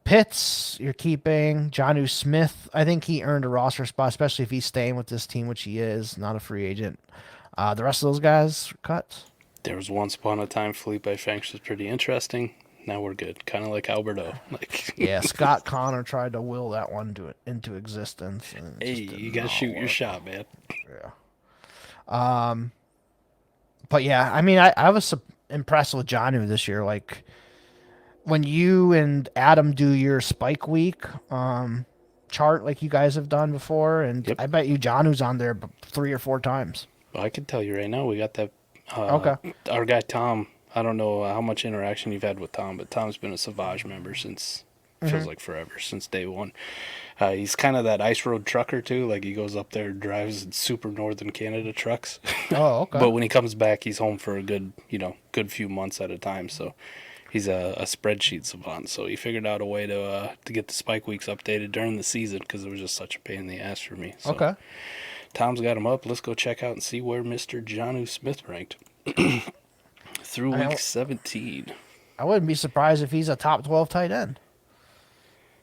Pitts, you're keeping. Jonnu Smith, I think he earned a roster spot, especially if he's staying with this team, which he is, not a free agent. The rest of those guys, cut. There was once upon a time Felipe Franks was pretty interesting. Now we're good. Kind of like Alberto. Like, Yeah, Scott Connor tried to will that one into existence. And hey, you got to shoot your shot, man. Yeah. But yeah, I mean, I was impressed with Jonnu this year. Like, when you and Adam do your spike week chart like you guys have done before, and Yep. I bet you Jonnu's on there 3 or 4 times. Well, I can tell you right now, we got that. Okay. Our guy Tom. I don't know how much interaction you've had with Tom, but Tom's been a Savage member since feels like forever, since day one. He's kind of that ice road trucker too. Like he goes up there, drives super northern Canada trucks. Oh, okay. But when he comes back, he's home for a good few months at a time. So he's a spreadsheet savant. So he figured out a way to get the spike weeks updated during the season because it was just such a pain in the ass for me. So Okay. Tom's got him up. Let's go check out and see where Mr. Jonnu Smith ranked through week 17. I wouldn't be surprised if he's a top 12 tight end.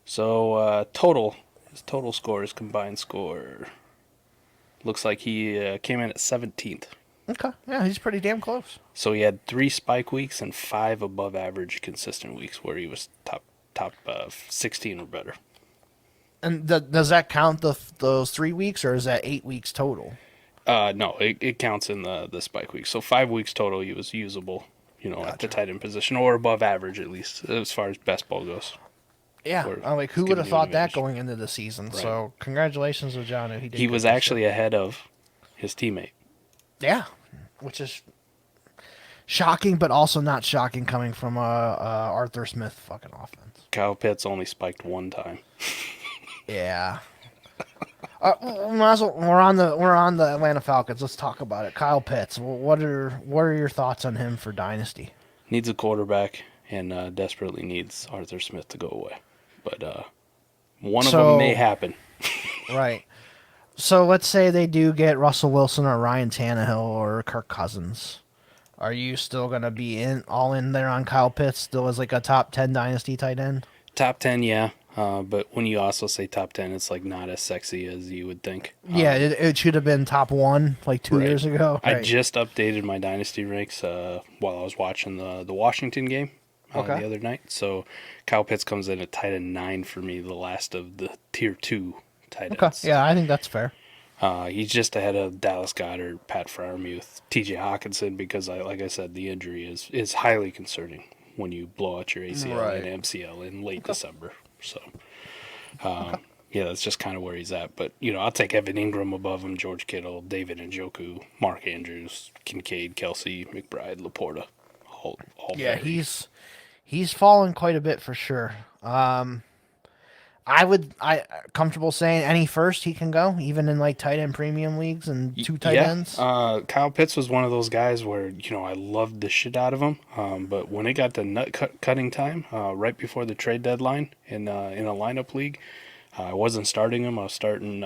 So his total score, his combined score, looks like he came in at 17th. Okay. Yeah, he's pretty damn close. So he had 3 spike weeks and 5 above average consistent weeks where he was top 16 or better. And does that count those 3 weeks, or is that 8 weeks total? No, it counts in the spike weeks. So 5 weeks total he was usable, at the tight end position, or above average at least, as far as best ball goes. Yeah, Or I'm like, who would giving have you thought an that advantage. going into the season? Right. So congratulations to John. He He was actually ahead of his teammate. Yeah, which is shocking, but also not shocking coming from a Arthur Smith fucking offense. Kyle Pitts only spiked 1 time. Yeah. Might as well, we're on the Atlanta Falcons. Let's talk about it. Kyle Pitts. What are your thoughts on him for Dynasty? Needs a quarterback and desperately needs Arthur Smith to go away. But one of them may happen. Right. So let's say they do get Russell Wilson or Ryan Tannehill or Kirk Cousins. Are you still going to be all in there on Kyle Pitts, still as like a top 10 Dynasty tight end? Top 10, yeah. But when you also say top 10, it's like not as sexy as you would think. Yeah, it should have been top 1 like 2 years ago. I Right. just updated my Dynasty ranks while I was watching the Washington game the other night. So Kyle Pitts comes in at tight end 9 for me, the last of the tier 2 tight ends. Okay. Yeah, I think that's fair. He's just ahead of Dallas Goedert, Pat Freiermuth, T.J. Hawkinson because, like I said, the injury is highly concerning when you blow out your ACL and MCL in late December. So, yeah, that's just kind of where he's at. But, I'll take Evan Ingram above him, George Kittle, David Njoku, Mark Andrews, Kincaid, Kelsey, McBride, Laporta. All Yeah, very- he's fallen quite a bit for sure. I comfortable saying any first he can go, even in like tight end premium leagues and 2 tight ends. Kyle Pitts was one of those guys where, I loved the shit out of him. But when it got to cutting time, right before the trade deadline in a lineup league, I wasn't starting him. I was starting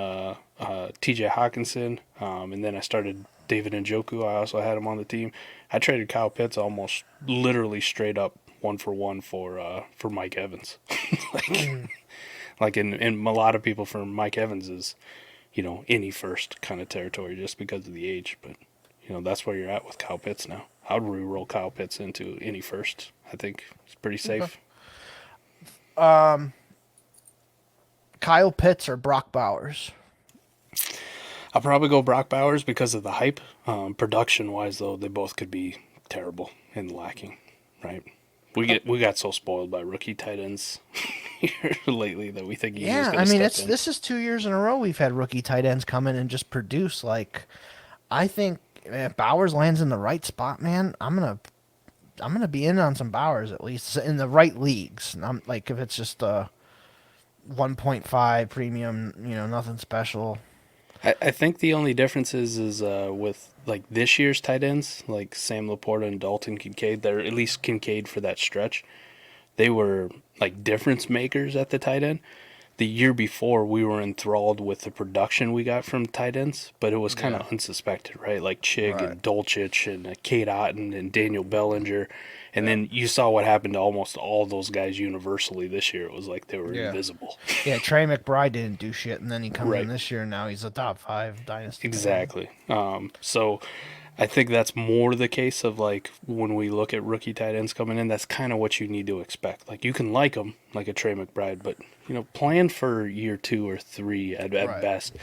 T.J. Hawkinson, and then I started David Njoku. I also had him on the team. I traded Kyle Pitts almost literally straight up 1-for-1 for Mike Evans. And a lot of people for Mike Evans is, any first kind of territory just because of the age. But, that's where you're at with Kyle Pitts now. I would re-roll Kyle Pitts into any first. I think it's pretty safe. Kyle Pitts or Brock Bowers? I'll probably go Brock Bowers because of the hype. Production-wise, though, they both could be terrible and lacking, right? We got so spoiled by rookie tight ends here lately that we think he's just going to step in. This is 2 years in a row we've had rookie tight ends come in and just produce. Like, I think if Bowers lands in the right spot, man, I'm gonna be in on some Bowers at least in the right leagues. I'm like, if it's just a 1.5 premium, nothing special. I think the only difference is with like this year's tight ends, like Sam Laporta and Dalton Kincaid. They're at least Kincaid for that stretch. They were like difference makers at the tight end. The year before, we were enthralled with the production we got from tight ends, but it was kind of unsuspected, right? Like Chig and Dolchich and Kate Otten and Daniel Bellinger. And then you saw what happened to almost all those guys universally this year. It was like they were invisible. Yeah, Trey McBride didn't do shit, and then he comes in this year, and now he's a top 5 Dynasty. Exactly. So I think that's more the case of like when we look at rookie tight ends coming in, that's kind of what you need to expect. Like you can like them, like a Trey McBride, but plan for year 2 or 3 at best.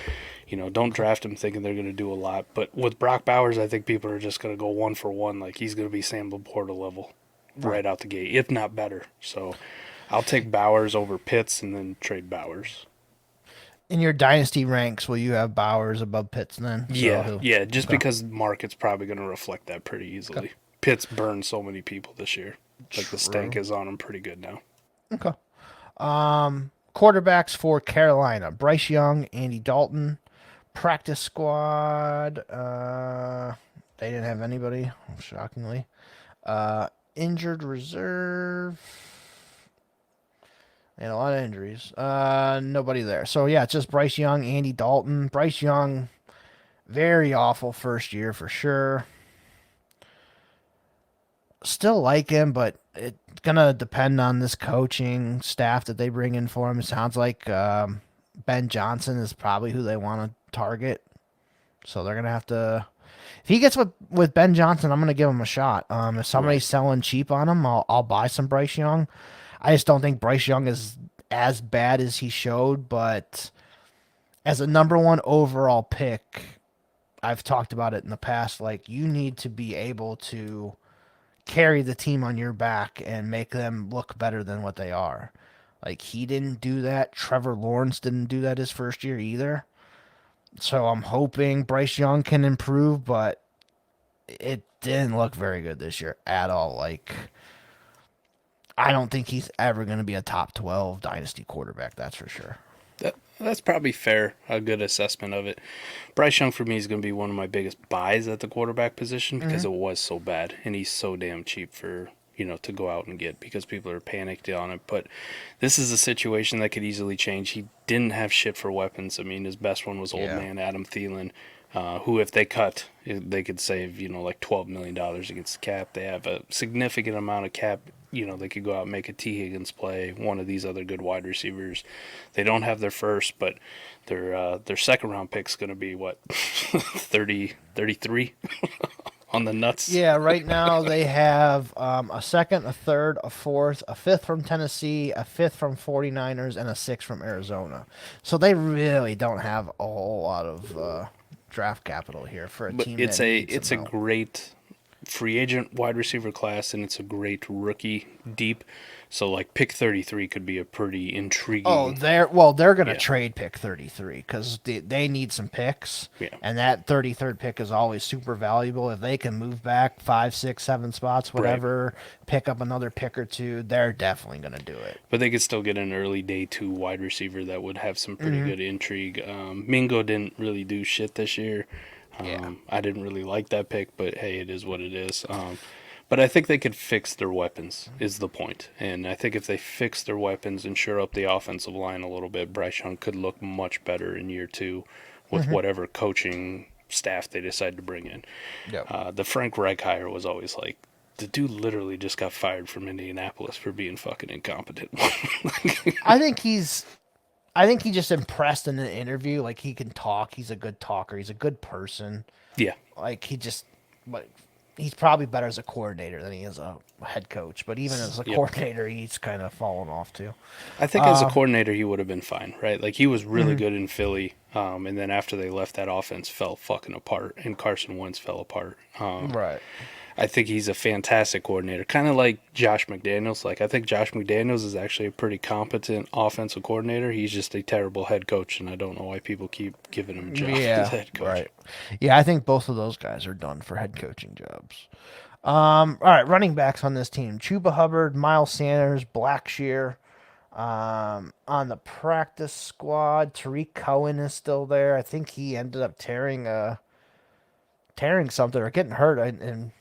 Don't draft them thinking they're going to do a lot. But with Brock Bowers, I think people are just going to go 1-for-1. Like he's going to be Sam Laporta level right out the gate, if not better. So I'll take Bowers over Pitts and then trade Bowers. In your dynasty ranks, will you have Bowers above Pitts then? Just because market's probably going to reflect that pretty easily. Okay. Pitts burned so many people this year. Like the stank is on him pretty good now. Okay. Quarterbacks for Carolina: Bryce Young, Andy Dalton. Practice squad. They didn't have anybody, shockingly. Injured reserve. And a lot of injuries. Nobody there. So, yeah, it's just Bryce Young, Andy Dalton. Bryce Young, very awful first year for sure. Still like him, but it's going to depend on this coaching staff that they bring in for him. It sounds like Ben Johnson is probably who they want to target. So they're going to have to... If he gets with Ben Johnson, I'm going to give him a shot. If somebody's selling cheap on him, I'll buy some Bryce Young. I just don't think Bryce Young is as bad as he showed, but as a number 1 overall pick, I've talked about it in the past, like you need to be able to carry the team on your back and make them look better than what they are. Like he didn't do that. Trevor Lawrence didn't do that his first year either. So I'm hoping Bryce Young can improve, but it didn't look very good this year at all. Like, I don't think he's ever going to be a top 12 dynasty quarterback. That's for sure. That's probably fair. A good assessment of it. Bryce Young for me is going to be one of my biggest buys at the quarterback position because it was so bad and he's so damn cheap for to go out and get because people are panicked on it. But this is a situation that could easily change. He didn't have shit for weapons. I mean, his best one was old man Adam Thielen, who if they cut, they could save like $12 million against the cap. They have a significant amount of cap. They could go out and make a T. Higgins play, one of these other good wide receivers. They don't have their first, but their second round pick's going to be what 33 on the nuts. Yeah, right now they have a second, a third, a fourth, a fifth from Tennessee, a fifth from 49ers, and a sixth from Arizona. So they really don't have a whole lot of draft capital here for a team. It's a great free agent wide receiver class, and it's a great rookie deep. So like pick 33 could be a pretty intriguing. Oh, they're going to trade pick 33 because they need some picks. Yeah. And that 33rd pick is always super valuable. If they can move back 5, 6, 7 spots, whatever, pick up another pick or two, they're definitely going to do it. But they could still get an early day 2 wide receiver that would have some pretty good intrigue. Mingo didn't really do shit this year. I didn't really like that pick, but hey, it is what it is. But I think they could fix their weapons, is the point. And I think if they fix their weapons and shore up the offensive line a little bit, Bryce Young could look much better in year 2 with whatever coaching staff they decide to bring in. Yep. The Frank Reich hire was always like, the dude literally just got fired from Indianapolis for being fucking incompetent. I think he just impressed in the interview. Like, he can talk. He's a good talker. He's a good person. Yeah. Like, he's probably better as a coordinator than he is a head coach. But even as a coordinator, he's kind of fallen off too. I think as a coordinator, he would have been fine, right? Like, he was really good in Philly, and then after they left, that offense fell fucking apart, and Carson Wentz fell apart. Right. I think he's a fantastic coordinator, kind of like Josh McDaniels. Like, I think Josh McDaniels is actually a pretty competent offensive coordinator. He's just a terrible head coach, and I don't know why people keep giving him jobs as head coach. Right. Yeah, I think both of those guys are done for head coaching jobs. All right, running backs on this team: Chuba Hubbard, Miles Sanders, Blackshear. On the practice squad, Tariq Cohen is still there. I think he ended up tearing something or getting hurt,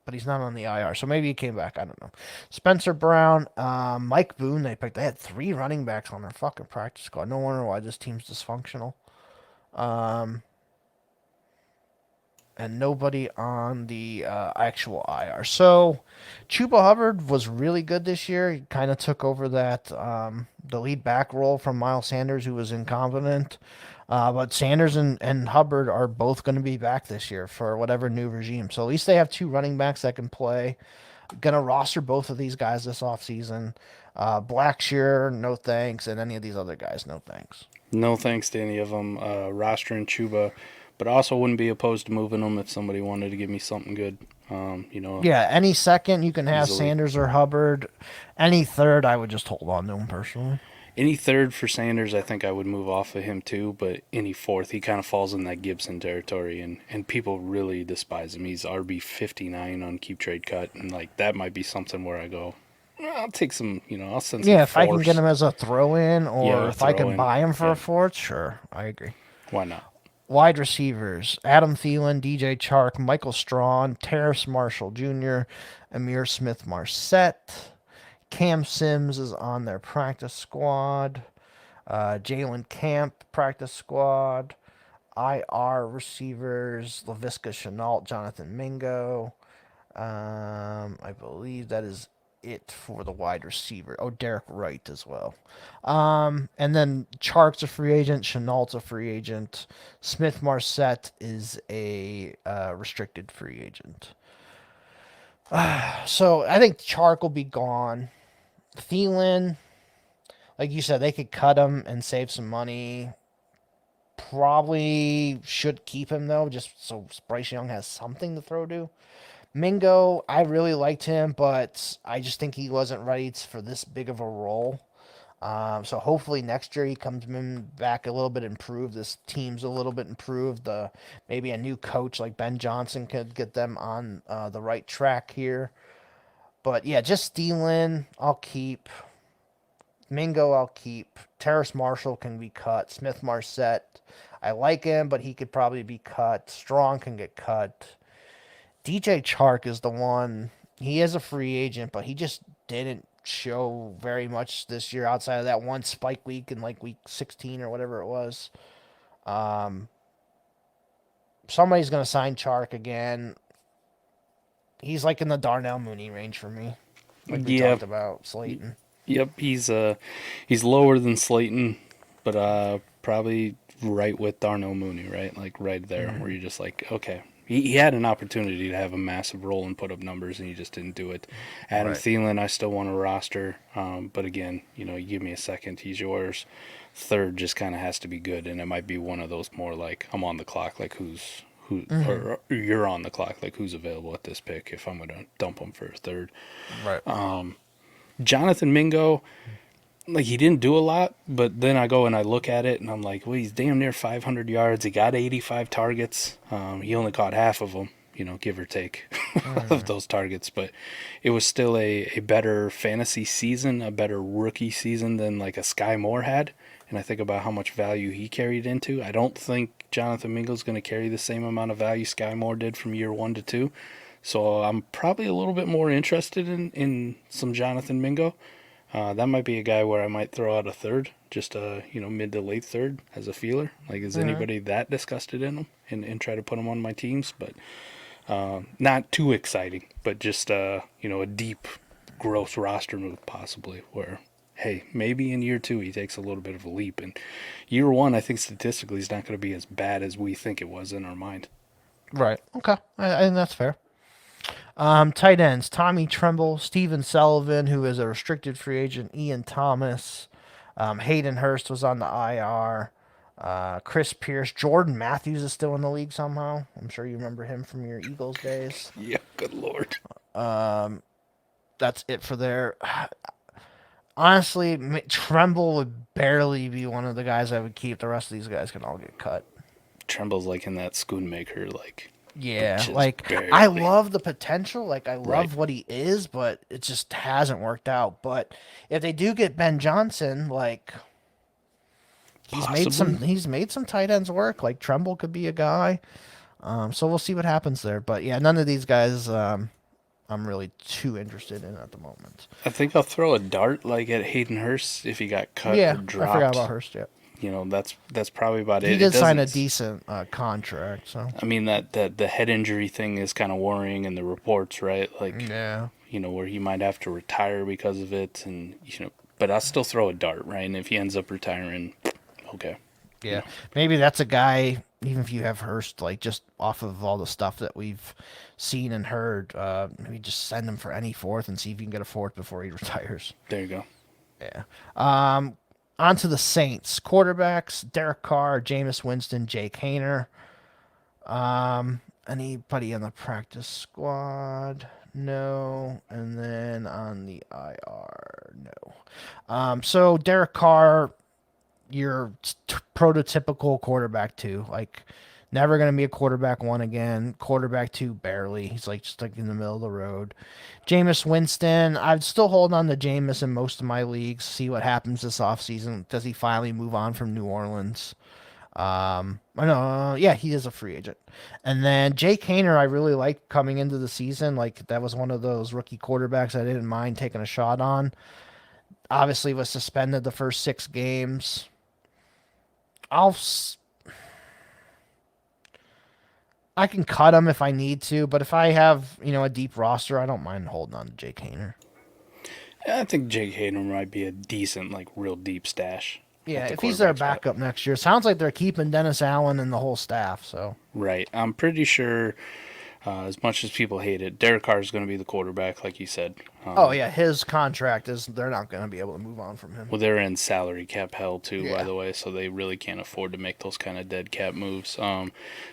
but he's not on the IR, so maybe he came back. I don't know. Spencer Brown, Mike Boone, they picked. They had 3 running backs on their fucking practice squad. No wonder why this team's dysfunctional. And nobody on the actual IR. So, Chuba Hubbard was really good this year. He kind of took over that the lead back role from Miles Sanders, who was incompetent. But Sanders and Hubbard are both going to be back this year for whatever new regime. So at least they have 2 running backs that can play. Going to roster both of these guys this offseason. Blackshear, no thanks. And any of these other guys, no thanks. No thanks to any of them. Rostering Chuba, but I also wouldn't be opposed to moving them if somebody wanted to give me something good. Yeah, any second you can have easily. Sanders or Hubbard. Any third, I would just hold on to him personally. Any third for Sanders, I think I would move off of him too, but any fourth, he kind of falls in that Gibson territory, and people really despise him. He's RB 59 on Keep Trade Cut, and like that might be something where I go, I'll take some, I'll send some Yeah, if force. I can get him as a throw-in, or if I can buy him for a fourth, sure, I agree. Why not? Wide receivers: Adam Thielen, DJ Chark, Michael Strawn, Terrace Marshall Jr., Amir Smith-Marset. Cam Sims is on their practice squad. Jalen Camp, practice squad. IR receivers: Laviska Shenault, Jonathan Mingo. I believe that is it for the wide receiver. Oh, Derek Wright as well. And then Chark's a free agent. Chenault's a free agent. Smith-Marset is a restricted free agent. So I think Chark will be gone. Thielen, like you said, they could cut him and save some money. Probably should keep him, though, just so Bryce Young has something to throw to. Mingo, I really liked him, but I just think he wasn't ready for this big of a role. So hopefully next year he comes back a little bit improved. This team's a little bit improved. Maybe a new coach like Ben Johnson could get them on the right track here. But yeah, just Thielen, I'll keep. Mingo, I'll keep. Terrace Marshall can be cut. Smith-Marset, I like him, but he could probably be cut. Strong can get cut. DJ Chark is the one. He is a free agent, but he just didn't show very much this year outside of that one spike week in like week 16 or whatever it was. Somebody's going to sign Chark again. He's like in the Darnell Mooney range for me. Like we talked about Slayton. Yep, he's lower than Slayton, but probably right with Darnell Mooney, right? Like right there, where you're just like, okay. He had an opportunity to have a massive role and put up numbers, and he just didn't do it. Adam Thielen, I still want to roster, but again, you give me a second, he's yours. Third just kind of has to be good, and it might be one of those more like I'm on the clock, like or you're on the clock, like who's available at this pick if I'm going to dump him for a third. Right. Jonathan Mingo, like he didn't do a lot, but then I go and I look at it and I'm like, well, he's damn near 500 yards. He got 85 targets. He only caught half of them, give or take of those targets. But it was still a better fantasy season, a better rookie season than like a Sky Moore had. And I think about how much value he carried into. I don't think Jonathan Mingo's going to carry the same amount of value Sky Moore did from year 1 to 2. So I'm probably a little bit more interested in some Jonathan Mingo. That might be a guy where I might throw out a third, just mid to late third as a feeler. Like, is anybody that disgusted in him and try to put him on my teams? But not too exciting, but just a deep growth roster move possibly where, hey, maybe in year 2 he takes a little bit of a leap. And year 1, I think statistically he's not going to be as bad as we think it was in our mind. Right. Okay. I think that's fair. Tight ends: Tommy Tremble, Steven Sullivan, who is a restricted free agent, Ian Thomas, Hayden Hurst was on the IR, Chris Pierce, Jordan Matthews is still in the league somehow. I'm sure you remember him from your Eagles days. Yeah, good lord. That's it for there. Honestly, Tremble would barely be one of the guys I would keep. The rest of these guys can all get cut. Tremble's like in that Schoonmaker, like. Yeah, like barely. I love the potential. Like I love what he is, but it just hasn't worked out. But if they do get Ben Johnson, like he's made some tight ends work. Like Tremble could be a guy. So we'll see what happens there. But yeah, none of these guys I'm really too interested in at the moment. I think I'll throw a dart like at Hayden Hurst if he got cut or dropped. I forgot about Hurst. Yeah. That's probably about it. He did sign a decent contract, so I mean that the head injury thing is kind of worrying in the reports, right? Like, yeah, where he might have to retire because of it, and but I'll still throw a dart, right? And if he ends up retiring, okay. Yeah, maybe that's a guy. Even if you have Hurst, like just off of all the stuff that we've seen and heard, maybe just send him for any fourth and see if you can get a fourth before he retires. There you go. Yeah. On to the Saints. Quarterbacks: Derek Carr, Jameis Winston, Jake Haener. Anybody on the practice squad? No. And then on the IR, no. So Derek Carr, your prototypical quarterback 2. Like, never going to be a quarterback 1 again. Quarterback 2, barely. He's just in the middle of the road. Jameis Winston, I'd still hold on to Jameis in most of my leagues. See what happens this offseason. Does he finally move on from New Orleans? Yeah, he is a free agent. And then Jake Haener, I really liked coming into the season. Like, that was one of those rookie quarterbacks I didn't mind taking a shot on. Obviously was suspended the first 6 games. I can cut him if I need to, but if I have, a deep roster, I don't mind holding on to Jake Haener. I think Jake Haener might be a decent, real deep stash. Yeah, if he's their backup next year. Sounds like they're keeping Dennis Allen and the whole staff, so. Right. I'm pretty sure, as much as people hate it, Derek Carr is going to be the quarterback, like you said. His contract they're not going to be able to move on from him. Well, they're in salary cap hell, too, by the way, so they really can't afford to make those kind of dead cap moves.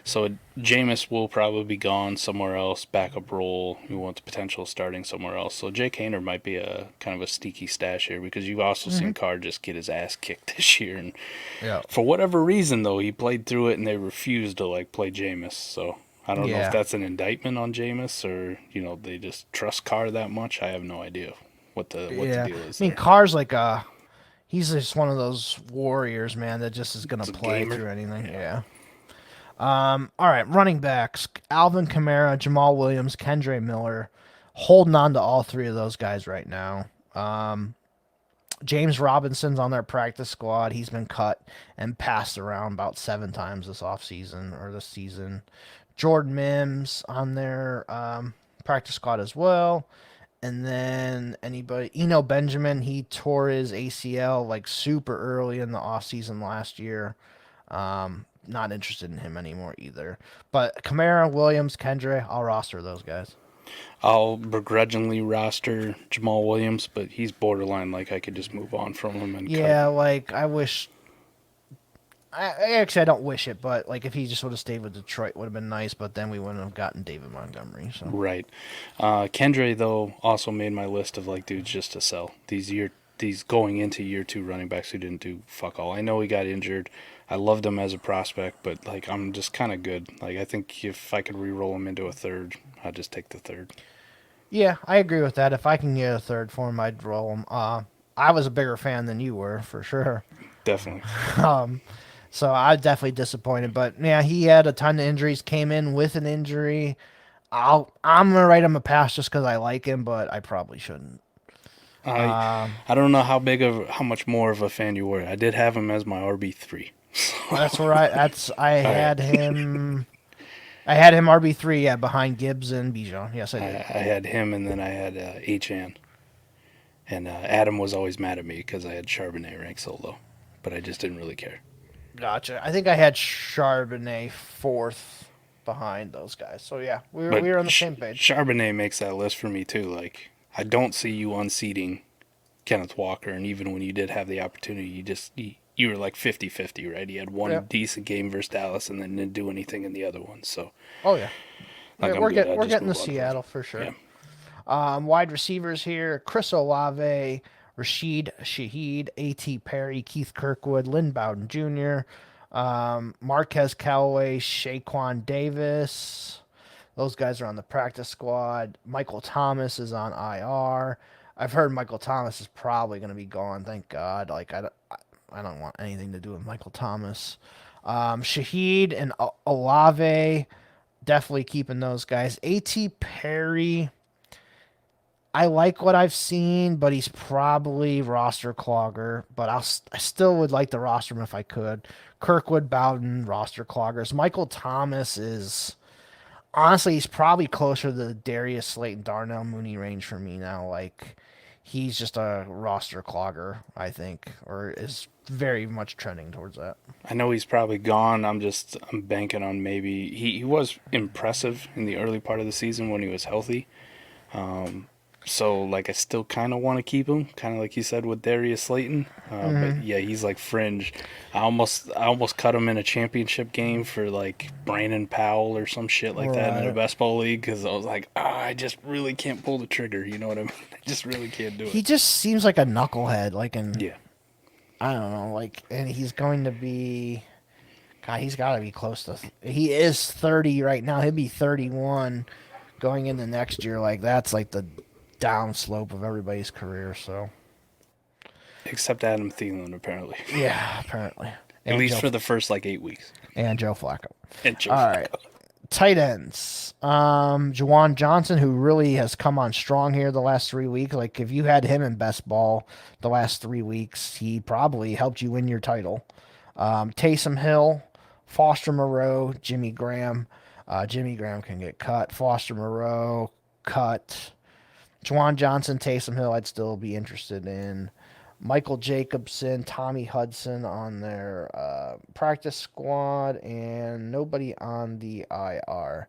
So Jameis will probably be gone somewhere else, backup role. We want the potential of starting somewhere else. So Jake Haener might be a kind of a sneaky stash here because you've also seen Carr just get his ass kicked this year. And for whatever reason, though, he played through it and they refused to, play Jameis, so... I don't know if that's an indictment on Jameis or, they just trust Carr that much. I have no idea what the deal is. I mean, Carr's he's just one of those warriors, man, that just is going to play through anything. Yeah. All right, running backs: Alvin Kamara, Jamal Williams, Kendre Miller. Holding on to all 3 of those guys right now. James Robinson's on their practice squad. He's been cut and passed around about 7 times this season. Jordan Mims on their practice squad as well. And then Eno Benjamin, he tore his ACL super early in the offseason last year. Not interested in him anymore either. But Kamara, Williams, Kendre, I'll roster those guys. I'll begrudgingly roster Jamal Williams, but he's borderline I could just move on from him. And I wish... I don't wish it, but if he just would have stayed with Detroit, would have been nice. But then we wouldn't have gotten David Montgomery. So. Right. Kendre though also made my list of dudes just to sell. These going into year 2 running backs who didn't do fuck all. I know he got injured. I loved him as a prospect, but I'm just kind of good. I think if I could re-roll him into a third, I'd just take the third. Yeah, I agree with that. If I can get a third for him, I'd roll him. I was a bigger fan than you were, for sure. Definitely. So I was definitely disappointed. But, yeah, he had a ton of injuries, came in with an injury. I'm gonna write him a pass just because I like him, but I probably shouldn't. I don't know how much more of a fan you were. I did have him as my RB3. That's where I had right. him. I had him RB3, yeah, behind Gibbs and Bijan. Yes, I I did. had him, and then I had Achan. And Adam was always mad at me because I had Charbonnet ranked so low. But I just didn't really care. Gotcha. I think I had Charbonnet fourth behind those guys. So yeah, But we were on the same page. Charbonnet makes that list for me too. Like, I don't see you unseating Kenneth Walker, and even when you did have the opportunity, you were like 50-50, right? He had one Yep. decent game versus Dallas, and then didn't do anything in the other one. So, Oh yeah, like, I'm we're good. we're getting to move on Seattle for sure. Yeah. Wide receivers here: Chris Olave, Rashid Shaheed, A.T. Perry, Keith Kirkwood, Lynn Bowden Jr., Marquez Callaway, Shaquan Davis. Those guys are on the practice squad. Michael Thomas is on IR. I've heard Michael Thomas is probably going to be gone. Thank God. Like I don't want anything to do with Michael Thomas. Shaheed and Olave, definitely keeping those guys. A.T. Perry, I like what I've seen, but he's probably roster clogger. But I still would like to roster him if I could. Kirkwood, Bowden, roster cloggers. Michael Thomas is honestly, he's probably closer to the Darius Slayton, Darnell Mooney range for me now. Like, he's just a roster clogger, I think, or is very much trending towards that. I know he's probably gone. I'm banking on maybe he was impressive in the early part of the season when he was healthy. So, like, I still kind of want to keep him, kind of like you said with Darius Slayton. But yeah, he's like fringe. I almost cut him in a championship game for like Brandon Powell or some shit like that in a Right. best ball league because I was like, I just really can't pull the trigger. You know what I mean? I just really can't do it. He just seems like a knucklehead, like Yeah. I don't know, like, and he's going to be, God, he's got to be close to. He is 30 right now. He'll be 31 going into next year. Like, that's like the downslope of everybody's career. So Except Adam Thielen, apparently. yeah, apparently. At least for the first like 8 weeks. And Joe Flacco. And Joe All Flacco. right. Tight ends. Jawan Johnson, who really has come on strong here the last 3 weeks. Like, if you had him in best ball the last 3 weeks, he probably helped you win your title. Taysom Hill, Foster Moreau, Jimmy Graham. Jimmy Graham can get cut. Foster Moreau, cut. Jawan Johnson, Taysom Hill, I'd still be interested in. Michael Jacobson, Tommy Hudson on their practice squad, and nobody on the IR.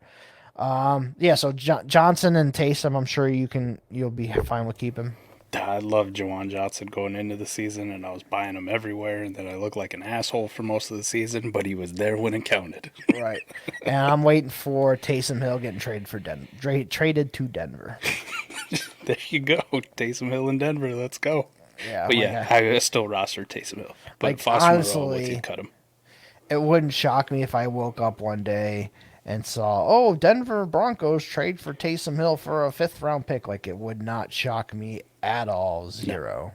Yeah, so Johnson and Taysom, I'm sure you'll be fine with keeping. I loved Jawan Johnson going into the season, and I was buying him everywhere, and then I looked like an asshole for most of the season, but he was there when it counted. Right. And I'm waiting for Taysom Hill getting traded to Denver. There you go. Taysom Hill in Denver. Let's go. Yeah. But yeah, I still roster Taysom Hill. But like, Foster honestly, Moreau, once you cut him. It wouldn't shock me if I woke up one day and saw, Denver Broncos trade for Taysom Hill for a 5th-round pick. Like, it would not shock me at all. Zero.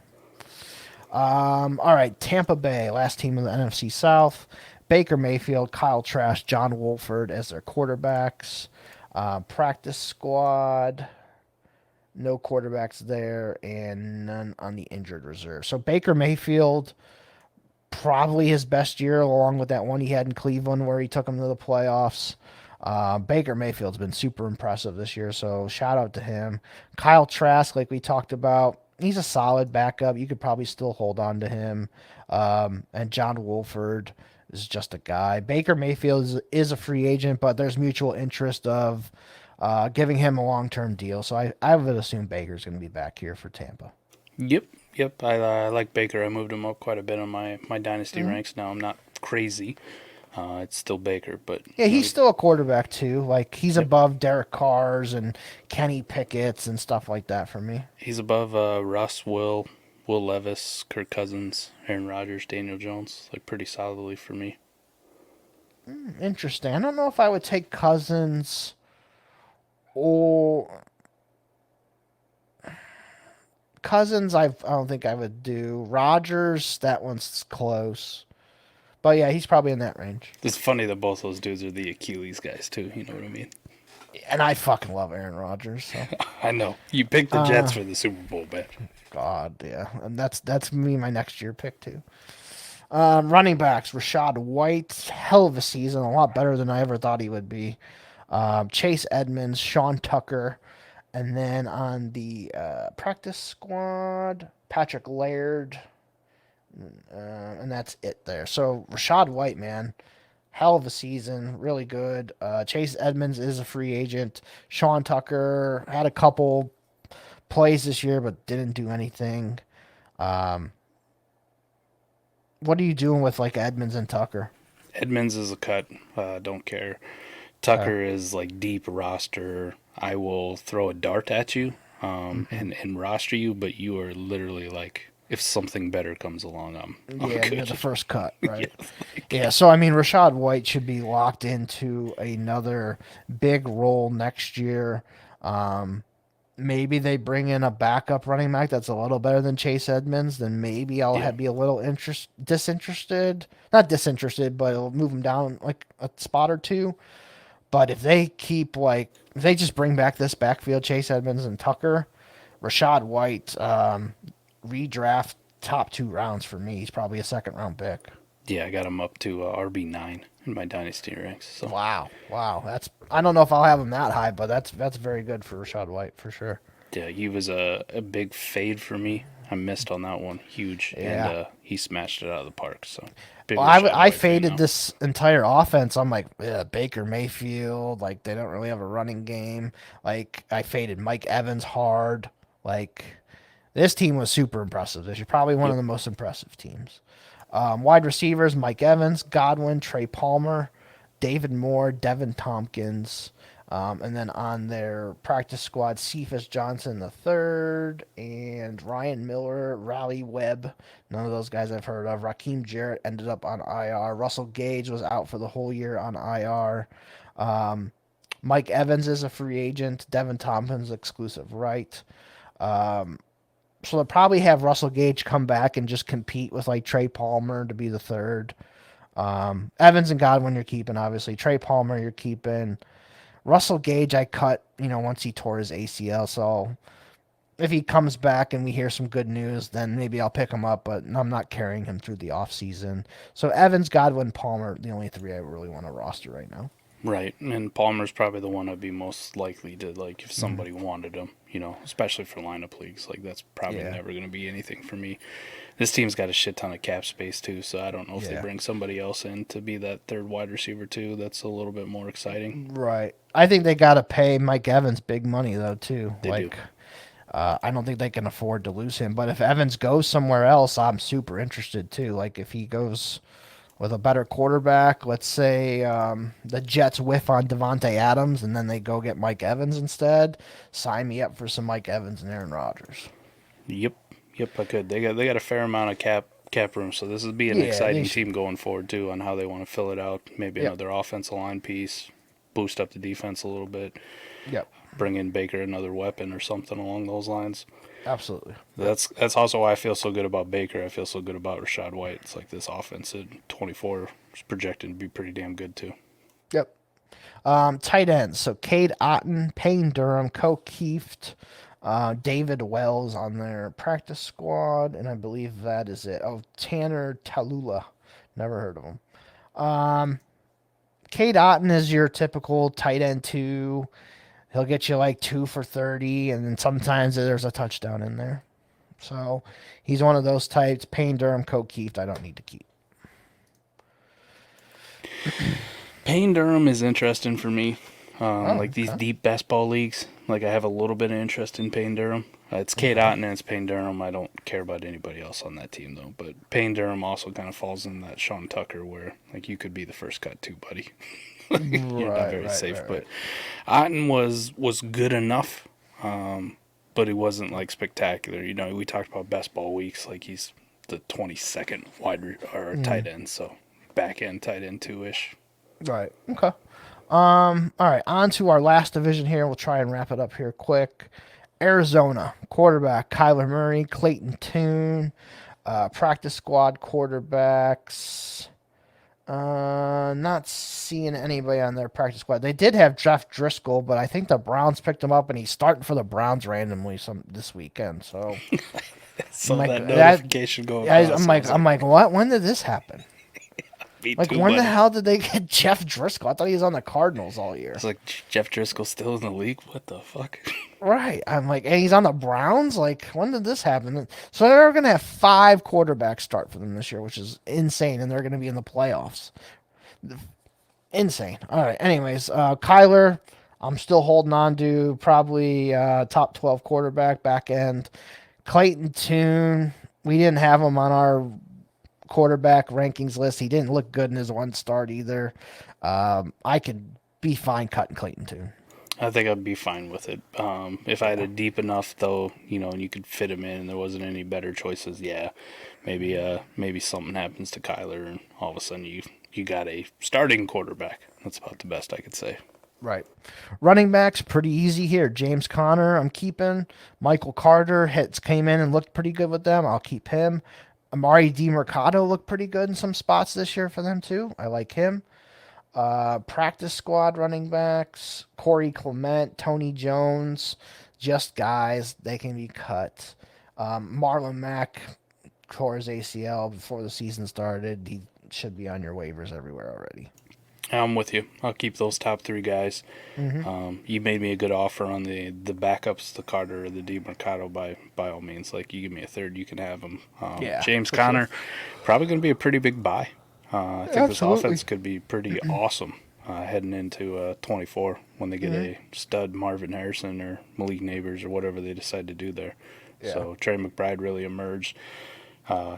No. All right, Tampa Bay, last team in the NFC South. Baker Mayfield, Kyle Trask, John Wolford as their quarterbacks. Practice squad, no quarterbacks there, and none on the injured reserve. So Baker Mayfield, probably his best year, along with that one he had in Cleveland where he took him to the playoffs. Baker Mayfield's been super impressive this year, so shout out to him. Kyle Trask, like we talked about, he's a solid backup. You could probably still hold on to him. And John Wolford is just a guy. Baker Mayfield is a free agent, but there's mutual interest of giving him a long-term deal. So I would assume Baker's going to be back here for Tampa. Yep. I like Baker. I moved him up quite a bit on my Dynasty ranks now. I'm not crazy. It's still Baker, but... Yeah, he's still a quarterback, too. Like, he's above Derek Carr's and Kenny Pickett's and stuff like that for me. He's above Russ, Will Levis, Kirk Cousins, Aaron Rodgers, Daniel Jones. Like, pretty solidly for me. Interesting. I don't know if I would take Cousins or... Cousins, I don't think I would do. Rodgers, that one's close. But yeah, he's probably in that range. It's funny that both those dudes are the Achilles guys, too. You know what I mean? And I fucking love Aaron Rodgers. So. I know. You picked the Jets for the Super Bowl bet. God, yeah. And that's me, my next year pick, too. Running backs, Rashad White, hell of a season, a lot better than I ever thought he would be. Chase Edmonds, Sean Tucker, and then on the practice squad, Patrick Laird, and that's it there. So Rashad White, man, hell of a season, really good. Chase Edmonds is a free agent. Sean Tucker had a couple plays this year, but didn't do anything. What are you doing with like Edmonds and Tucker? Edmonds is a cut. Don't care. Tucker is like deep roster. I will throw a dart at you and roster you, but you are literally like, if something better comes along, I'm Yeah, good. you're the first cut, right? Yeah. Yeah, so I mean, Rashad White should be locked into another big role next year. Maybe they bring in a backup running back that's a little better than Chase Edmonds. Then maybe I'll be a little disinterested. Not disinterested, but it'll move him down like a spot or two. But if they keep if they just bring back this backfield, Chase Edmonds and Tucker, Rashad White, redraft top 2 rounds for me. He's probably a second round pick. Yeah, I got him up to RB9 in my Dynasty ranks. So. Wow. I don't know if I'll have him that high, but that's very good for Rashad White for sure. Yeah, he was a big fade for me. I missed on that one, huge, and he smashed it out of the park. So, I faded this entire offense. I'm like Baker Mayfield, like they don't really have a running game. Like I faded Mike Evans hard. Like this team was super impressive. This is probably one of the most impressive teams. Wide receivers: Mike Evans, Godwin, Trey Palmer, David Moore, Devin Tompkins. And then on their practice squad, Cephas Johnson III and Ryan Miller, Raleigh Webb. None of those guys I've heard of. Raheem Jarrett ended up on IR. Russell Gage was out for the whole year on IR. Mike Evans is a free agent. Devin Tompkins exclusive right. So they'll probably have Russell Gage come back and just compete with like Trey Palmer to be the third. Evans and Godwin you're keeping, obviously. Trey Palmer you're keeping. Russell Gage I cut, once he tore his ACL. So if he comes back and we hear some good news, then maybe I'll pick him up, but I'm not carrying him through the offseason. So Evans, Godwin, Palmer, the only 3 I really want to roster right now. Right, and Palmer's probably the one I'd be most likely to, like, if somebody wanted him, especially for lineup leagues. Like, that's probably never going to be anything for me. This team's got a shit ton of cap space, too, so I don't know if they bring somebody else in to be that third wide receiver, too. That's a little bit more exciting. Right. I think they got to pay Mike Evans big money, though, too. They do. I don't think they can afford to lose him. But if Evans goes somewhere else, I'm super interested, too. Like, if he goes with a better quarterback, let's say the Jets whiff on Devontae Adams and then they go get Mike Evans instead, sign me up for some Mike Evans and Aaron Rodgers. Yep, I could. They got a fair amount of cap room, so this would be an exciting team going forward, too, on how they want to fill it out. Maybe another offensive line piece, boost up the defense a little bit. Yep. Bring in Baker another weapon or something along those lines. Absolutely. That's also why I feel so good about Baker. I feel so good about Rashad White. It's like this offense at 24 is projected to be pretty damn good too. Yep. Tight ends. So Cade Otton, Payne Durham, Kieft, David Wells on their practice squad, and I believe that is it. Oh, Tanner Tallulah. Never heard of him. Cade Otton is your typical tight end 2. He'll get you like 2 for 30, and then sometimes there's a touchdown in there. So he's one of those types. Payne Durham, Kieft, I don't need to keep. Payne Durham is interesting for me. These deep best ball leagues, like I have a little bit of interest in Payne Durham. It's Cade Otton and it's Payne Durham. I don't care about anybody else on that team, though. But Payne Durham also kind of falls in that Sean Tucker where, like, you could be the first cut too, buddy. You're not very safe. But Otton was good enough, but he wasn't, like, spectacular. We talked about best ball weeks. Like, he's the 22nd tight end, so back end tight end 2-ish. Right. Okay. All right, on to our last division here. We'll try and wrap it up here quick. Arizona, quarterback Kyler Murray, Clayton Tune, practice squad quarterbacks, Not seeing anybody on their practice squad. They did have Jeff Driscoll, but I think the Browns picked him up, and he's starting for the Browns randomly this weekend. So, So like, that notification going across. I'm like, what? When did this happen? Like, too, when buddy. the hell did they get Jeff Driscoll? I thought he was on the Cardinals all year. It's like Jeff Driscoll's still in the league. What the fuck? Right. I'm like, and he's on the Browns? Like, when did this happen? So they're going to have 5 quarterbacks start for them this year, which is insane, and they're going to be in the playoffs. Insane. All right. Anyways, Kyler, I'm still holding on to probably top 12 quarterback back end. Clayton Tune, we didn't have him on our quarterback rankings list. He didn't look good in his one start either. I could be fine cutting Clayton Tune. I think I'd be fine with it. If I had a deep enough, though, and you could fit him in, and there wasn't any better choices, yeah, maybe something happens to Kyler, and all of a sudden you got a starting quarterback. That's about the best I could say. Right. Running backs, pretty easy here. James Conner, I'm keeping. Michael Carter came in and looked pretty good with them. I'll keep him. Amari DiMercado looked pretty good in some spots this year for them, too. I like him. Practice squad running backs, Corey Clement, Tony Jones, just guys. They can be cut. Marlon Mack tore his ACL before the season started. He should be on your waivers everywhere already. I'm with you. I'll keep those top 3 guys. Mm-hmm. You made me a good offer on the backups, the Carter or the DiMercado. By all means, like, you give me a third, you can have them. James Conner, probably going to be a pretty big buy. I think this offense could be pretty awesome heading into 24 when they get a stud Marvin Harrison or Malik Neighbors or whatever they decide to do there. Yeah. So Trey McBride really emerged. I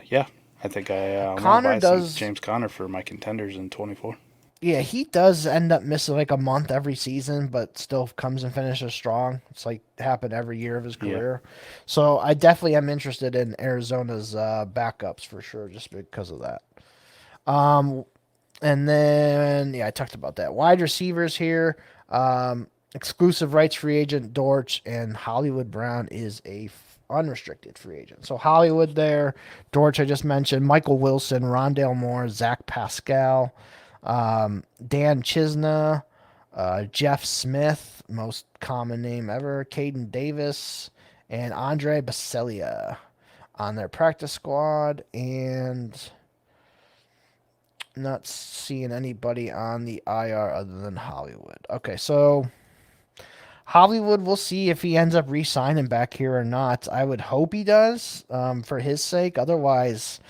think I want to buy some James Conner for my contenders in 24. Yeah, he does end up missing like a month every season, but still comes and finishes strong. It's like happened every year of his career. Yeah. So I definitely am interested in Arizona's backups for sure, just because of that. And then, I talked about that. Wide receivers here. Exclusive rights free agent Dortch, and Hollywood Brown is a unrestricted free agent. So Hollywood there. Dortch, I just mentioned. Michael Wilson, Rondale Moore, Zach Pascal, Dan Chisna, Jeff Smith, most common name ever, Caden Davis, and Andre Baselia on their practice squad, and not seeing anybody on the IR other than Hollywood. Okay, so Hollywood, we'll see if he ends up re-signing back here or not. I would hope he does, for his sake. Otherwise,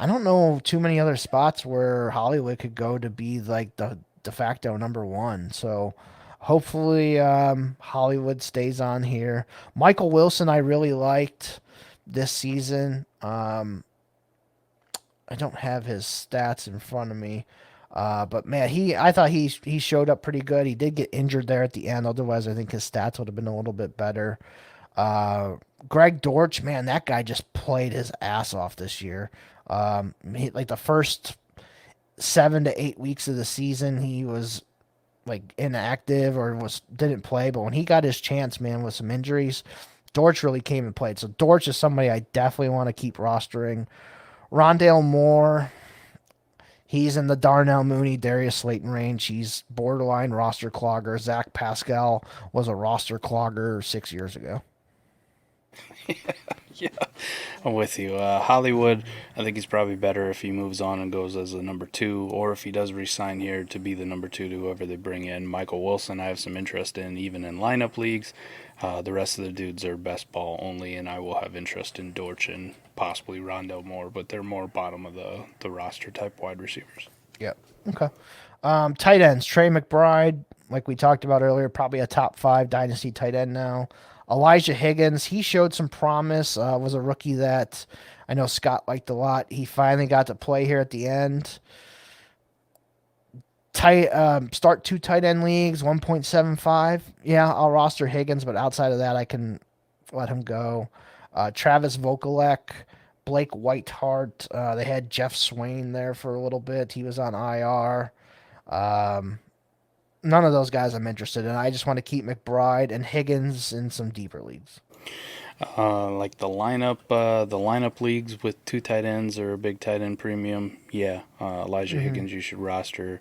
I don't know too many other spots where Hollywood could go to be like the de facto number 1. So hopefully Hollywood stays on here. Michael Wilson I really liked this season. I don't have his stats in front of me. But man, I thought he showed up pretty good. He did get injured there at the end. Otherwise, I think his stats would have been a little bit better. Greg Dortch, man, that guy just played his ass off this year. Like the first 7 to 8 weeks of the season, he was like inactive or didn't play. But when he got his chance, man, with some injuries, Dortch really came and played. So Dortch is somebody I definitely want to keep rostering. Rondale Moore, he's in the Darnell Mooney, Darius Slayton range. He's borderline roster clogger. Zach Pascal was a roster clogger 6 years ago. Yeah, I'm with you. Hollywood, I think he's probably better if he moves on and goes as a number 2, or if he does re-sign here to be the number 2 to whoever they bring in. Michael Wilson, I have some interest in, even in lineup leagues. The rest of the dudes are best ball only, and I will have interest in Dortch and possibly Rondale Moore, but they're more bottom of the roster type wide receivers. Yep. Okay. Tight ends, Trey McBride, like we talked about earlier, probably a top 5 dynasty tight end now. Elijah Higgins, he showed some promise, was a rookie that I know Scott liked a lot. He finally got to play here at the end. Start 2 tight end leagues, 1.75. Yeah, I'll roster Higgins, but outside of that, I can let him go. Travis Vokalek, Blake Whitehart. They had Jeff Swain there for a little bit. He was on IR. None of those guys I'm interested in. I just want to keep McBride and Higgins in some deeper leagues. Like the lineup leagues with 2 tight ends or a big tight end premium. Yeah, Elijah Higgins you should roster.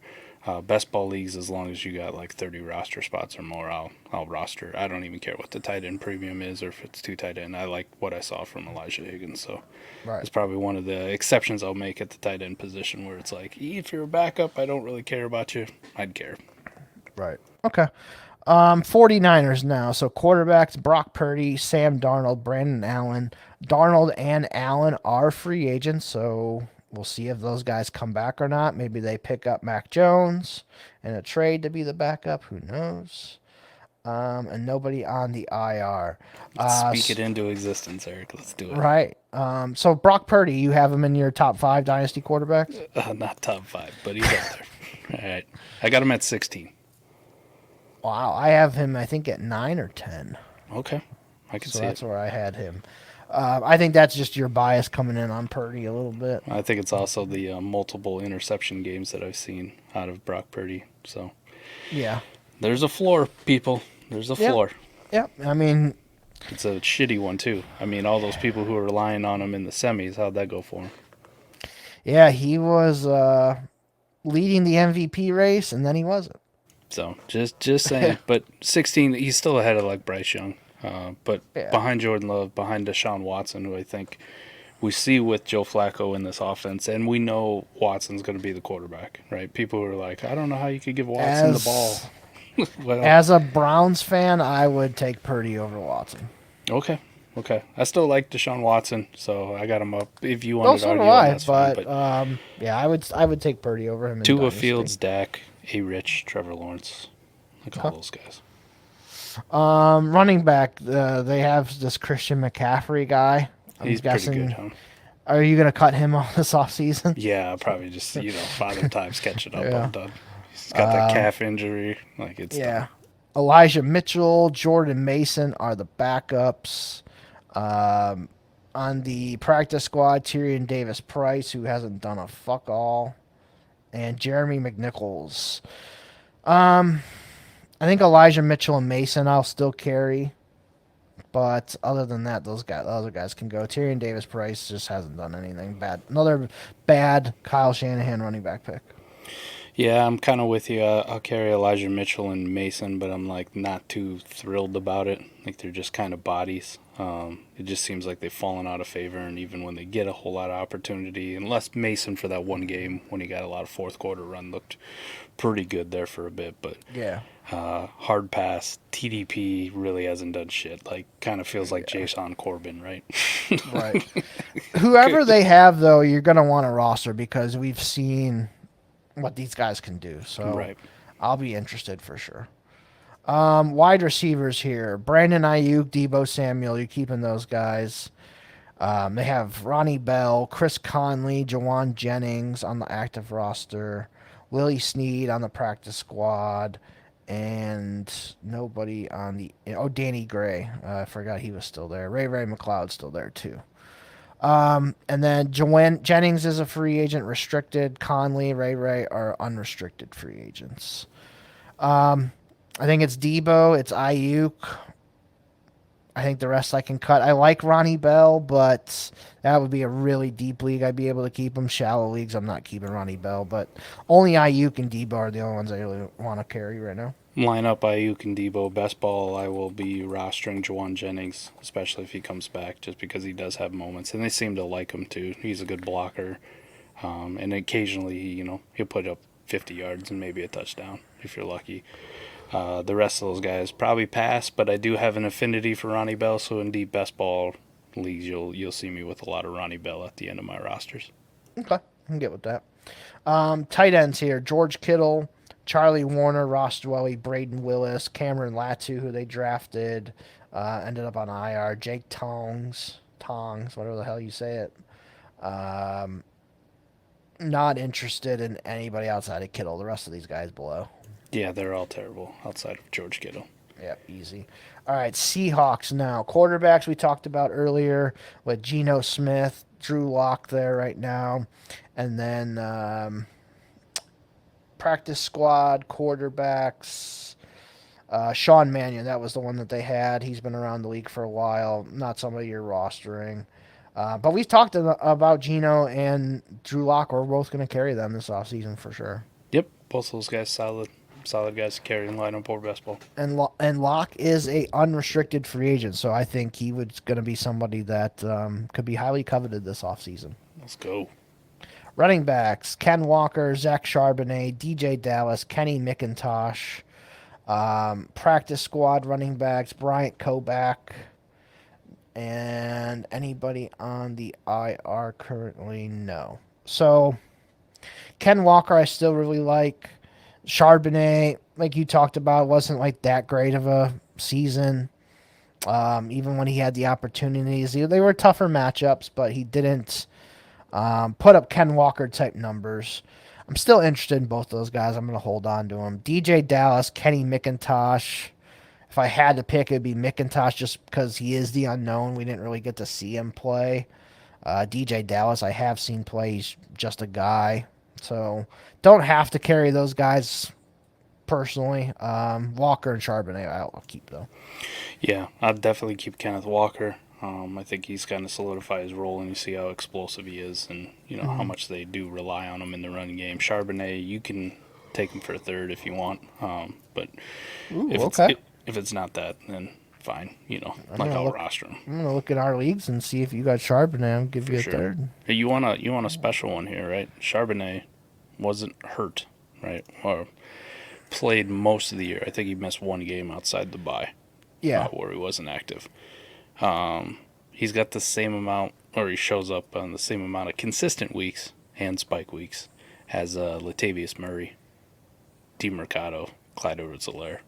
Best ball leagues, as long as you got like 30 roster spots or more, I'll roster. I don't even care what the tight end premium is or if it's 2 tight end. I like what I saw from Elijah Higgins, so Right. it's probably one of the exceptions I'll make at the tight end position where it's like, if you're a backup, I don't really care about you. I'd care. Right. Okay. 49ers now. So quarterbacks, Brock Purdy, Sam Darnold, Brandon Allen. Darnold and Allen are free agents, so we'll see if those guys come back or not. Maybe they pick up Mac Jones in a trade to be the backup. Who knows? And nobody on the IR. Speak it into existence, Eric. Let's do it. Right. So Brock Purdy, you have him in your top 5 dynasty quarterbacks? Not top 5, but he's up there. All right. I got him at 16. Wow, I have him, I think, at 9 or 10. Okay. I can So see that's it. where I had him. I think that's just your bias coming in on Purdy a little bit. I think it's also the multiple interception games that I've seen out of Brock Purdy. So Yeah. there's a floor, people. There's a floor. Yep. I mean, It's a shitty one, too. I mean, all those people who were relying on him in the semis, how'd that go for him? yeah, he was leading the MVP race, and then he wasn't. So just saying. But 16, he's still ahead of like Bryce Young. But Yeah. behind Jordan Love, behind Deshaun Watson, who I think we see with Joe Flacco in this offense, and we know Watson's going to be the quarterback, right? People who are like, I don't know how you could give Watson the ball. Well, As a Browns fan, I would take Purdy over Watson. okay. I still like Deshaun Watson, so I got him up. If you Well, wanted to so do argue, I, that's fine. but yeah, I would take Purdy over him. In Tua dynasty. Fields, Dak, A-Rich, Trevor Lawrence, like all those guys. Running back, they have this Christian McCaffrey guy. I'm He's guessing, pretty good, huh? Are you going to cut him off this offseason? Yeah, probably just, Father Time's catching up. Yeah. I'm done. He's got that calf injury. Like, it's Yeah. done. Elijah Mitchell, Jordan Mason are the backups. On the practice squad, Tyrion Davis Price, who hasn't done a fuck all, and Jeremy McNichols. I think Elijah Mitchell and Mason I'll still carry. But other than that, the other guys can go. Tyrion Davis Price just hasn't done anything bad. Another bad Kyle Shanahan running back pick. Yeah, I'm kind of with you. I'll carry Elijah Mitchell and Mason, but I'm like not too thrilled about it. Like they're just kind of bodies. It just seems like they've fallen out of favor, and even when they get a whole lot of opportunity, unless Mason for that one game when he got a lot of fourth quarter run looked pretty good there for a bit, but Yeah. hard pass, TDP really hasn't done shit. Like kind of feels like Jason Corbin, right? Right. Whoever they have, though, you're going to want to roster because we've seen what these guys can do. So Right. I'll be interested for sure. Wide receivers here. Brandon Ayuk, Debo Samuel. You keeping those guys. They have Ronnie Bell, Chris Conley, Jawan Jennings on the active roster, Willie Snead on the practice squad, and nobody on the... Oh, Danny Gray. I forgot he was still there. Ray McLeod's still there, too. And then Jennings is a free agent, restricted. Conley, Ray are unrestricted free agents. I think it's Debo, it's Ayuk. I think the rest I can cut. I like Ronnie Bell, but that would be a really deep league. I'd be able to keep him. Shallow leagues, I'm not keeping Ronnie Bell, but only Ayuk and Debo are the only ones I really want to carry right now. Line up Ayuk and Debo. Best ball, I will be rostering Jawan Jennings, especially if he comes back, just because he does have moments, and they seem to like him too. He's a good blocker, and occasionally, he'll put up 50 yards and maybe a touchdown if you're lucky. The rest of those guys probably pass, but I do have an affinity for Ronnie Bell, so in deep best ball leagues, you'll see me with a lot of Ronnie Bell at the end of my rosters. Okay, I can get with that. Tight ends here: George Kittle, Charlie Warner, Ross Dwelly, Braden Willis, Cameron Latu, who they drafted, ended up on IR. Jake Tongs, whatever the hell you say it. Not interested in anybody outside of Kittle. The rest of these guys below. Yeah, they're all terrible outside of George Kittle. Yeah, easy. All right, Seahawks now. Quarterbacks we talked about earlier with Geno Smith, Drew Lock there right now. And then practice squad, quarterbacks. Sean Mannion, that was the one that they had. He's been around the league for a while. Not somebody you're rostering. But we've talked about Gino and Drew Lock. We're both going to carry them this offseason for sure. Yep, both those guys solid guys to carry in lineup over best ball. And Locke is a unrestricted free agent, so I think he was going to be somebody that could be highly coveted this offseason. Let's go. Running backs: Ken Walker, Zach Charbonnet, DJ Dallas, Kenny McIntosh. Practice squad running backs: Bryant Koback, and anybody on the IR currently? No. So Ken Walker, I still really like. Charbonnet, like you talked about, wasn't like that great of a season. Even when he had the opportunities, they were tougher matchups, but he didn't put up Ken Walker type numbers. I'm still interested in both those guys. I'm going to hold on to them. DJ Dallas, Kenny McIntosh. If I had to pick, it'd be McIntosh just because he is the unknown. We didn't really get to see him play. DJ Dallas, I have seen play. He's just a guy. So don't have to carry those guys personally. Walker and Charbonnet, I'll keep though. Yeah, I'd definitely keep Kenneth Walker. I think he's kind of solidified his role, and you see how explosive he is, and how much they do rely on him in the running game. Charbonnet, you can take him for a third if you want, but if it's not that, then fine. I'll roster him. I'm gonna look at our leagues and see if you got Charbonnet. I'll give you a third. Hey, you want a special one here, right? Charbonnet wasn't hurt, right, or played most of the year. I think he missed one game outside the bye. Yeah, where he wasn't active. He's got the same amount, or he shows up on the same amount of consistent weeks and spike weeks as Latavius Murray, DeMercado, Clyde Edwards-Helaire,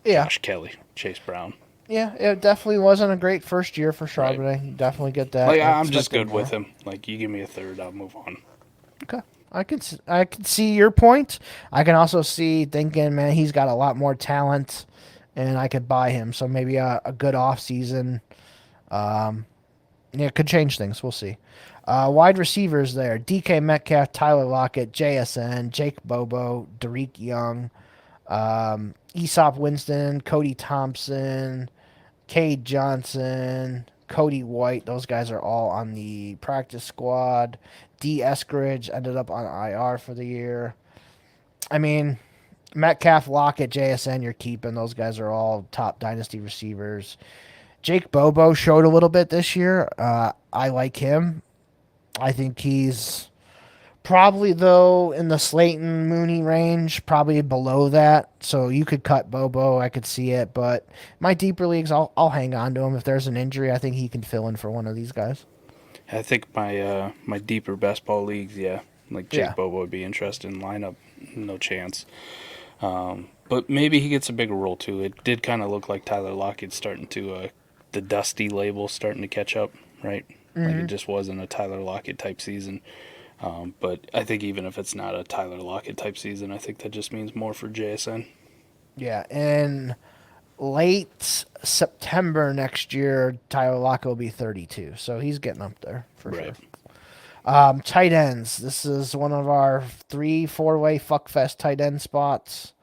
Josh Kelly, Chase Brown. Yeah, it definitely wasn't a great first year for Charbonnet. Right. You definitely get that. I'm just good with him. You give me a third, I'll move on. Okay. I can see your point. I can also see thinking, man, he's got a lot more talent, and I could buy him. So maybe a good off season. It could change things. We'll see. Wide receivers there: DK Metcalf, Tyler Lockett, JSN, Jake Bobo, Derek Young, Aesop Winston, Cody Thompson, Cade Johnson, Cody White. Those guys are all on the practice squad. D. Eskridge ended up on IR for the year. I mean, Metcalf, Lockett, JSN, you're keeping. Those guys are all top Dynasty receivers. Jake Bobo showed a little bit this year. I like him. I think he's probably, though, in the Slayton Mooney range, probably below that. So you could cut Bobo. I could see it. But my deeper leagues, I'll hang on to him. If there's an injury, I think he can fill in for one of these guys. I think my deeper best ball leagues, Jake Bobo would be interested in lineup. No chance. But maybe he gets a bigger role, too. It did kind of look like Tyler Lockett's starting to, the Dusty label starting to catch up, right? Mm-hmm. It just wasn't a Tyler Lockett type season. But I think even if it's not a Tyler Lockett type season, I think that just means more for JSN. Yeah, and late September next year, Tyler Lockett will be 32, so he's getting up there for sure. Tight ends. This is one of our 3-4-way fuckfest tight end spots.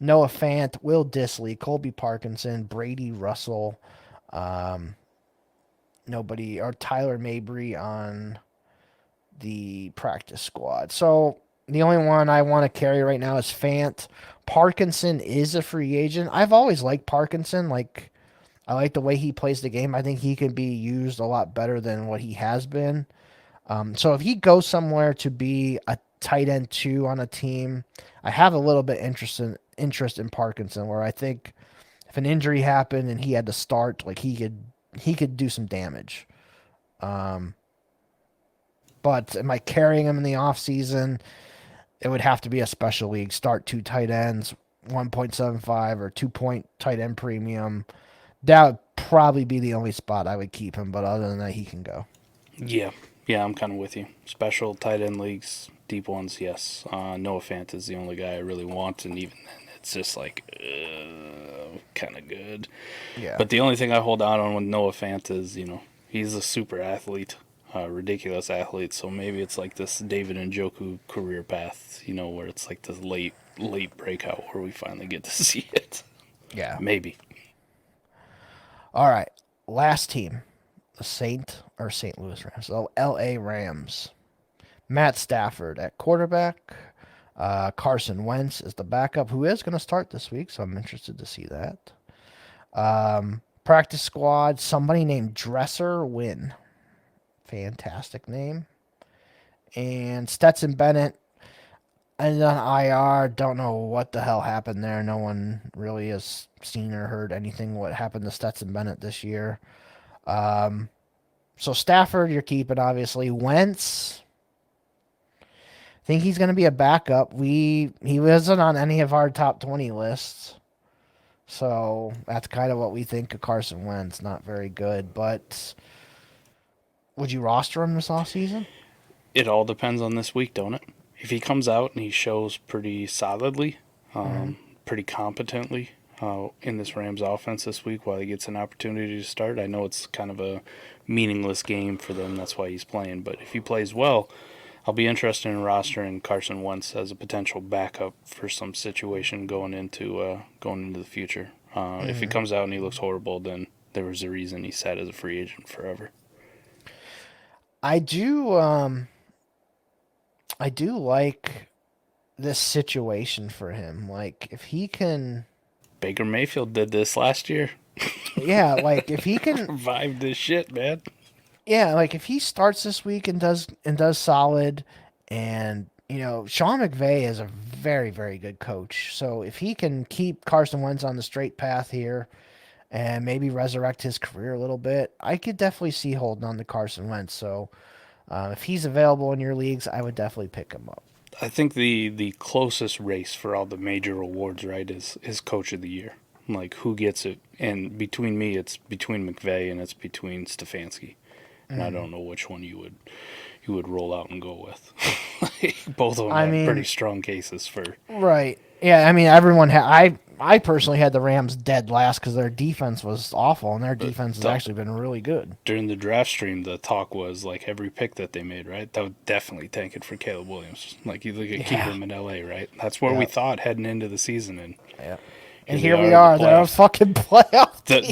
Noah Fant, Will Dissly, Colby Parkinson, Brady Russell, Tyler Mabry on the practice squad. So the only one I want to carry right now is Fant. Parkinson is a free agent. I've always liked Parkinson. I like the way he plays the game. I think he can be used a lot better than what he has been. So if he goes somewhere to be a tight end 2 on a team, I have a little bit interest in Parkinson, where I think if an injury happened and he had to start, he could do some damage. But am I carrying him in the offseason? It would have to be a special league. Start 2 tight ends, 1.75 or 2-point tight end premium. That would probably be the only spot I would keep him, but other than that, he can go. Yeah, I'm kind of with you. Special tight end leagues, deep ones, yes. Noah Fant is the only guy I really want, and even then, it's just kind of good. Yeah. But the only thing I hold out on with Noah Fant is, he's a super athlete. Ridiculous athlete, so maybe it's like this David Njoku career path, where it's like this late breakout where we finally get to see it. Yeah. Maybe. All right. Last team, the St. Louis Rams. So L.A. Rams. Matt Stafford at quarterback. Carson Wentz is the backup, who is going to start this week, so I'm interested to see that. Practice squad, somebody named Dresser Wynn. Fantastic name. And Stetson Bennett ended on IR. Don't know what the hell happened there. No one really has seen or heard anything what happened to Stetson Bennett this year. So Stafford, you're keeping, obviously. Wentz, think he's going to be a backup. He wasn't on any of our top 20 lists. So that's kind of what we think of Carson Wentz. Not very good, but would you roster him this offseason? It all depends on this week, don't it? If he comes out and he shows pretty solidly, pretty competently in this Rams offense this week while he gets an opportunity to start, I know it's kind of a meaningless game for them. That's why he's playing. But if he plays well, I'll be interested in rostering Carson Wentz as a potential backup for some situation going into the future. If he comes out and he looks horrible, then there was a reason he sat as a free agent forever. I do like this situation for him. Like, if he can... Baker Mayfield did this last year. Yeah, like, if he can... Revive this shit, man. Yeah, like, if he starts this week and does solid, and, Sean McVay is a very, very good coach. So if he can keep Carson Wentz on the straight path here and maybe resurrect his career a little bit, I could definitely see holding on to Carson Wentz. So if he's available in your leagues, I would definitely pick him up. I think the closest race for all the major awards, right, is Coach of the Year. Like, who gets it? And between me, it's between McVay and it's between Stefanski. And I don't know which one you would roll out and go with. Both of them have pretty strong cases for... Right. Yeah, I mean, everyone I personally had the Rams dead last because their defense was awful, and their defense has actually been really good. During the draft stream, the talk was, like, every pick that they made, right? That would definitely tank it for Caleb Williams. Like, you look at keep him in L.A., right? That's where we thought heading into the season. And here we are. They're a fucking playoff team.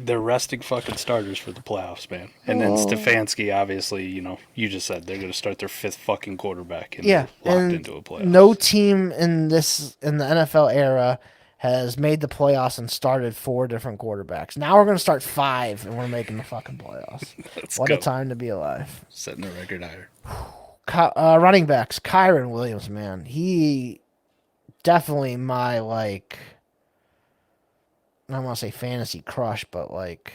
They're resting fucking starters for the playoffs, man. And then Stefanski, obviously, you just said they're going to start their fifth fucking quarterback and locked into a playoff. No team in the NFL era has made the playoffs and started 4 different quarterbacks. Now we're going to start 5, and we're making the fucking playoffs. What a time to be alive. Setting the record higher. Running backs, Kyren Williams, man. He definitely my, like... I don't want to say fantasy crush, but like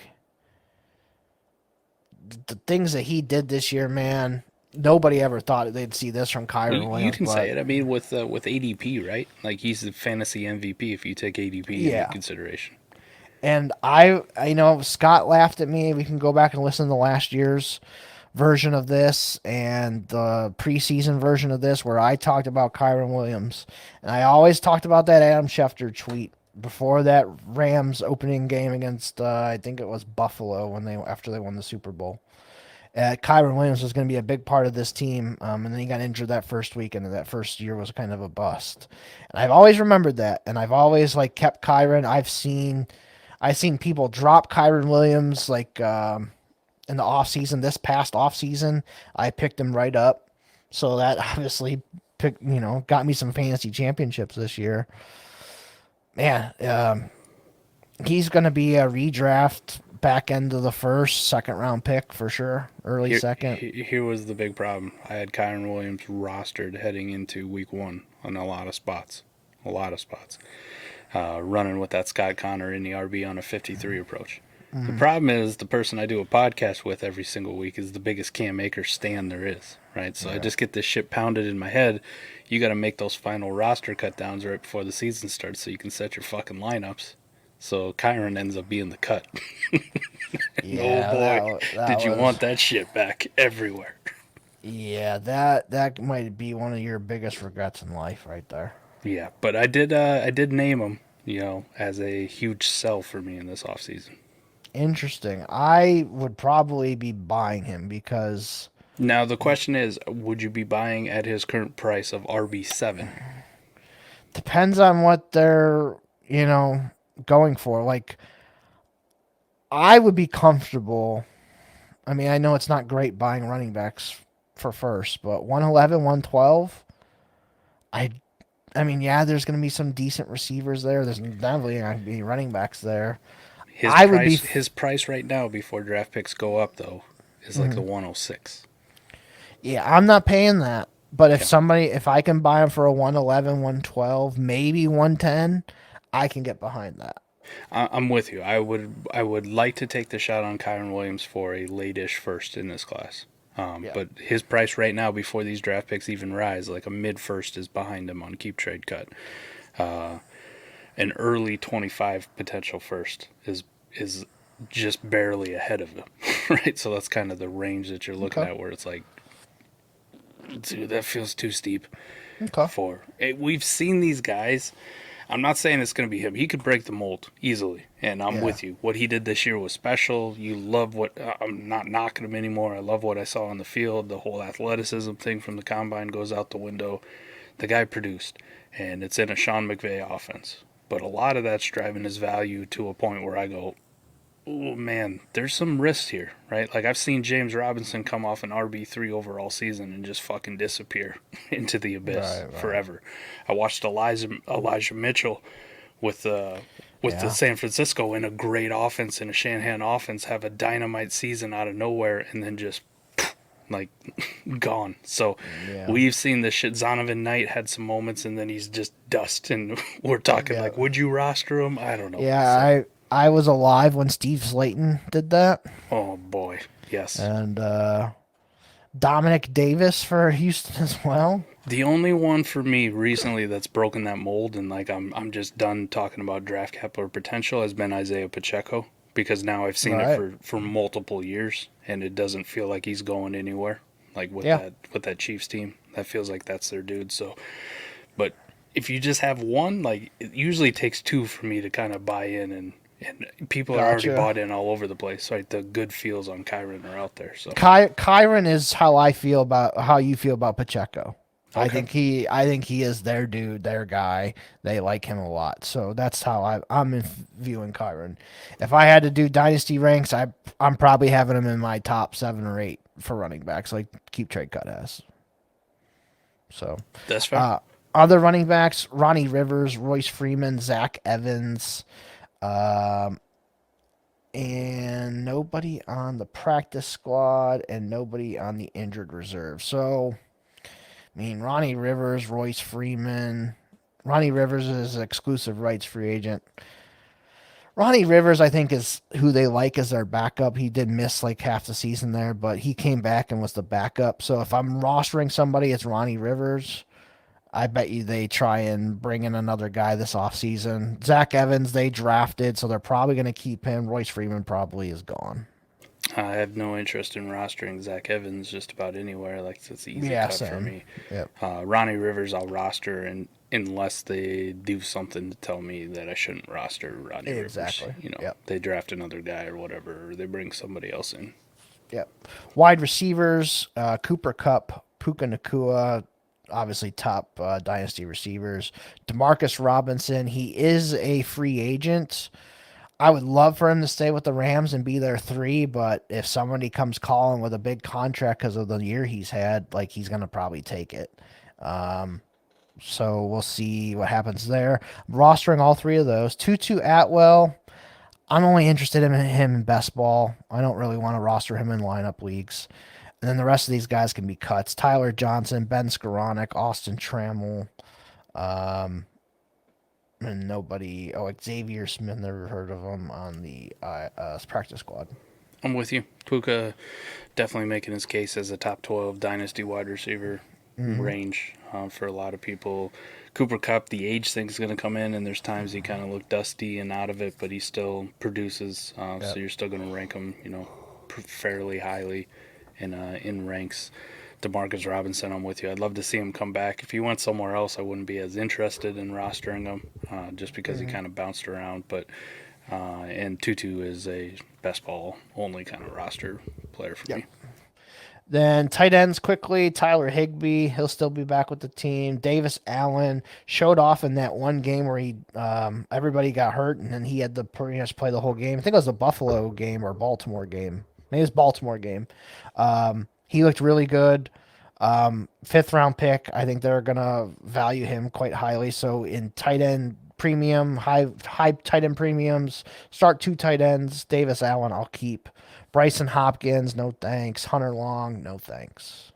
the things that he did this year, man, nobody ever thought they'd see this from Kyren Williams. You can say it. I mean, with ADP, right? Like, he's the fantasy MVP if you take ADP into consideration. And I know Scott laughed at me. We can go back and listen to last year's version of this and the preseason version of this where I talked about Kyren Williams. And I always talked about that Adam Schefter tweet before that Rams opening game against I think it was Buffalo after they won the Super Bowl. Kyren Williams was going to be a big part of this team, and then he got injured that first week, and that first year was kind of a bust. And I've always remembered that, and I've always kept Kyren. I've seen people drop Kyren Williams in the offseason. This past offseason, I picked him right up, so that obviously got me some fantasy championships this year. Man, he's going to be a redraft back end of the second round pick for sure. Early second. Here was the big problem. I had Kyren Williams rostered heading into week 1 on a lot of spots. Running with that Scott Connor in the RB on a 53 approach. The problem is the person I do a podcast with every single week is the biggest Cam Akers stan there is, right? So I just get this shit pounded in my head. You got to make those final roster cut downs right before the season starts so you can set your fucking lineups. So Kyren ends up being the cut. Yeah, oh boy, did you want that shit back everywhere? Yeah, that might be one of your biggest regrets in life right there. Yeah, but I did name him, as a huge sell for me in this offseason. Interesting. I would probably be buying him because... Now, the question is, would you be buying at his current price of RB7? Depends on what their, going for. Like, I would be comfortable. I mean, I know it's not great buying running backs for first, but 111, 112. I I mean, yeah, there's going to be some decent receivers there. There's definitely going to be running backs there. I would be. His price right now before draft picks go up though is like the 106. Yeah, I'm not paying that. But Yeah. if I can buy him for a 111, 112, maybe 110, I can get behind that. I'm with you. I would like to take the shot on Kyron Williams for a late-ish first in this class. Yeah. But his price right now, before these draft picks even rise, like a mid first is behind him on keep trade cut. An early 25 potential first is just barely ahead of him, right? So that's kind of the range that you're looking at, where it's like, dude, that feels too steep. Okay. We've seen these guys. I'm not saying it's going to be him. He could break the mold easily, and I'm with you. What he did this year was special. You love what I'm not knocking him anymore. I love what I saw on the field. The whole athleticism thing from the combine goes out the window. The guy produced, and it's in a Sean McVay offense. But a lot of that's driving his value to a point where I go, oh man, there's some risks here, right? Like I've seen James Robinson come off an RB3 overall season and just fucking disappear into the abyss forever. I watched Elijah Mitchell with the San Francisco in a great offense, in a Shanahan offense, have a dynamite season out of nowhere and then just like gone. So we've seen this shit. Zonovan Knight had some moments and then he's just dust, and we're talking like, would you roster him? I don't know. Yeah, I was alive when Steve Slayton did that. Oh boy, yes. And Dominic Davis for Houston as well. The only one for me recently that's broken that mold, and like I'm just done talking about draft capital or potential, has been Isaiah Pacheco, because now I've seen it for multiple years and it doesn't feel like he's going anywhere. Like with that Chiefs team, that feels like that's their dude. So, but if you just have one, like it usually takes two for me to kind of buy in, and people are already bought in all over the place. Right, the good feels on Kyron are out there. So Kyron is how I feel about how you feel about Pacheco. Okay. I think he is their dude, their guy. They like him a lot, so that's how I'm viewing Kyron. If I had to do dynasty ranks, I'm probably having him in my top 7 or 8 for running backs, like Keep Trade Cut has. So that's fair. Other running backs: Ronnie Rivers, Royce Freeman, Zach Evans. And nobody on the practice squad and nobody on the injured reserve. So, I mean, Ronnie Rivers, Royce Freeman. Ronnie Rivers is an exclusive rights free agent. Ronnie Rivers, I think, is who they like as their backup. He did miss like half the season there, but he came back and was the backup. So if I'm rostering somebody, it's Ronnie Rivers. I bet you they try and bring in another guy this offseason. Zach Evans, they drafted, so they're probably going to keep him. Royce Freeman probably is gone. I have no interest in rostering Zach Evans just about anywhere. Like, it's the easy cut for me. Yep. Ronnie Rivers, I'll roster, and unless they do something to tell me that I shouldn't roster Ronnie exactly. Rivers. You know, yep. They draft another guy or whatever, or they bring somebody else in. Yep. Wide receivers, Cooper Kupp, Puka Nacua, obviously top dynasty receivers. Demarcus Robinson, he is a free agent. I would love for him to stay with the Rams and be their 3, but if somebody comes calling with a big contract because of the year he's had, like, he's going to probably take it. So we'll see what happens there. Rostering all 3 of those. Tutu Atwell, I'm only interested in him in best ball. I don't really want to roster him in lineup leagues. And then the rest of these guys can be cuts. Tyler Johnson, Ben Skoranek, Austin Trammell, and nobody. Oh, Xavier Smith, never heard of him on the practice squad. I'm with you. Puka definitely making his case as a top 12 dynasty wide receiver range for a lot of people. Cooper Kupp, the age thing's going to come in, and there's times he kind of looked dusty and out of it, but he still produces. So you're still going to rank him, fairly highly in ranks. Demarcus Robinson, I'm with you. I'd love to see him come back. If he went somewhere else, I wouldn't be as interested in rostering him, just because he kind of bounced around. But and Tutu is a best ball only kind of roster player for me. Then tight ends quickly. Tyler Higbee, he'll still be back with the team. Davis Allen showed off in that one game where he everybody got hurt, and then he had to pretty much play the whole game. I think it was the Buffalo game or Baltimore game. Maybe it was Baltimore game. He looked really good. 5th round pick. I think they're gonna value him quite highly. So in tight end premium, high tight end premiums, start 2 tight ends. Davis Allen, I'll keep. Bryson Hopkins, no thanks. Hunter Long, no thanks.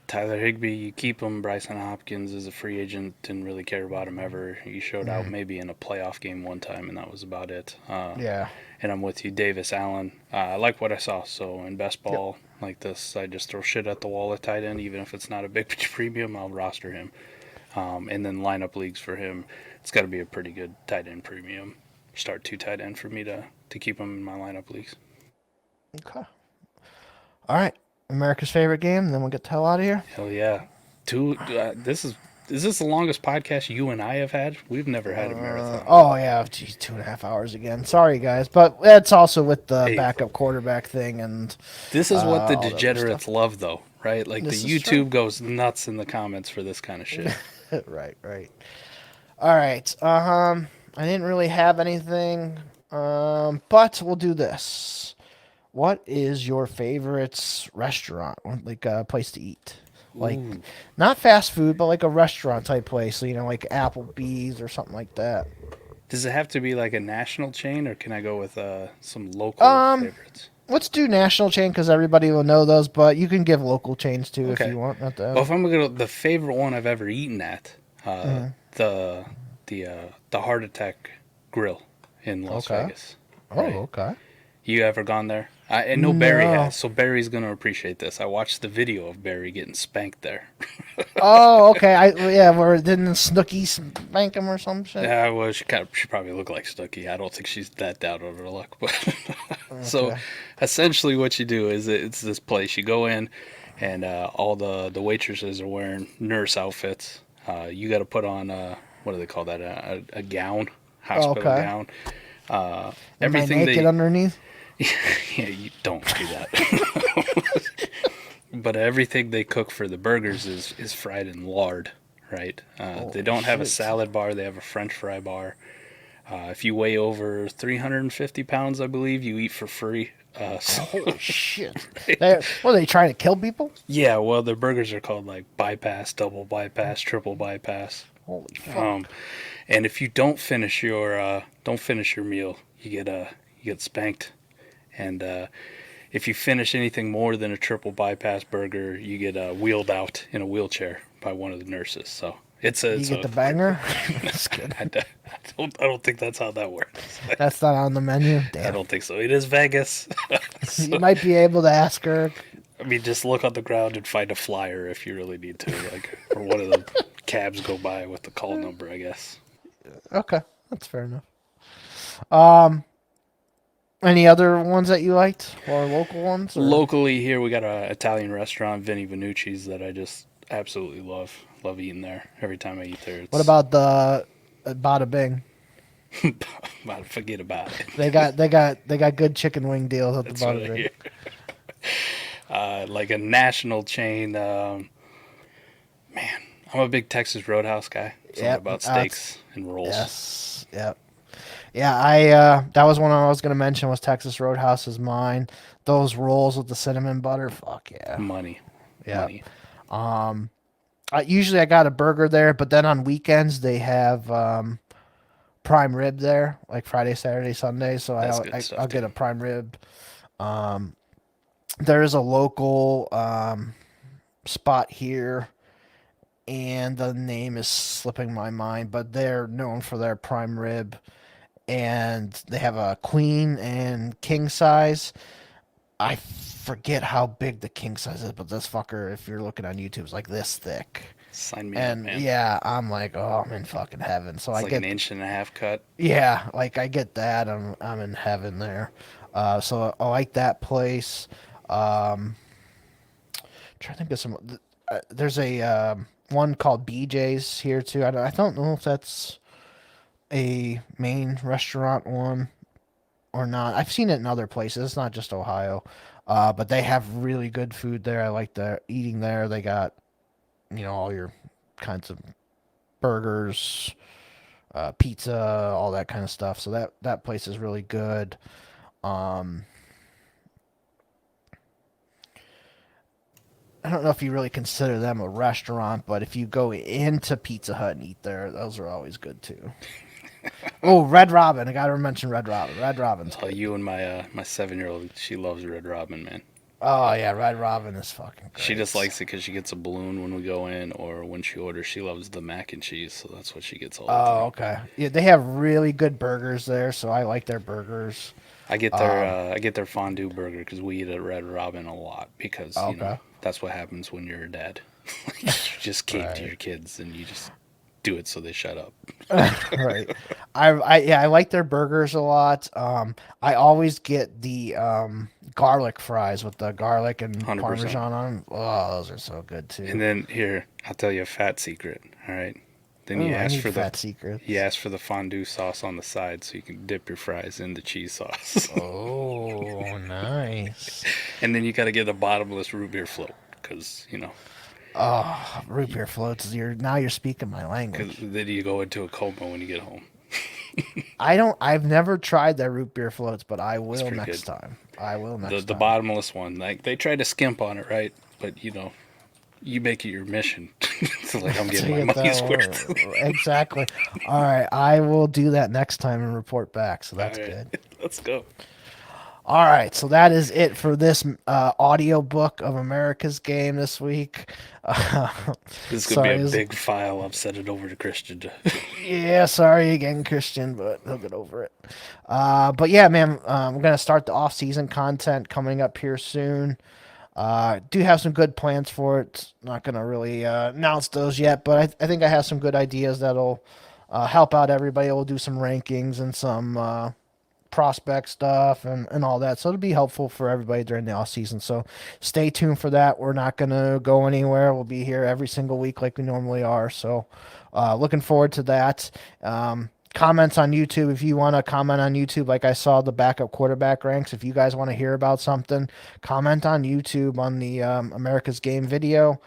Tyler Higbee, you keep him. Bryson Hopkins is a free agent. Didn't really care about him ever. He showed out maybe in a playoff game one time, and that was about it. Yeah. And I'm with you, Davis Allen. I like what I saw. So in best ball like this, I just throw shit at the wall at tight end. Even if it's not a big premium, I'll roster him. And then lineup leagues for him, it's got to be a pretty good tight end premium. Start 2 tight end for me to keep him in my lineup leagues. Okay. All right. America's favorite game, then we'll get the hell out of here. Hell yeah. Is this the longest podcast you and I have had? We've never had a marathon. Oh, yeah. Geez, 2.5 hours again. Sorry, guys. But it's also with the backup quarterback thing. And this is what the degenerates love, though, right? Like this the YouTube goes nuts in the comments for this kind of shit. Right. All right. I didn't really have anything, but we'll do this. What is your favorite restaurant, like a place to eat? Like, not fast food, but like a restaurant type place. So, like Applebee's or something like that. Does it have to be like a national chain, or can I go with some local favorites? Let's do national chain because everybody will know those, but you can give local chains too if you want. Not that. Well, if I'm gonna go, the favorite one I've ever eaten at, the Heart Attack Grill in Las Vegas. Right? Oh, okay. You ever gone there? I know Barry has, so Barry's going to appreciate this. I watched the video of Barry getting spanked there. Oh, okay. Where didn't Snooki spank him or some shit? Yeah, well, she probably looked like Snooki. I don't think she's that down on her luck. But So essentially what you do is it's this place. You go in, and all the waitresses are wearing nurse outfits. You got to put on, what do they call that, a gown, hospital gown. Everything naked underneath? Yeah, you don't do that. But everything they cook for the burgers is fried in lard, right? They don't have a salad bar. They have a French fry bar. If you weigh over 350 pounds, I believe, you eat for free. Holy shit. What, are they trying to kill people? Yeah, well, their burgers are called like bypass, double bypass, triple bypass. Holy fuck. And if you don't finish your meal, you get spanked. And if you finish anything more than a triple bypass burger, you get wheeled out in a wheelchair by one of the nurses. So you get the banger. I don't think that's how that works. That's not on the menu. Damn. I don't think so. It is Vegas. So, you might be able to ask her. I mean, just look on the ground and find a flyer if you really need to, or one of the cabs go by with the call number, I guess. Okay, that's fair enough. Any other ones that you liked, or local ones? Or? Locally here, we got an Italian restaurant, Vinny Venucci's, that I just absolutely love. Love eating there. Every time I eat there. What about the Bada Bing? Forget about it. They got good chicken wing deals at the Bada Bing. Like a national chain. Man, I'm a big Texas Roadhouse guy. It's all about steaks and rolls. Yes. Yep. Yeah, that was one I was going to mention was Texas Roadhouse is mine. Those rolls with the cinnamon butter, fuck yeah. Money. Yeah. Money. Usually I got a burger there, but then on weekends they have prime rib there, like Friday, Saturday, Sunday. So I'll get a prime rib. There is a local spot here, and the name is slipping my mind, but they're known for their prime rib. And they have a queen and king size. I forget how big the king size is, but this fucker, if you're looking on YouTube, is like this thick. Sign me up, man. Yeah, I'm like, oh, I'm in fucking heaven. So it's like an 1.5 inch cut. Yeah, like I get that. I'm in heaven there. So I like that place. Trying to think of some. There's a one called BJ's here too. I don't know if that's a main restaurant one or not. I've seen it in other places. It's not just Ohio. But they have really good food there. I like the eating there. They got, all your kinds of burgers, pizza, all that kind of stuff. So that place is really good. I don't know if you really consider them a restaurant, but if you go into Pizza Hut and eat there, those are always good too. Oh, Red Robin! I gotta mention Red Robin. Red Robin's good. You and my 7-year-old, she loves Red Robin, man. Oh yeah, Red Robin is fucking great. She just likes it because she gets a balloon when we go in, or when she orders, she loves the mac and cheese, so that's what she gets all the time. Oh, okay. Yeah, they have really good burgers there, so I like their burgers. I get their fondue burger because we eat at Red Robin a lot because that's what happens when you're a dad. You just cave to your kids and you just do it so they shut up. Right. I like their burgers a lot. I always get the garlic fries with the garlic and 100%. Parmesan on them. Oh, those are so good too. And then here, I'll tell you a fat secret. All right. Then you ask for the fondue sauce on the side so you can dip your fries in the cheese sauce. Oh, nice. And then you got to get a bottomless root beer float because, Oh, root beer floats. Now you're speaking my language. Then you go into a coma when you get home. I've never tried their root bear floats, but I will next time. I will next time. The bottomless one. Like, they try to skimp on it, right? But, you make it your mission. So, like, I'm getting my money's worth. Exactly. All right. I will do that next time and report back. So that's good. Let's go. All right. So that is it for this audio book of America's Game this week. This is going to be a big file. I'll send it over to Christian. Yeah. Sorry again, Christian, but he'll get over it. But yeah, man, we're going to start the off-season content coming up here soon. Do have some good plans for it. Not going to really announce those yet, but I think I have some good ideas that'll help out everybody. We'll do some rankings and some prospect stuff and all that. So it'll be helpful for everybody during the off season. So stay tuned for that. We're not going to go anywhere. We'll be here every single week like we normally are. So looking forward to that. Comments on YouTube. If you want to comment on YouTube, like I saw the backup quarterback ranks, if you guys want to hear about something, comment on YouTube on the America's Game video,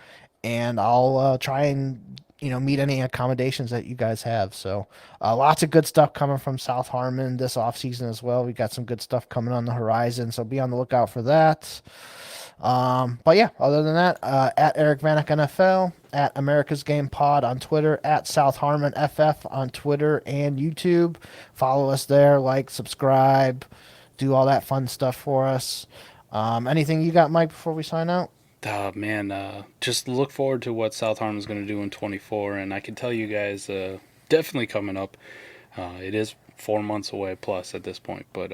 and I'll try and meet any accommodations that you guys have. So lots of good stuff coming from South Harmon this offseason as well. We got some good stuff coming on the horizon, so be on the lookout for that. But yeah, other than that, at Eric Vanek NFL, at America's Game Pod on Twitter, at South Harmon FF on Twitter and YouTube. Follow us there, like, subscribe, do all that fun stuff for us. Anything you got, Mike, before we sign out? Just look forward to what South Harmon's going to do in 24, and I can tell you guys, definitely coming up. It is 4 months away plus at this point, but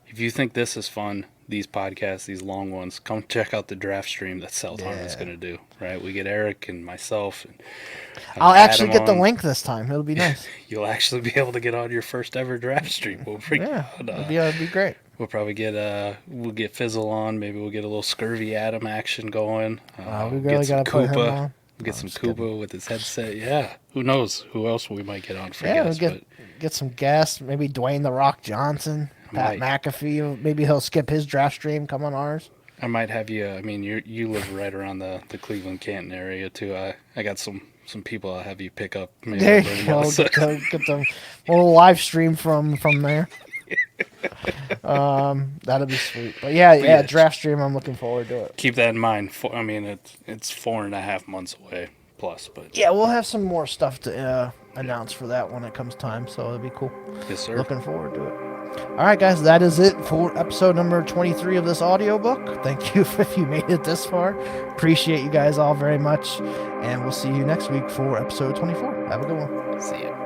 if you think this is fun, these podcasts, these long ones, come check out the draft stream that South Harmon's going to do, right? We get Eric and myself. And I'll actually get the link this time. It'll be nice. You'll actually be able to get on your first ever draft stream. We'll bring it'll be great. We'll probably get Fizzle on. Maybe we'll get a little Scurvy Adam action going. We really got to put him on. We'll get some Koopa with his headset. Yeah, who knows who else we might get on for guests. We'll get some guests. Maybe Dwayne The Rock Johnson. Pat McAfee, maybe he'll skip his draft stream, come on ours. I might have you. I mean, you live right around the Cleveland Canton area too. I got some people I'll have you pick up. Maybe there you go. Get them a little live stream from there. That'll be sweet. But yeah, draft stream. I'm looking forward to it. Keep that in mind. It's 4.5 months away plus, but yeah, we'll have some more stuff to announce for that when it comes time. So it'll be cool. Yes, sir. Looking forward to it. All right, guys, that is it for episode number 23 of this audiobook. Thank you if you made it this far. Appreciate you guys all very much, and we'll see you next week for episode 24. Have a good one. See ya.